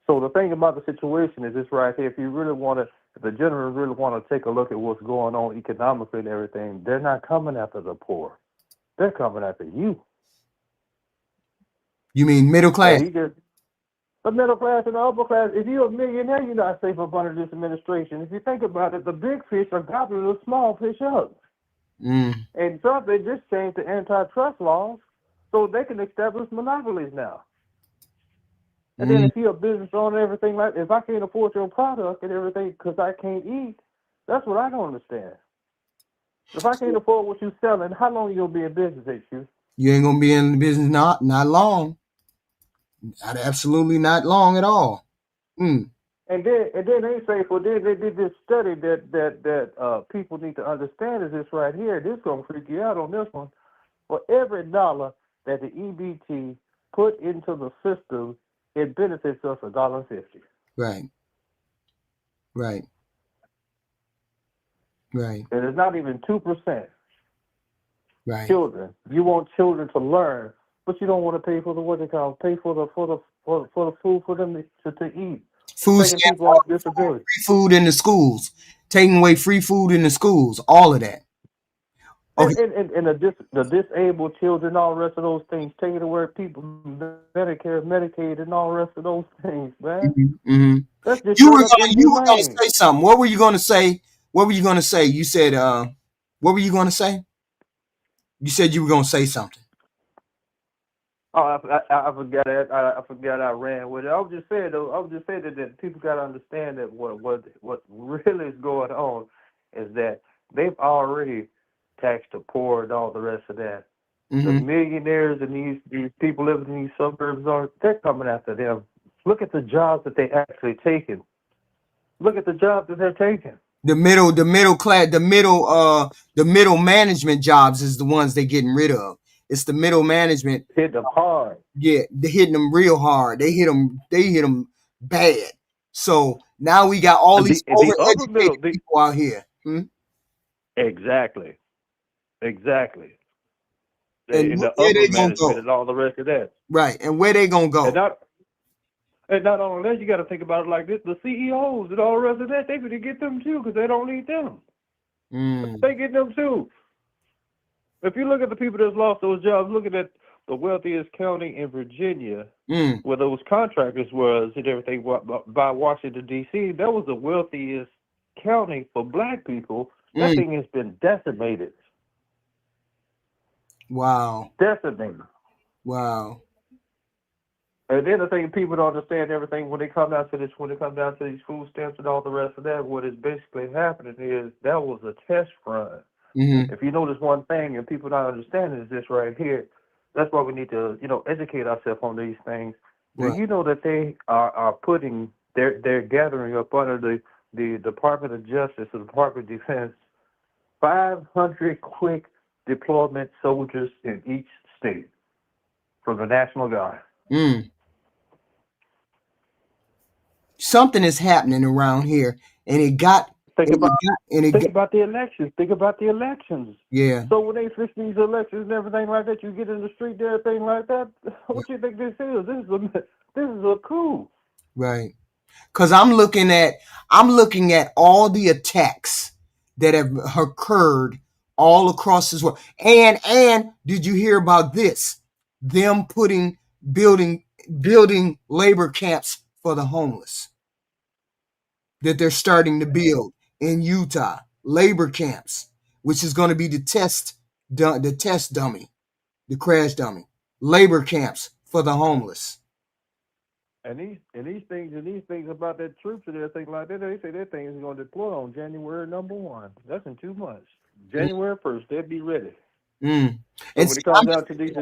So the thing about the situation is this right here. If you really want to, if the generals really want to take a look at what's going on economically and everything, they're not coming after the poor. They're coming after you.
You mean middle class?
The middle class and the upper class. If you're a millionaire, you're not safe up under this administration. If you think about it, the big fish are gobbling the small fish up. And Trump, they just changed the antitrust laws so they can establish monopolies now. And then if you're a business owner and everything like that, if I can't afford your product and everything because I can't eat, that's what I don't understand. If I can't afford what you're selling, how long are you going to be in business, HQ?
You ain't going to be in the business not long. Absolutely not long at all.
And then they say, well, they did this study that people need to understand is this right here. This is going to freak you out on this one. For every dollar that the EBT put into the system, it benefits us $1.50.
Right.
And it's not even 2%.
Right.
Children. You want children to learn, but you don't want to pay for pay for the food for them to eat.
Food stamps, free food in the schools, taking away free food in the schools, all of that. Okay.
And the disabled children, all the rest of those things, taking away people, Medicare, Medicaid, and all the rest of those things, man. That's just
you were going to say something. What were you going to say? You said, what were you going to say? You said you were going to say something.
Oh, I forgot that. I forgot I ran with it. I was just saying that people got to understand that what really is going on is that they've already taxed the poor and all the rest of that. The millionaires and these people living in these suburbs they're coming after them. Look at the jobs that they actually taking. Look at the jobs that they're taking.
The middle class, the middle management jobs is the ones they're getting rid of. It's the middle management.
Hit them hard.
Yeah, they're hitting them real hard. They hit them bad. So now we got all these overeducated people out here.
Exactly. And the
where they
upper
gonna go?
and all the rest of that.
Right, and where they gonna go?
And not only that, you got to think about it like this: the CEOs and all the rest of that, they gonna get them too because they don't need them. They get them too. If you look at the people that's lost those jobs, looking at the wealthiest county in Virginia, where those contractors was and everything by Washington, D.C., that was the wealthiest county for black people. That thing has been decimated.
Wow.
Decimated.
Wow.
And then the thing people don't understand everything when they come down to these food stamps and all the rest of that, what is basically happening is that was a test run. If you notice one thing and people not understanding is this right here, that's why we need to, educate ourselves on these things.
Right.
You know that they are putting, they're gathering up under the Department of Justice, the Department of Defense, 500 quick deployment soldiers in each state from the National Guard.
Something is happening around here, and it got.
Think about the elections. Think about the elections.
Yeah.
So when they fix these elections and everything like that, you get in the street and everything like that. What you think this is? This is a coup.
Right. Because I'm looking at all the attacks that have occurred all across this world. And did you hear about this? Them building labor camps for the homeless that they're starting to build in Utah, labor camps, which is going to be the test dummy, the crash dummy. labor camps for the homeless.
And these things about that troops and everything like that, they say that thing is going to deploy on January 1. That's in 2 months. January 1st, they'll be ready. So
And
when
see,
it comes down to these,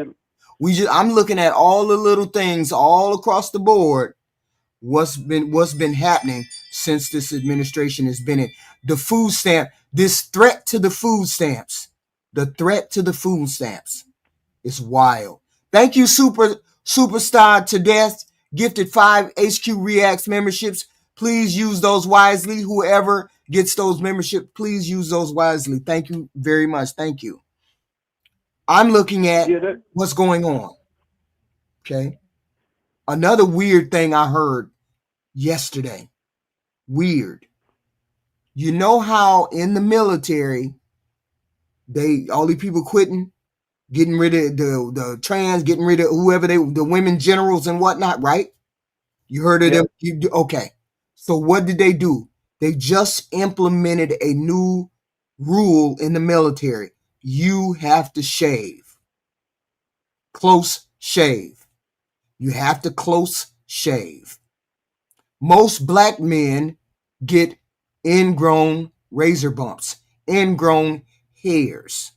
I'm looking at all the little things all across the board. What's been happening since this administration has been in the food stamp? This threat to the food stamps, is wild. Thank you, Superstar to Death, gifted 5 HQ Reacts memberships. Please use those wisely. Whoever gets those memberships, please use those wisely. Thank you very much. Thank you. I'm looking at what's going on. Okay. Another weird thing I heard yesterday. Weird. You know how in the military, all these people quitting, getting rid of the trans, getting rid of whoever the women generals and whatnot, right? You heard of them? Okay. So what did they do? They just implemented a new rule in the military. You have to shave. Close shave. You have to close shave. Most black men get ingrown razor bumps, ingrown hairs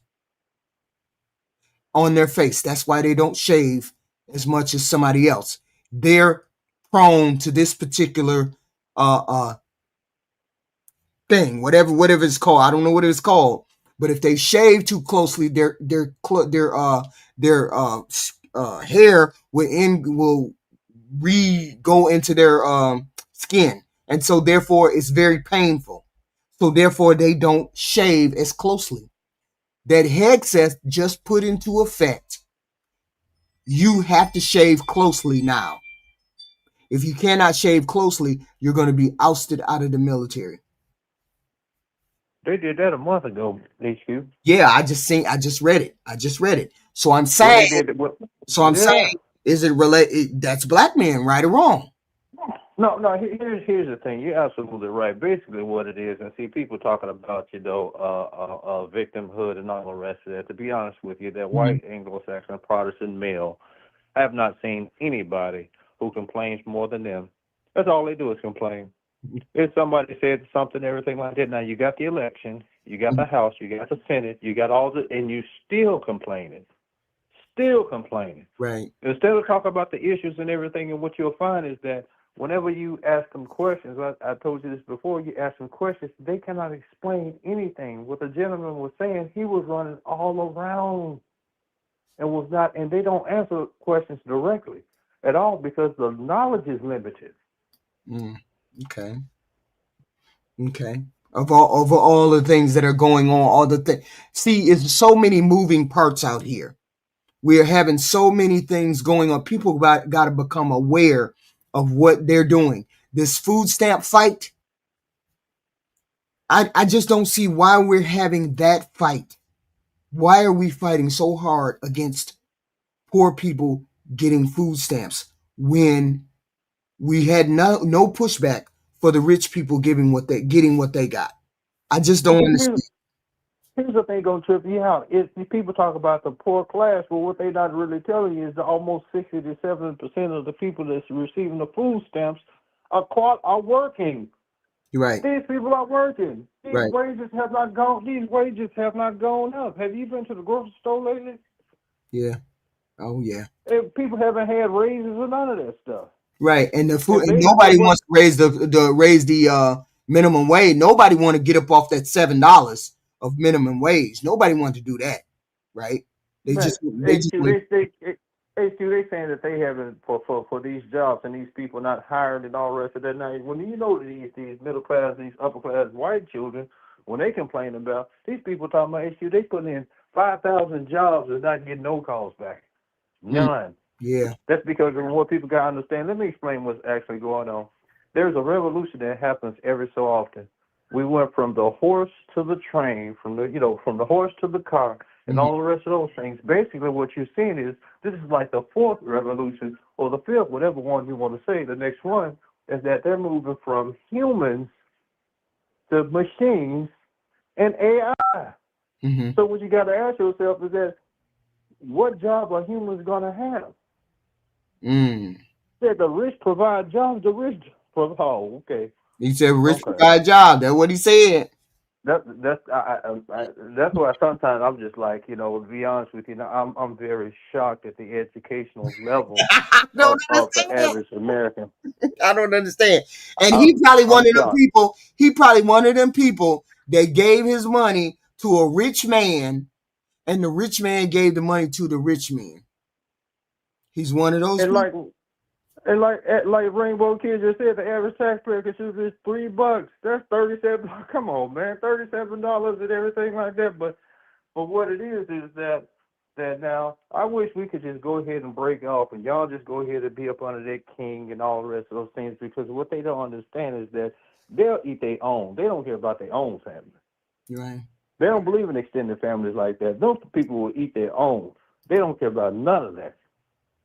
on their face. That's why they don't shave as much as somebody else. They're prone to this particular thing, whatever it's called. I don't know what it's called, but if they shave too closely, their hair will go into their skin, and so therefore it's very painful. So therefore they don't shave as closely. That Hegseth just put into effect. You have to shave closely now. If you cannot shave closely, you're going to be ousted out of the military.
They did that a month ago, HQ.
Yeah, I just read it. So I'm saying, is it related? That's black men, right or wrong?
No. Here's the thing. You're absolutely right. Basically, what it is, and see people talking about victimhood and all the rest of that. To be honest with you, that white Anglo-Saxon Protestant male, I have not seen anybody who complains more than them. That's all they do is complain. If somebody said something, everything like that. Now you got the election, you got the House, you got the Senate, you got all the, and you still complaining.
Right.
Instead of talking about the issues and everything, and what you'll find is that whenever you ask them questions, I told you this before, you ask them questions, they cannot explain anything. What the gentleman was saying, he was running all around and they don't answer questions directly at all because the knowledge is limited.
Okay. Of all the things that are going on, all the things. See, it's so many moving parts out here. We are having so many things going on. People got to become aware of what they're doing. This food stamp fight, I just don't see why we're having that fight. Why are we fighting so hard against poor people getting food stamps when we had no pushback for the rich people getting what they got? I just don't understand.
Here's the thing going to trip you out. If people talk about the poor class, well, what they're not really telling you is that almost 60 to 70% of the people that's receiving the food stamps are working.
Right.
These people are working. These wages have not gone up. Have you been to the grocery store lately?
Yeah. Oh yeah.
People haven't had raises or none of that stuff.
Right. And the food, and nobody wants to raise the minimum wage. Nobody want to get up off that $7 of minimum wage. Nobody want to do that, right? They saying
that they haven't for these jobs and these people not hired and all the rest of that. Now, when you know these middle class, these upper class white children, when they complain about these people talking about HQ, they putting in 5,000 jobs and not getting no calls back, none.
Yeah,
that's because of what people got to understand. Let me explain what's actually going on. There's a revolution that happens every so often. We went from the horse to the train, from the horse to the car, and all the rest of those things. Basically, what you're seeing is this is like the fourth revolution or the fifth, whatever one you want to say. The next one is that they're moving from humans to machines and AI. So what you got to ask yourself is that what job are humans going to have?
Mm.
Said the rich provide jobs. The rich provide. Oh, okay.
He said, "Rich
Okay.
provide job." That's what he said.
That's why sometimes I'm just like, to be honest with you, I'm very shocked at the educational level
I don't
of the
understand.
average American.
I don't understand. And
I'm
he probably one
I'm
of them
shocked.
people. He probably one of them people that gave his money to a rich man, and the rich man gave the money to the rich man. He's one of those
And
people.
like Rainbow Kid just said, the average taxpayer contributes $3. That's $37. Come on, man, $37 and everything like that. But what it is that now I wish we could just go ahead and break off, and y'all just go ahead and be up under that king and all the rest of those things, because what they don't understand is that they'll eat their own. They don't care about their own family.
Right.
They don't believe in extended families like that. Those people will eat their own. They don't care about none of that.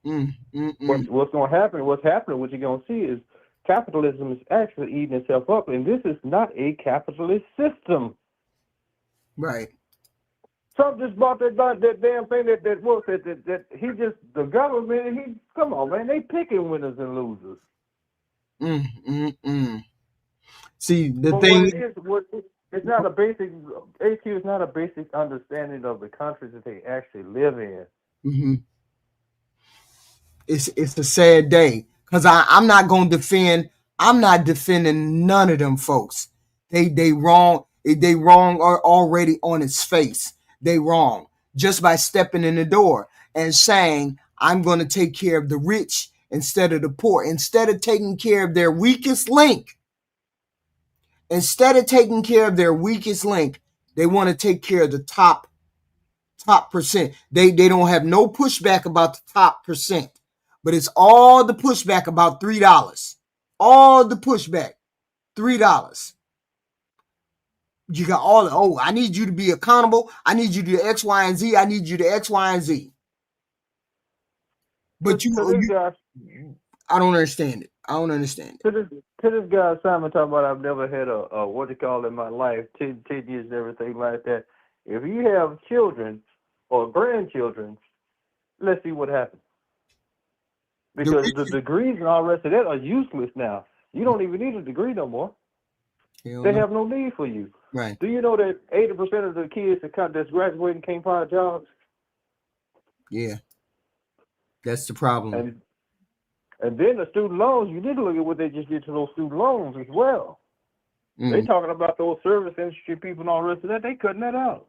What's going to happen? What's happening? What you're going to see is capitalism is actually eating itself up, and this is not a capitalist system.
Right.
Trump just bought that damn thing that he just, the government. Come on, man, they picking winners and losers.
See, the
but
thing
it's not a basic AQ is not a basic understanding of the countries that they actually live in.
Mm-hmm. It's a sad day, because I'm not going to defend. I'm not defending none of them folks. They wrong. They wrong are already on its face. They wrong just by stepping in the door and saying, I'm going to take care of the rich instead of the poor. Instead of taking care of their weakest link. Instead of taking care of their weakest link, they want to take care of the top percent. They don't have no pushback about the top percent. But it's all the pushback about $3. All the pushback, $3. You got all I need you to be accountable. I need you to do X, Y, and Z. I need you to X, Y, and Z. But I don't understand it. I don't understand it.
To this guy, Simon, talking about I've never had a what do you call it in my life, 10 years and everything like that. If you have children or grandchildren, let's see what happens. Because the degrees and all the rest of that are useless now. You don't even need a degree no more. They have no need for you.
Right.
Do you know that 80% of the kids that's graduating can't find jobs?
Yeah. That's the problem.
And then the student loans, you need to look at what they just did to those student loans as well. They talking about those service industry people and all the rest of that. They cutting that out.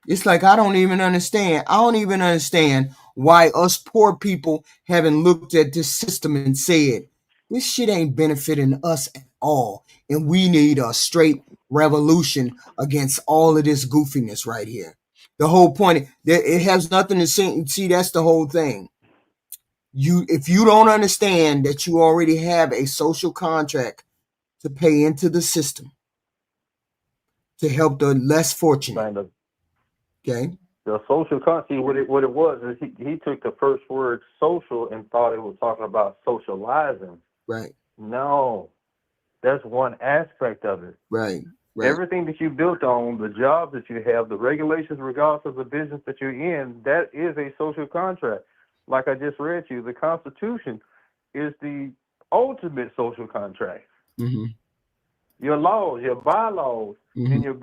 It's like I don't even understand. I don't even understand why us poor people haven't looked at this system and said, this shit ain't benefiting us at all. And we need a straight revolution against all of this goofiness right here. The whole point, it has nothing to see, that's the whole thing. If you don't understand that you already have a social contract to pay into the system to help the less fortunate. Okay.
The social contract, what it was is he took the first word social and thought it was talking about socializing.
Right.
No, that's one aspect of it.
Right.
Everything that you built on, the jobs that you have, the regulations regardless of the business that you're in, that is a social contract. Like I just read to you, the Constitution is the ultimate social contract.
Mm-hmm.
Your laws, your bylaws, and your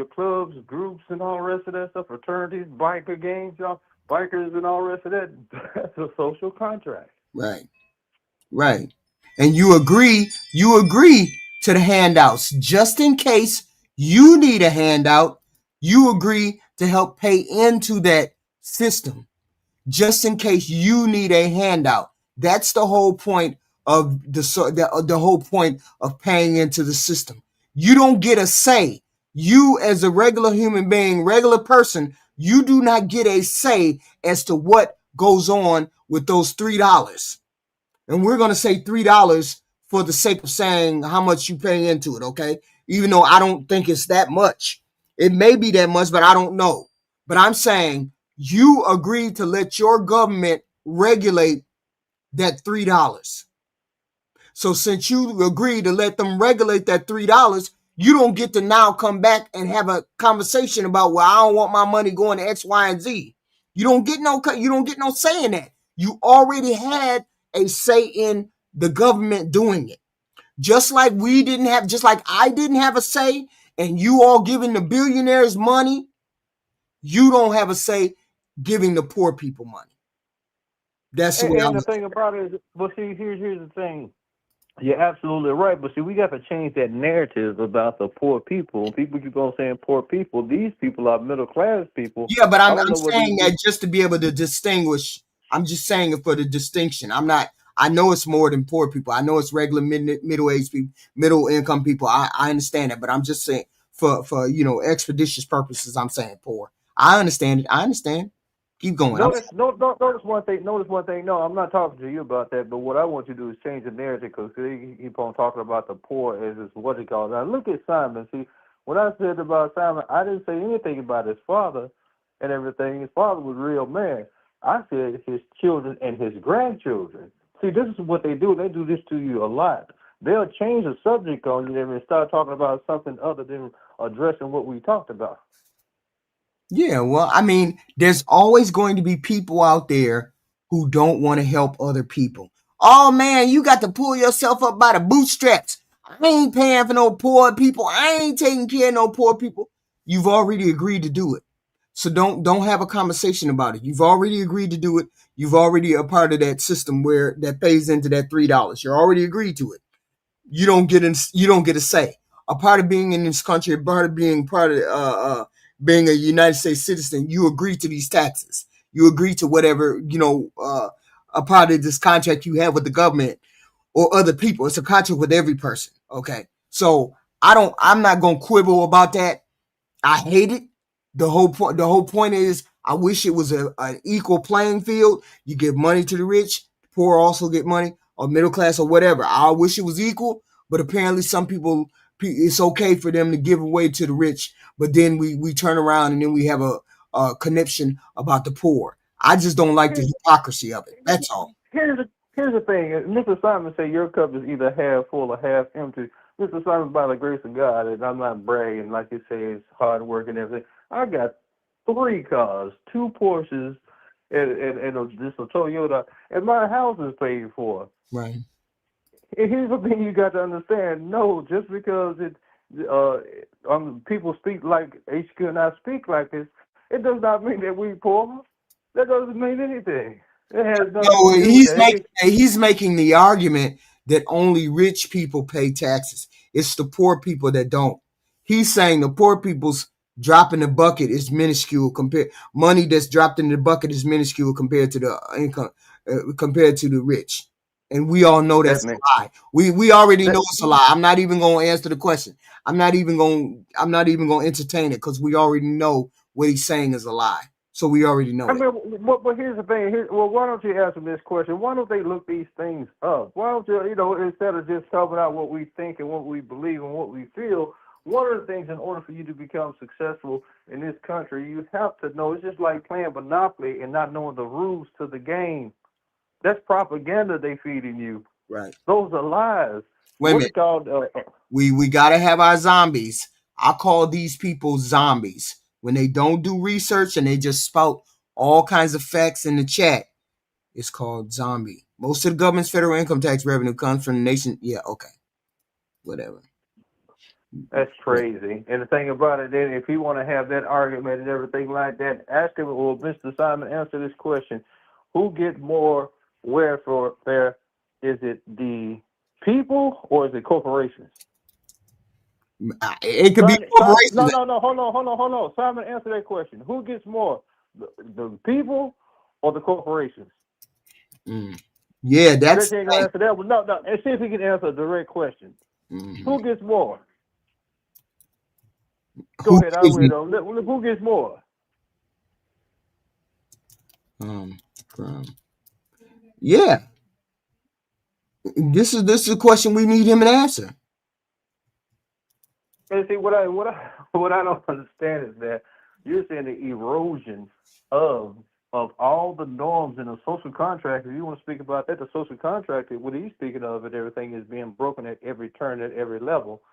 clubs, groups, and all the rest of that stuff, fraternities, biker gangs, bikers, and all the rest of that, that's a social contract.
Right. Right. And you agree to the handouts. Just in case you need a handout, you agree to help pay into that system. Just in case you need a handout. That's the whole point of the whole point of paying into the system. You don't get a say. You, as a regular human being, regular person, you do not get a say as to what goes on with those $3. And we're going to say $3 for the sake of saying how much you pay into it, okay? Even though I don't think it's that much. It may be that much, but I don't know. But I'm saying you agreed to let your government regulate that $3. So since you agreed to let them regulate that $3, you don't get to now come back and have a conversation about, well, I don't want my money going to X, Y, and Z. You don't get no say in that. You already had a say in the government doing it. Just like I didn't have a say, and you all giving the billionaires money, you don't have a say giving the poor people money. That's the way
And the thing about it is, well, see, here's the thing. You're absolutely right, but see, we got to change that narrative about the poor people. People keep on saying poor people. These people are middle class people.
Yeah, but I'm
don't know what
saying
these
that just to be able to distinguish. I'm just saying it for the distinction. I'm not. I know it's more than poor people. I know it's regular middle-aged people, middle-income people. I understand that, but I'm just saying for expeditious purposes, I'm saying poor. I understand it. I understand. Keep going.
Notice one thing. Notice one thing. No, I'm not talking to you about that. But what I want you to do is change the narrative, because they keep on talking about the poor as is what they call it. Now look at Simon. See, when I said about Simon, I didn't say anything about his father and everything. His father was a real man. I said his children and his grandchildren. See, this is what they do. They do this to you a lot. They'll change the subject on you and start talking about something other than addressing what we talked about.
Yeah, well, I mean, there's always going to be people out there who don't want to help other people. Oh man, you got to pull yourself up by the bootstraps. I ain't paying for no poor people. I ain't taking care of no poor people. You've already agreed to do it. So don't have a conversation about it. You've already agreed to do it. You've already a part of that system where that pays into that $3. You're already agreed to it. You don't get a say. A part of being in this country, a part of being being a United States citizen, you agree to these taxes. You agree to whatever, a part of this contract you have with the government or other people. It's a contract with every person. Okay. So I'm not going to quibble about that. I hate it. The whole point is, I wish it was an equal playing field. You give money to the rich, the poor also get money, or middle class or whatever. I wish it was equal, but apparently some people, it's okay for them to give away to the rich, but then we turn around and then we have a conniption about the poor. I just don't like the hypocrisy of it. That's all.
Here's the thing. Mr. Simon said your cup is either half full or half empty. Mr. Simon, by the grace of God, and I'm not bragging, like you say, it's hard work and everything. I got 3 cars, 2 Porsches, and just a Toyota, and my house is paid for.
Right.
And here's the thing you got to understand. No, just because people speak like HQ and I speak like this, it does not mean that we poor. That doesn't mean anything. It has nothing to do with that.
He's making the argument that only rich people pay taxes. It's the poor people that don't. He's saying the poor people's drop in the bucket is minuscule money that's dropped in the bucket is minuscule compared to the income, compared to the rich. And we all know that's a lie. We already know it's a lie. I'm not even going to answer the question. I'm not even going to entertain it, because we already know what he's saying is a lie. So we already know.
But here's the thing. Why don't you answer this question? Why don't they look these things up? Why don't you, instead of just talking about what we think and what we believe and what we feel, one of the things, in order for you to become successful in this country, you have to know. It's just like playing Monopoly and not knowing the rules to the game. That's propaganda they feeding you.
Right.
Those are lies.
Wait a minute. We got to have our zombies. I call these people zombies. When they don't do research and they just spout all kinds of facts in the chat, it's called zombie. Most of the government's federal income tax revenue comes from the nation. Yeah, okay. Whatever.
That's crazy. And the thing about it, then, if you want to have that argument and everything like that, ask him, or Mr. Simon, answer this question. Who gets more welfare there? Is it the people or is it corporations?
It could be corporations.
No. Hold on. Simon, answer that question. Who gets more, the people or the corporations?
Yeah, that's.
Ain't gonna answer that one. No. And see if he can answer a direct question. Mm-hmm. Who gets more? Go ahead. I'll read on. Who gets more?
Yeah. This is a question we need him to answer.
And see, what I don't understand is that you're saying the erosion of all the norms in a social contract. If you want to speak about that, the social contract, what he's speaking of, and everything is being broken at every turn, at every level.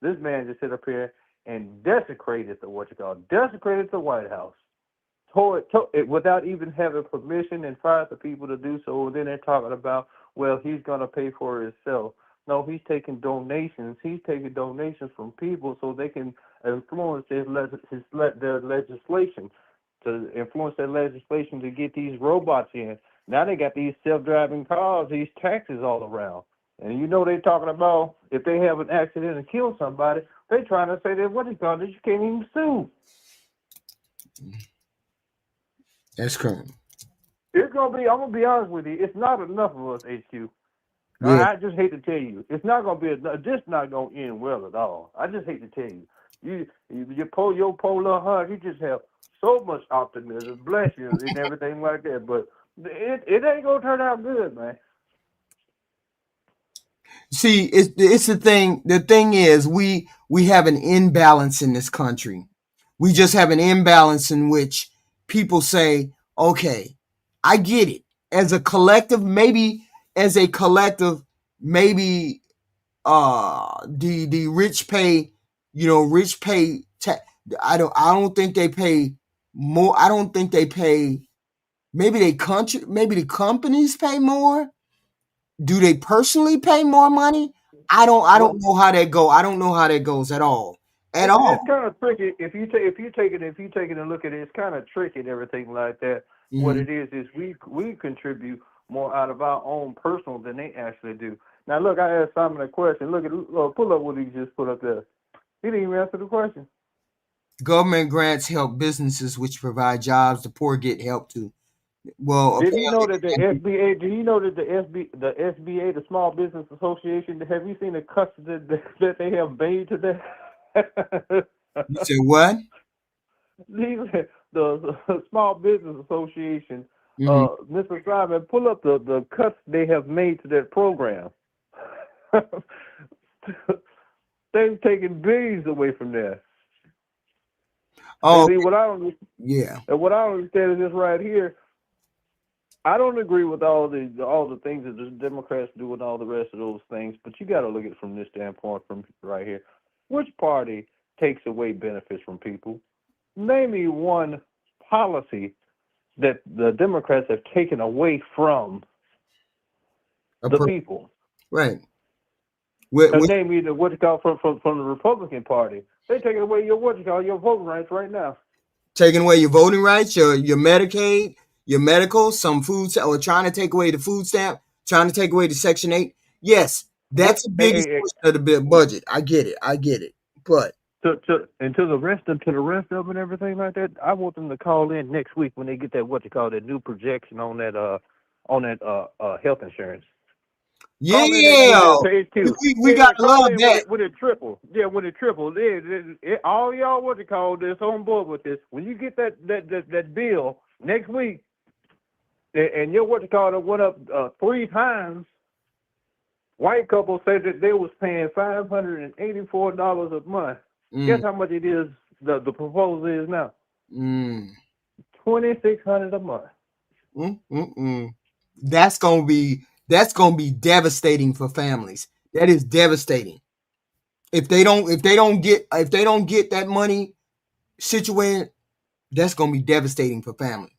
This man just sit up here and desecrated the White House, without even having permission and fired the people to do so. Then they're talking about, well, he's going to pay for it himself. No, he's taking donations. He's taking donations from people so they can influence their legislation, to influence their legislation to get these robots in. Now they got these self-driving cars, these taxis all around. And you know they're talking about if they have an accident and kill somebody, they're trying to say that what is called that you can't even sue.
That's correct.
It's gonna be. I'm gonna be honest with you. It's not enough of us, HQ.
Yeah.
I just hate to tell you, it's not gonna be. Just not gonna end well at all. I just hate to tell you. Your polar heart. You just have so much optimism, bless you, and everything like that. But it ain't gonna turn out good, man.
See, it's the thing. The thing is, we have an imbalance in this country. We just have an imbalance in which people say, okay, I get it. As a collective, maybe the rich pay, I don't think they pay more. I don't think they pay, maybe the companies pay more. Do they personally pay more money? I don't know how that go. I don't know how that goes at all. At all.
It's kind of tricky if you take it and look at it. It's kind of tricky and everything like that.
Mm-hmm.
What it is we contribute more out of our own personal than they actually do. Now look, I asked Simon a question. Look at pull up what he just put up there. He didn't even answer the question.
Government grants help businesses which provide jobs. The poor get help too. Well,
did you know that the SBA? Do you know that the SBA, the Small Business Association, have you seen the cuts that they have made to that?
You said what?
The Small Business Association, Mr. Simon, pull up the cuts they have made to that program. They've taken billions away from there.
Oh,
see, what I don't understand is this right here. I don't agree with all the things that the Democrats do and all the rest of those things, but you got to look at it from this standpoint, from right here. Which party takes away benefits from people? Name me one policy that the Democrats have taken away from the people.
Right.
Name me what you call from the Republican Party. They're taking away your voting rights right now.
Taking away your voting rights, your Medicaid, your medical, some food, or trying to take away the food stamp, trying to take away the Section 8. Yes, that's the biggest portion of the budget. I get it. But
to the rest of them and everything like that, I want them to call in next week when they get that that new projection on that health insurance.
Yeah, we got to love that.
When it triple, all y'all this on board with this. When you get that bill next week, and your went up 3 times. White couple said that they was paying $584 a month. Guess how much it is? The proposal is now $2,600 a month.
That's gonna be devastating for families. That is devastating. If they don't get that money situated, that's gonna be devastating for family.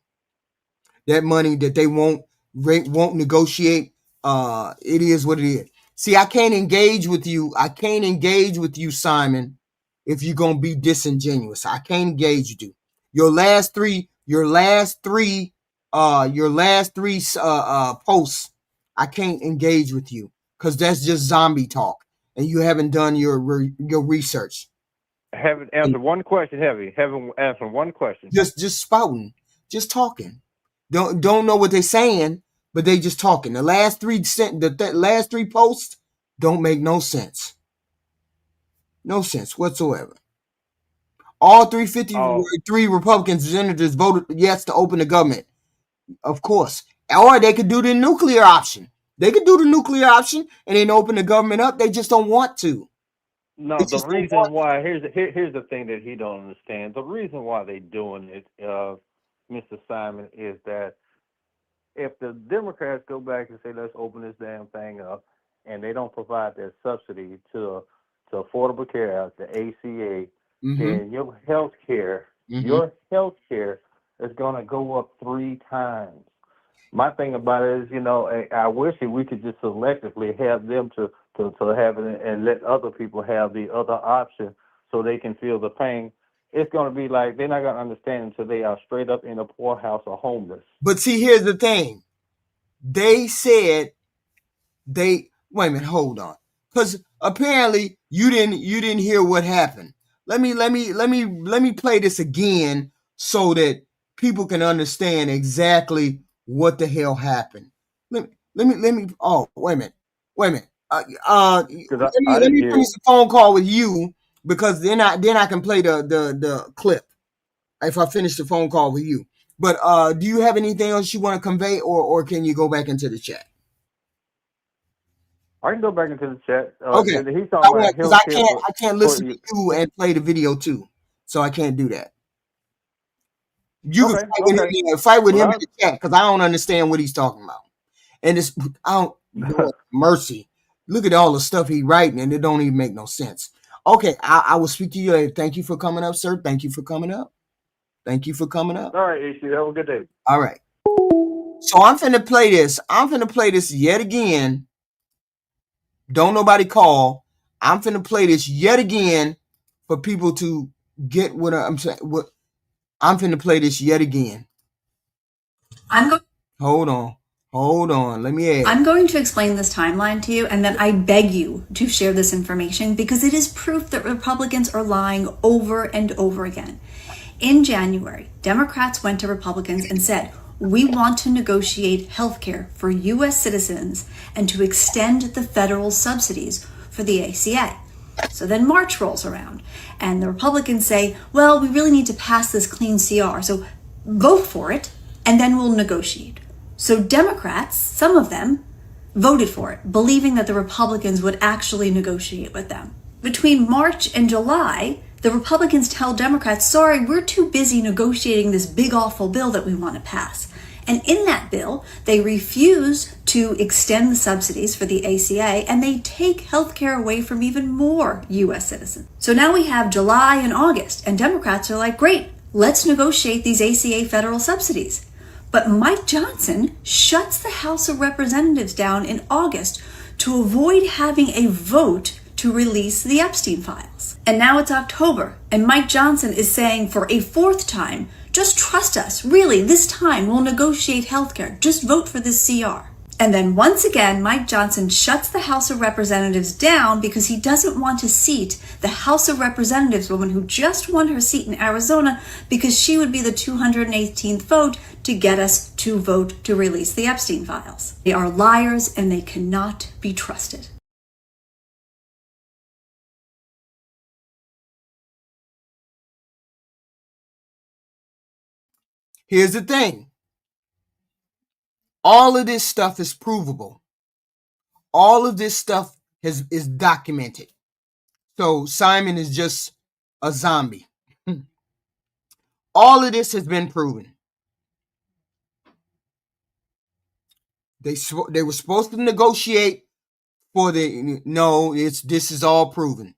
That money that they won't negotiate, it is what it is. See, I can't engage with you, Simon, if you're gonna be disingenuous. I can't engage with you. Your last three posts, I can't engage with you because that's just zombie talk, and you haven't done your research.
Haven't answered one question, haven't answered one question.
Just spouting, just talking. Don't know what they're saying, but they just talking. The last 3 posts don't make no sense. No sense whatsoever. All 353 Republican senators voted yes to open the government. Of course. Or they could do the nuclear option. They could do the nuclear option and then open the government up. They just don't want to.
No, the reason why, here's the thing that he don't understand. The reason why they're doing it, Mr. Simon, is that if the Democrats go back and say, let's open this damn thing up, and they don't provide that subsidy to Affordable Care Act, the ACA, then your health care is going to go up 3 times. My thing about it is, I wish that we could just selectively have them to have it and let other people have the other option so they can feel the pain. It's going to be like they're not going to understand until they are straight up in a poorhouse or homeless.
But see, here's the thing. They said wait a minute, hold on. Because apparently you didn't hear what happened. Let me play this again so that people can understand exactly what the hell happened. Let me oh, wait a minute. Let me finish the phone call with you, because then I can play the clip if I finish the phone call with you. But do you have anything else you want to convey, or can you go back into the chat?
I can go back into the chat.
Okay.
He's talking about
because I can't listen to you and play the video too, so I can't do that. You can fight with him in the chat, because I don't understand what he's talking about. And it's Lord, mercy. Look at all the stuff he's writing, and it don't even make no sense. Okay, I will speak to you later. Thank you for coming up, sir. Thank you for coming up. Thank you for coming up.
All right, Ishi. Have a good day.
All right. So I'm finna play this. I'm finna play this yet again. Don't nobody call. I'm finna play this yet again for people to get what I'm saying. I'm finna play this yet again. Hold on. Let me add.
I'm going to explain this timeline to you, and then I beg you to share this information because it is proof that Republicans are lying over and over again. In January, Democrats went to Republicans and said, we want to negotiate health care for U.S. citizens and to extend the federal subsidies for the ACA. So then March rolls around, and the Republicans say, well, we really need to pass this clean CR, so vote for it, and then we'll negotiate. So Democrats, some of them, voted for it, believing that the Republicans would actually negotiate with them. Between March and July, the Republicans tell Democrats, sorry, we're too busy negotiating this big awful bill that we want to pass. And in that bill, they refuse to extend the subsidies for the ACA, and they take health care away from even more U.S. citizens. So now we have July and August, and Democrats are like, great, let's negotiate these ACA federal subsidies. But Mike Johnson shuts the House of Representatives down in August to avoid having a vote to release the Epstein files. And now it's October, and Mike Johnson is saying for a 4th time, just trust us, really, this time we'll negotiate healthcare, just vote for this CR. And then once again, Mike Johnson shuts the House of Representatives down because he doesn't want to seat the House of Representatives woman who just won her seat in Arizona because she would be the 218th vote to get us to vote to release the Epstein files. They are liars and they cannot be trusted.
Here's the thing. All of this stuff is provable. All of this stuff is documented. So Simon is just a zombie. All of this has been proven. They were supposed to negotiate for this is all proven.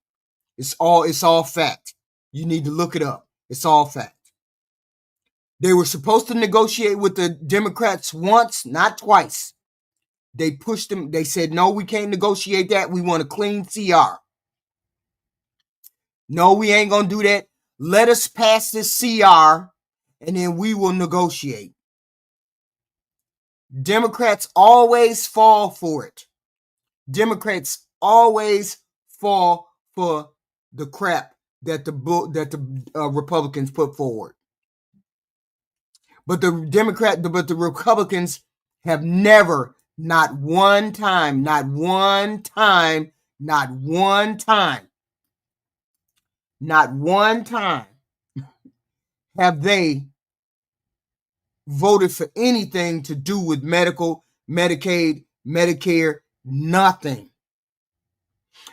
It's all fact. You need to look it up. It's all fact. They were supposed to negotiate with the Democrats once, not twice. They pushed them. They said, no, we can't negotiate that. We want a clean CR. No, we ain't going to do that. Let us pass this CR and then we will negotiate. Democrats always fall for it. Democrats always fall for the crap that the Republicans put forward. But the Republicans have never, not one time, have they voted for anything to do with medical, Medicaid, Medicare, nothing.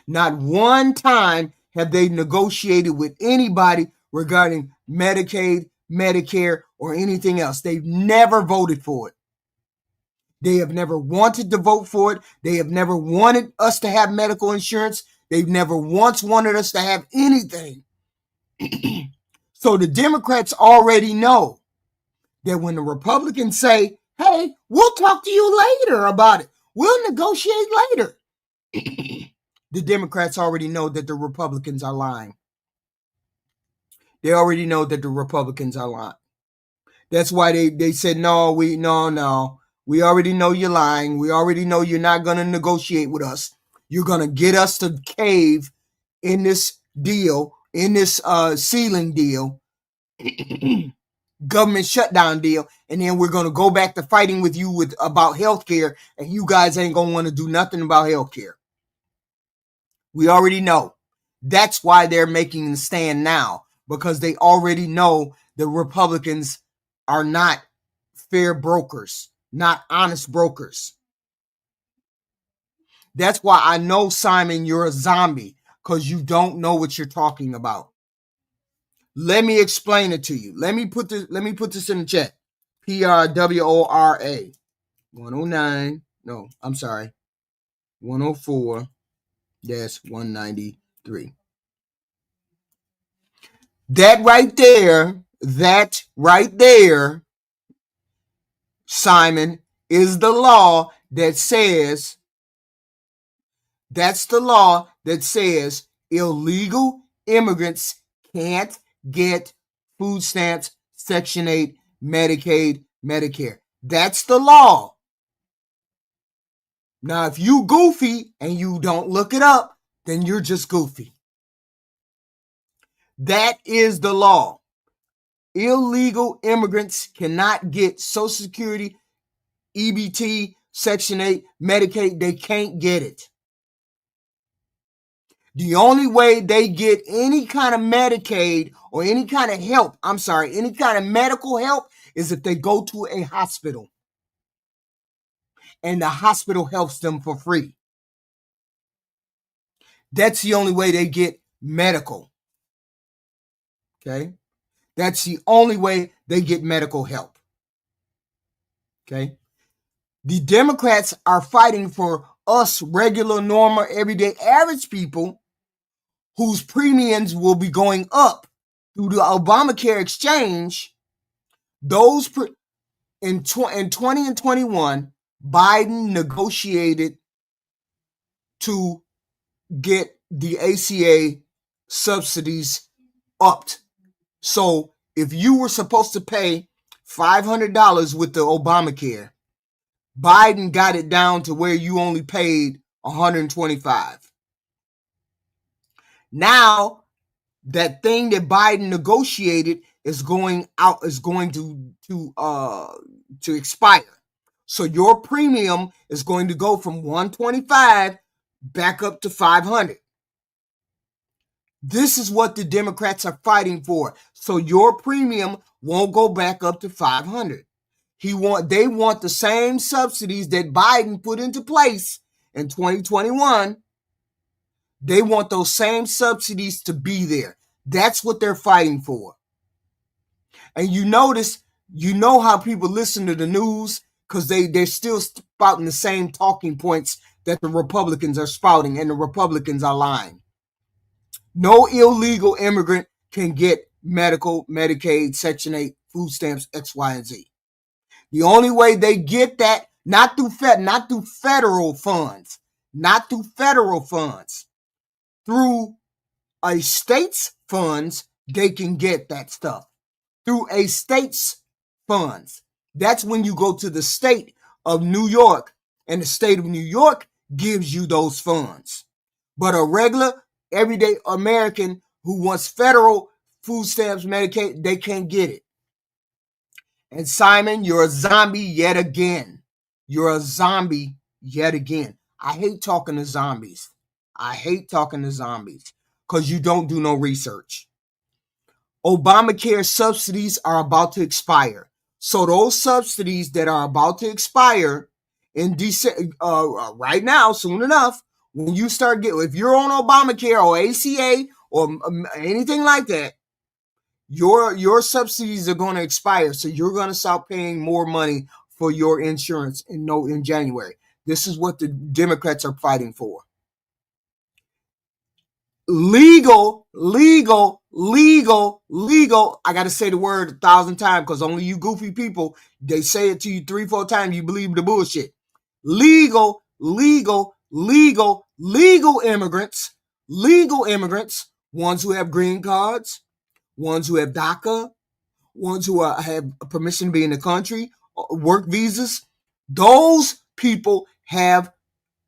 Not one time have they negotiated with anybody regarding Medicaid, Medicare, or anything else. They've never voted for it. They have never wanted to vote for it. They have never wanted us to have medical insurance. They've never once wanted us to have anything. So the Democrats already know that when the Republicans say, hey, we'll talk to you later about it, we'll negotiate later, the Democrats already know that the Republicans are lying. They already know that the Republicans are lying. That's why they said, no. We already know you're lying. We already know you're not going to negotiate with us. You're going to get us to cave in this deal, in this ceiling deal, government shutdown deal, and then we're going to go back to fighting with you about healthcare, and you guys ain't going to want to do nothing about healthcare. We already know. That's why they're making the stand now, because they already know the Republicans are not fair brokers, not honest brokers. That's why I know, Simon, you're a zombie, because you don't know what you're talking about. Let me explain it to you. Let me put this in the chat. PRWORA 109. No, I'm sorry. 104-193. That right there, Simon, is the law that says, that's the law that says illegal immigrants can't get food stamps, Section 8, Medicaid, Medicare. That's the law. Now, if you goofy and you don't look it up, then you're just goofy. That is the law. Illegal immigrants cannot get Social Security, EBT, Section 8, Medicaid. They can't get it. The only way they get any kind of Medicaid or any kind of help, any kind of medical help, is if they go to a hospital. And the hospital helps them for free. That's the only way they get medical. Okay? That's the only way they get medical help. Okay? The Democrats are fighting for us regular, normal, everyday, average people whose premiums will be going up through the Obamacare exchange. Those in 20 and 21, Biden negotiated to get the ACA subsidies upped. So if you were supposed to pay $500 with the Obamacare, Biden got it down to where you only paid $125. Now, that thing that Biden negotiated is going to expire. So your premium is going to go from $125 back up to $500. This is what the Democrats are fighting for. So your premium won't go back up to $500. They want the same subsidies that Biden put into place in 2021. They want those same subsidies to be there. That's what they're fighting for. And you notice, how people listen to the news, because they're still spouting the same talking points that the Republicans are spouting, and the Republicans are lying. No illegal immigrant can get medical, Medicaid, Section 8, food stamps, X, Y, and Z. The only way they get that, not through federal funds, through a state's funds, they can get that stuff. Through a state's funds. That's when you go to the state of New York, and the state of New York gives you those funds. But a regular, everyday American who wants federal food stamps, Medicaid, they can't get it. And Simon, you're a zombie yet again. You're a zombie yet again. I hate talking to zombies. Because you don't do no research. Obamacare subsidies are about to expire. So those subsidies that are about to expire in right now, soon enough, when you start if you're on Obamacare or ACA or anything like that, your subsidies are going to expire. So you're going to start paying more money for your insurance in January. This is what the Democrats are fighting for. legal. I got to say the word 1,000 times because only you goofy people, they say it to you 3-4 times. You believe the bullshit. Legal immigrants, ones who have green cards, ones who have DACA, ones who have permission to be in the country, work visas. Those people have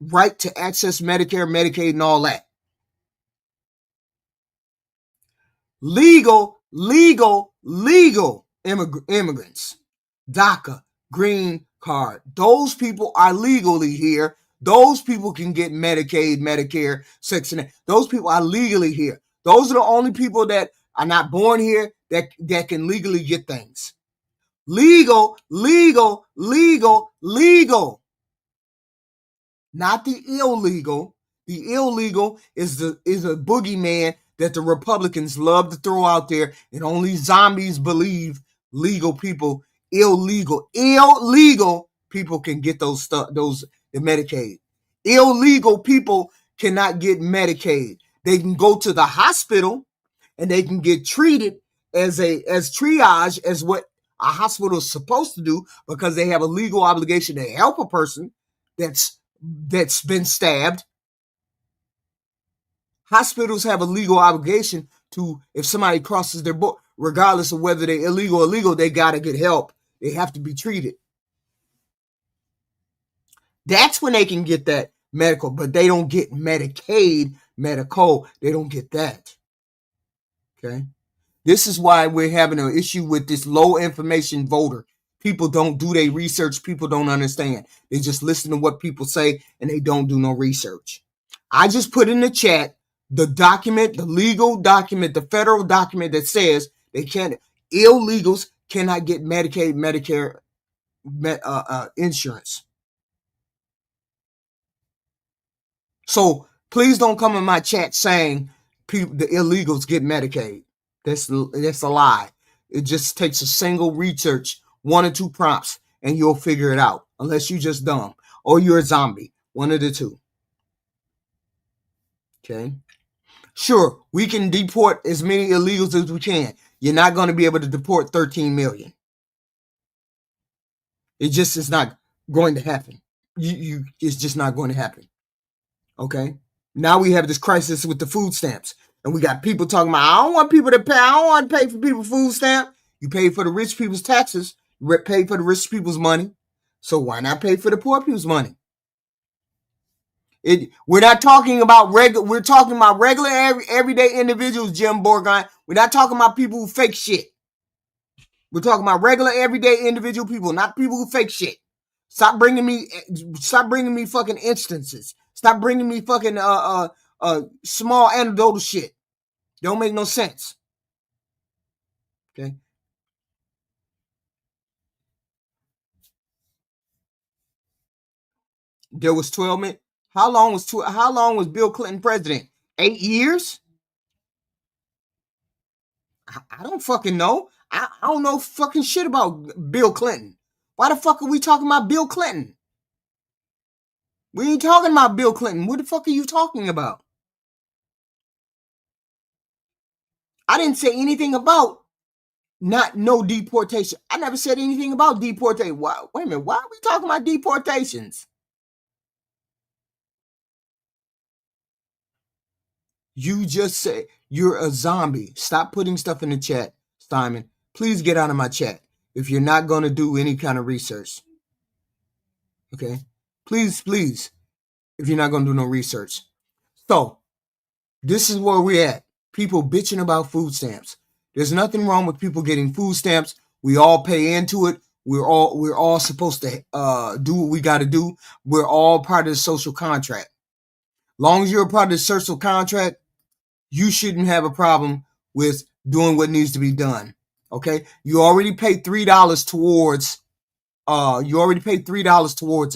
right to access Medicare, Medicaid, and all that. Legal immigrants, DACA, green card. Those people are legally here. Those people can get Medicaid, Medicare, Section 8. Those people are legally here. Those are the only people that are not born here that can legally get things. Legal. Not the illegal. The illegal is a boogeyman that the Republicans love to throw out there, and only zombies believe legal people, illegal people can get the Medicaid. Illegal people cannot get Medicaid. They can go to the hospital and they can get treated as triage, as what a hospital is supposed to do, because they have a legal obligation to help a person that's been stabbed. Hospitals have a legal obligation to, if somebody crosses their border, regardless of whether they're illegal or legal, they got to get help. They have to be treated. That's when they can get that medical, but they don't get Medicaid, medical. They don't get that. Okay. This is why we're having an issue with this low information voter. People don't do their research. People don't understand. They just listen to what people say and they don't do no research. I just put in the chat the document, the legal document, the federal document that says illegals cannot get Medicaid, Medicare, insurance. So please don't come in my chat saying the illegals get Medicaid. That's a lie. It just takes a single research, 1 or 2 prompts, and you'll figure it out. Unless you're just dumb or you're a zombie, one of the two. Okay. Sure, we can deport as many illegals as we can. You're not going to be able to deport 13 million. It just is not going to happen. It's just not going to happen. Okay. Now we have this crisis with the food stamps. And we got people talking about, I don't want people to pay. I don't want to pay for people's food stamp. You pay for the rich people's taxes. You pay for the rich people's money. So why not pay for the poor people's money? We're not talking about we're talking about regular everyday individuals, Jim Borgine. We're not talking about people who fake shit. We're talking about regular everyday individual people, not people who fake shit. Stop bringing me fucking instances. Stop bringing me fucking small anecdotal shit. Don't make no sense. Okay. There was 12 minutes. How long was Bill Clinton president? 8 years? I don't fucking know. I don't know fucking shit about Bill Clinton. Why the fuck are we talking about Bill Clinton? We ain't talking about Bill Clinton. What the fuck are you talking about? I didn't say anything about no deportation. I never said anything about deportation. Wait a minute. Why are we talking about deportations? You just say you're a zombie. Stop putting stuff in the chat, Simon. Please get out of my chat if you're not going to do any kind of research. Okay? Please, if you're not going to do no research. So, this is where we're at. People bitching about food stamps. There's nothing wrong with people getting food stamps. We all pay into it. We're all supposed to do what we got to do. We're all part of the social contract. Long as you're a part of the social contract, you shouldn't have a problem with doing what needs to be done. Okay? You already paid $3 towards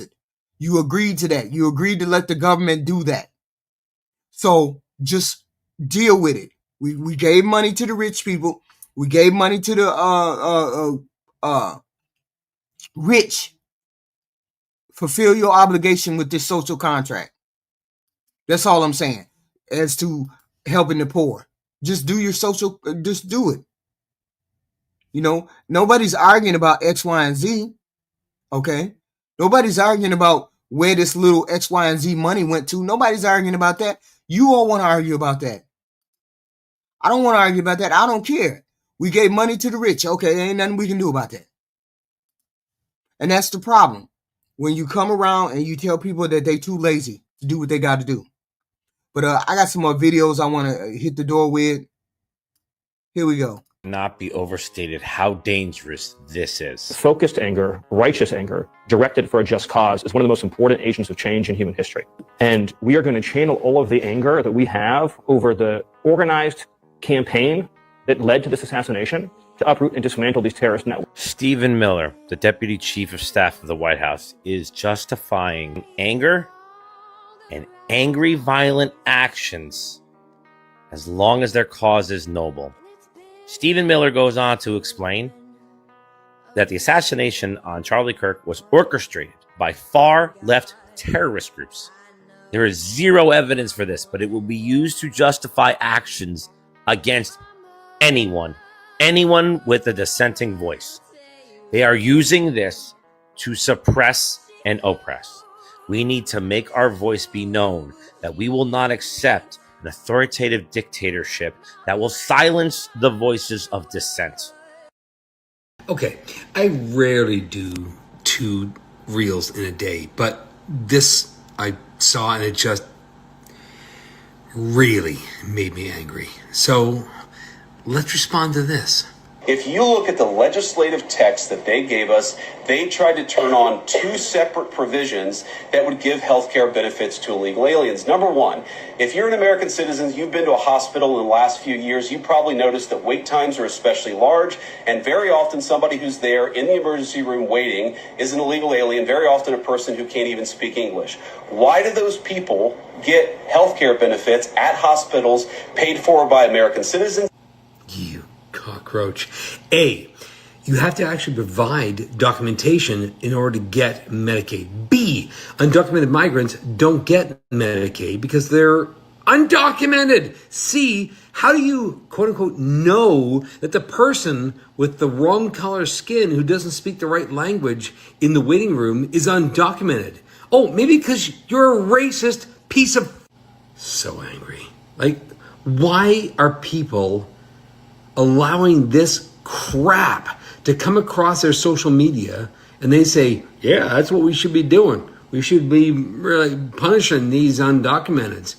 it. You agreed to that. You agreed to let the government do that. So just deal with it. We gave money to the rich people. We gave money to the rich. Fulfill your obligation with this social contract. That's all I'm saying. As to helping the poor. Just do your social, just do it. You know, nobody's arguing about X, Y, and Z. Okay. Nobody's arguing about where this little X, Y, and Z money went to. Nobody's arguing about that. You all want to argue about that. I don't want to argue about that. I don't care. We gave money to the rich. Okay, ain't nothing we can do about that. And that's the problem. When you come around and you tell people that they too lazy to do what they got to do. But I got some more videos I want to hit the door with. Here we go.
Not be overstated how dangerous this is.
Focused anger, righteous anger, directed for a just cause is one of the most important agents of change in human history. And we are going to channel all of the anger that we have over the organized campaign that led to this assassination to uproot and dismantle these terrorist networks.
Stephen Miller, the Deputy Chief of Staff of the White House, is justifying anger and angry, violent actions as long as their cause is noble. Stephen Miller goes on to explain that the assassination on Charlie Kirk was orchestrated by far-left terrorist groups. There is zero evidence for this, but it will be used to justify actions against anyone with a dissenting voice. They are using this to suppress and oppress. We need to make our voice be known that we will not accept an authoritative dictatorship that will silence the voices of dissent.
Okay, I rarely do 2 reels in a day, but this I saw and it just really made me angry. So let's respond to this.
If you look at the legislative text that they gave us, they tried to turn on 2 separate provisions that would give health care benefits to illegal aliens. Number one, if you're an American citizen, you've been to a hospital in the last few years, you probably noticed that wait times are especially large, and very often somebody who's there in the emergency room waiting is an illegal alien, very often a person who can't even speak English. Why do those people get health care benefits at hospitals paid for by American citizens?
You cockroach. A, you have to actually provide documentation in order to get Medicaid. B, undocumented migrants don't get Medicaid because they're undocumented. C, how do you, quote unquote, know that the person with the wrong color skin who doesn't speak the right language in the waiting room is undocumented? Oh, maybe because you're a racist piece of... So angry. Like, why are people allowing this crap to come across their social media and they say, yeah, that's what we should be doing. We should be really punishing these undocumenteds.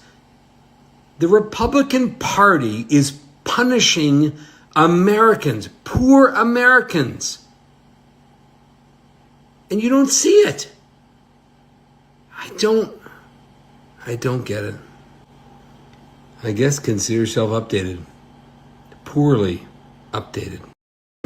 The Republican Party is punishing Americans, poor Americans. And you don't see it. I don't get it. I guess consider yourself updated. Poorly updated.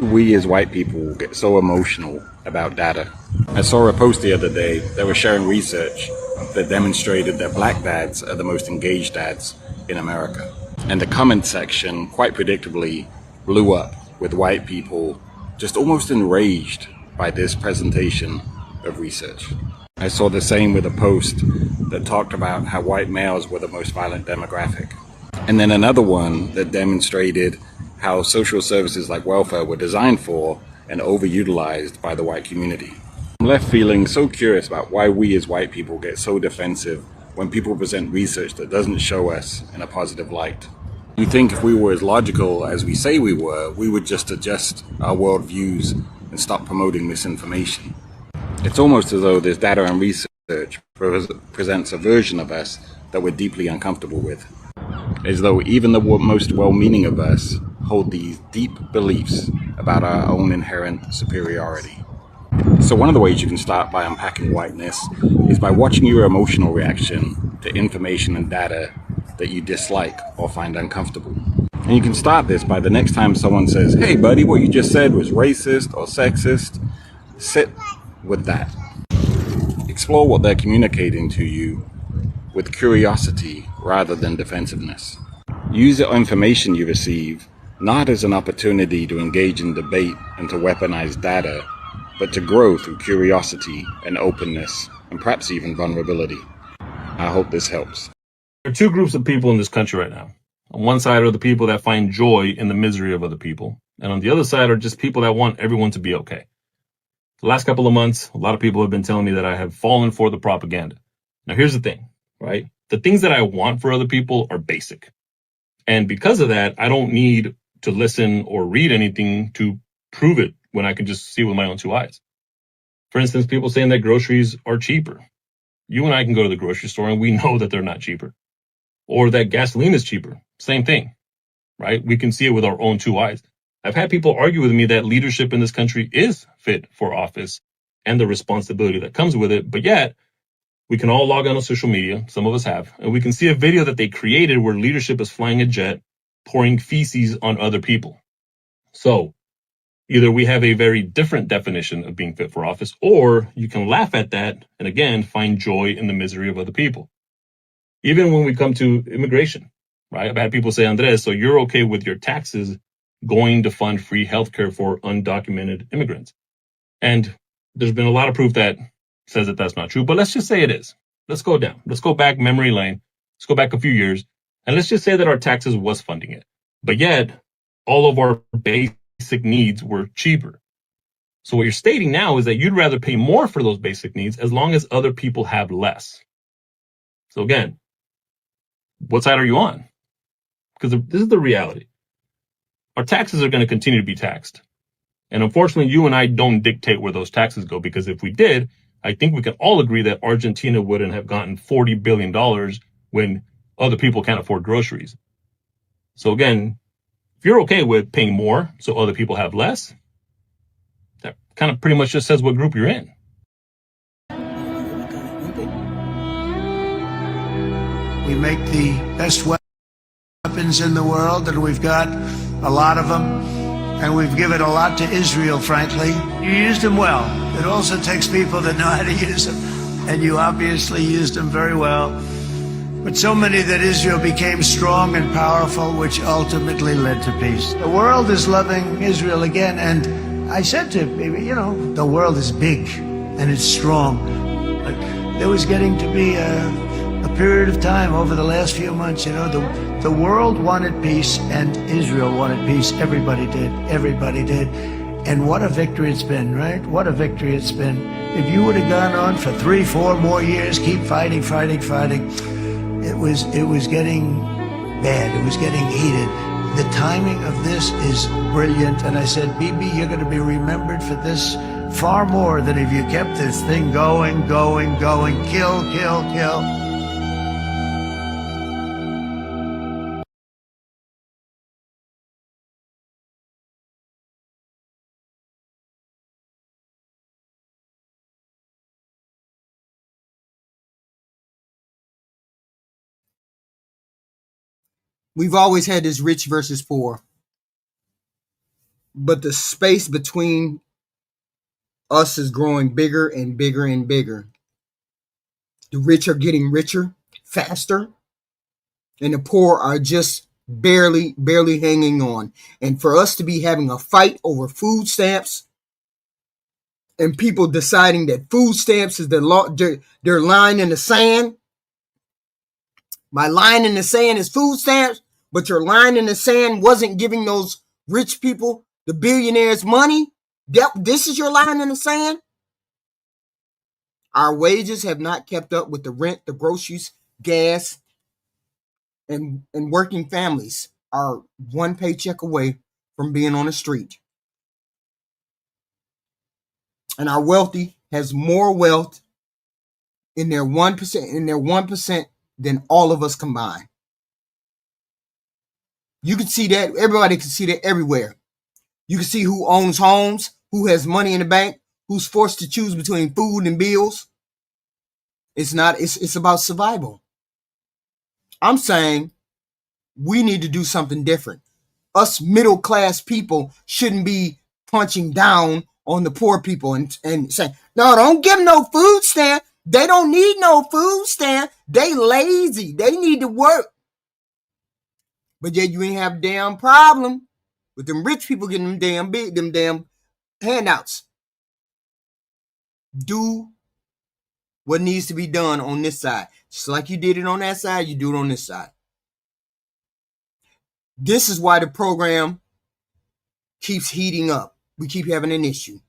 We as white people get so emotional about data. I saw a post the other day that was sharing research that demonstrated that black dads are the most engaged dads in America. And the comment section, quite predictably, blew up with white people just almost enraged by this presentation of research. I saw the same with a post that talked about how white males were the most violent demographic. And then another one that demonstrated how social services like welfare were designed for and overutilized by the white community. I'm left feeling so curious about why we as white people get so defensive when people present research that doesn't show us in a positive light. You think if we were as logical as we say we were, we would just adjust our worldviews and stop promoting misinformation. It's almost as though this data and research presents a version of us that we're deeply uncomfortable with. As though even the most well-meaning of us hold these deep beliefs about our own inherent superiority. So one of the ways you can start by unpacking whiteness is by watching your emotional reaction to information and data that you dislike or find uncomfortable. And you can start this by the next time someone says, hey buddy, what you just said was racist or sexist. Sit with that. Explore what they're communicating to you with curiosity rather than defensiveness. Use the information you receive not as an opportunity to engage in debate and to weaponize data, but to grow through curiosity and openness, and perhaps even vulnerability. I hope this helps.
There are 2 groups of people in this country right now. On one side are the people that find joy in the misery of other people. And on the other side are just people that want everyone to be okay. The last couple of months, a lot of people have been telling me that I have fallen for the propaganda. Now, here's the thing, right? The things that I want for other people are basic. And because of that, I don't need to listen or read anything to prove it when I can just see with my own two eyes. For instance, people saying that groceries are cheaper. You and I can go to the grocery store and we know that they're not cheaper. Or that gasoline is cheaper. Same thing, right? We can see it with our own two eyes. I've had people argue with me that leadership in this country is fit for office and the responsibility that comes with it. But yet, we can all log on to social media, some of us have, and we can see a video that they created where leadership is flying a jet, pouring feces on other people. So, either we have a very different definition of being fit for office, or you can laugh at that and again, find joy in the misery of other people. Even when we come to immigration, right? I've had people say, Andres, so you're okay with your taxes going to fund free healthcare for undocumented immigrants? And there's been a lot of proof that says that that's not true, but let's just say it is. Let's go down. Let's go back memory lane. Let's go back a few years, and let's just say that our taxes was funding it. But yet, all of our basic needs were cheaper. So what you're stating now is that you'd rather pay more for those basic needs as long as other people have less. So again, what side are you on? Because this is the reality. Our taxes are going to continue to be taxed. And unfortunately, you and I don't dictate where those taxes go, because if we did, I think we can all agree that Argentina wouldn't have gotten $40 billion when other people can't afford groceries. So again, if you're okay with paying more so other people have less, that kind of pretty much just says what group you're in.
We make the best weapons in the world, and we've got a lot of them, and we've given a lot to Israel, frankly. You used them well. It also takes people that know how to use them, and you obviously used them very well. But so many that Israel became strong and powerful, which ultimately led to peace. The world is loving Israel again, and I said to him, the world is big and it's strong. But there was getting to be a period of time over the last few months, the world wanted peace and Israel wanted peace. Everybody did. Everybody did. And what a victory it's been, right? What a victory it's been. If you would have gone on for 3-4 more years, keep fighting, it was getting bad. It was getting heated. The timing of this is brilliant. And I said, Bibi, you're going to be remembered for this far more than if you kept this thing going, kill.
We've always had this rich versus poor, but the space between us is growing bigger and bigger and bigger. The rich are getting richer faster, and the poor are just barely hanging on. And for us to be having a fight over food stamps, and people deciding that food stamps is their line in the sand. My line in the sand is food stamps, but your line in the sand wasn't giving those rich people, the billionaires, money. This is your line in the sand. Our wages have not kept up with the rent, the groceries, gas, and working families are one paycheck away from being on the street. And our wealthy has more wealth in their 1% than all of us combined. You can see that. Everybody can see that everywhere. You can see who owns homes, who has money in the bank, who's forced to choose between food and bills. It's about survival. I'm saying we need to do something different. Us middle class people shouldn't be punching down on the poor people and saying, no, don't give them no food stamp. They don't need no food stamp. They lazy. They need to work. But yet you ain't have a damn problem with them rich people getting them damn handouts. Do what needs to be done on this side. Just like you did it on that side, you do it on this side. This is why the program keeps heating up. We keep having an issue.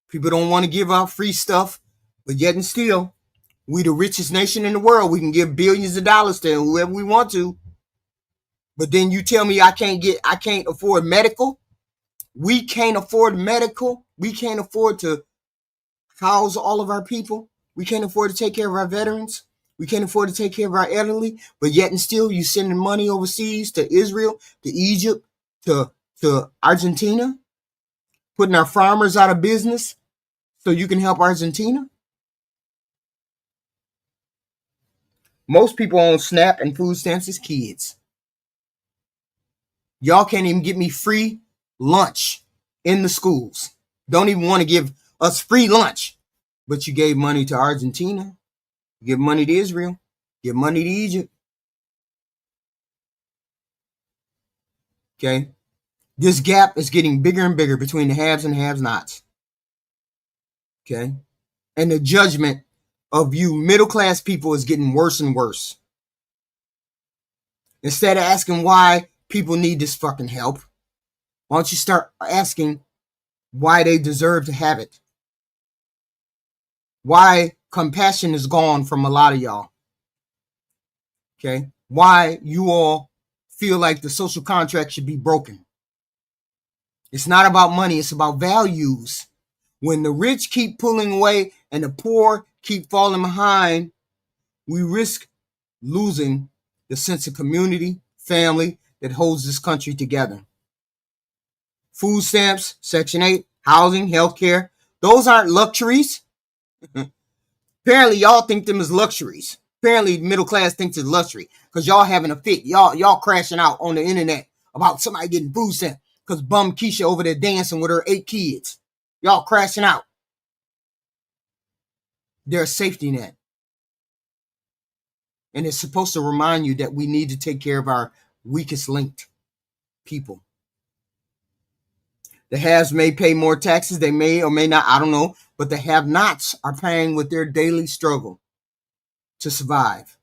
People don't want to give out free stuff, but yet and still, we the richest nation in the world. We can give billions of dollars to whoever we want to. But then you tell me I can't afford medical. We can't afford medical. We can't afford to house all of our people. We can't afford to take care of our veterans. We can't afford to take care of our elderly. But yet and still, you sending money overseas to Israel, to Egypt, to Argentina, putting our farmers out of business so you can help Argentina. Most people on SNAP and food stamps is kids. Y'all can't even get me free lunch in the schools. Don't even want to give us free lunch. But you gave money to Argentina. You give money to Israel. Give money to Egypt. Okay? This gap is getting bigger and bigger between the haves and have-nots. Okay? And the judgment of you middle-class people is getting worse and worse. Instead of asking why people need this fucking help, why don't you start asking why they deserve to have it? Why compassion is gone from a lot of y'all. Okay? Why you all feel like the social contract should be broken. It's not about money, it's about values. When the rich keep pulling away and the poor keep falling behind, we risk losing the sense of community, family that holds this country together. Food stamps, Section 8, housing, healthcare, those aren't luxuries. Apparently, y'all think them as luxuries. Apparently, middle class thinks it's luxury because y'all having a fit. Y'all crashing out on the internet about somebody getting food stamps because bum Keisha over there dancing with her 8 kids. Y'all crashing out. They're a safety net. And it's supposed to remind you that we need to take care of our weakest linked people. The haves may pay more taxes. They may or may not. I don't know. But the have-nots are paying with their daily struggle to survive.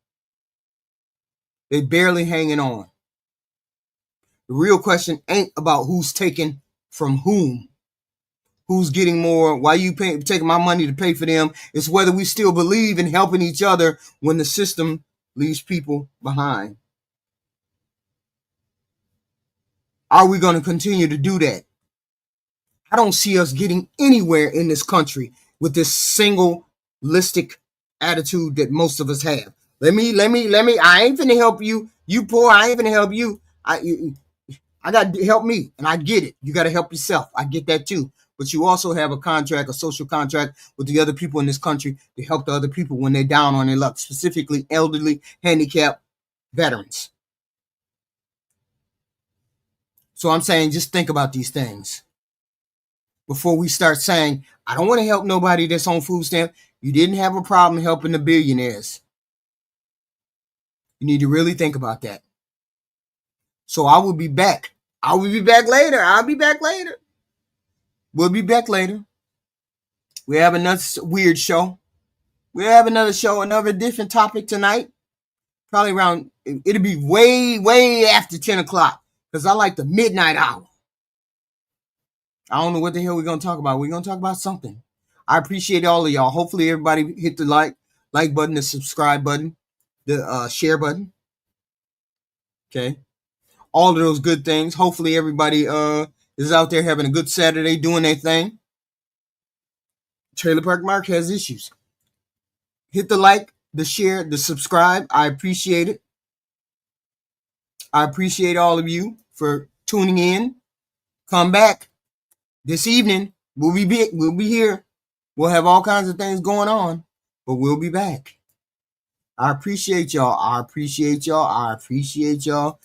They're barely hanging on. The real question ain't about who's taking from whom. Who's getting more? Why you taking my money to pay for them? It's whether we still believe in helping each other when the system leaves people behind. Are we going to continue to do that? I don't see us getting anywhere in this country with this singleistic attitude that most of us have. Let me. I ain't finna help you. You poor. I ain't finna help you. I got to help me, and I get it. You got to help yourself. I get that too. But you also have a contract, a social contract with the other people in this country to help the other people when they're down on their luck, specifically elderly, handicapped, veterans. So I'm saying just think about these things before we start saying, I don't want to help nobody that's on food stamp. You didn't have a problem helping the billionaires. You need to really think about that. So I will be back. I will be back later. I'll be back later. We'll be back later. We have another weird show. We'll have another show, another different topic tonight. Probably around, it'll be way after 10 o'clock because I like the midnight hour. I don't know what the hell we're going to talk about. We're going to talk about something. I appreciate all of y'all. Hopefully everybody hit the like button, the subscribe button, the share button. Okay. All of those good things. Hopefully everybody is out there having a good Saturday doing their thing. Trailer Park Mark has issues. Hit the like, the share, the subscribe. I appreciate it. I appreciate all of you for tuning in. Come back this evening. We'll be here. We'll have all kinds of things going on, but we'll be back. I appreciate y'all. I appreciate y'all. I appreciate y'all.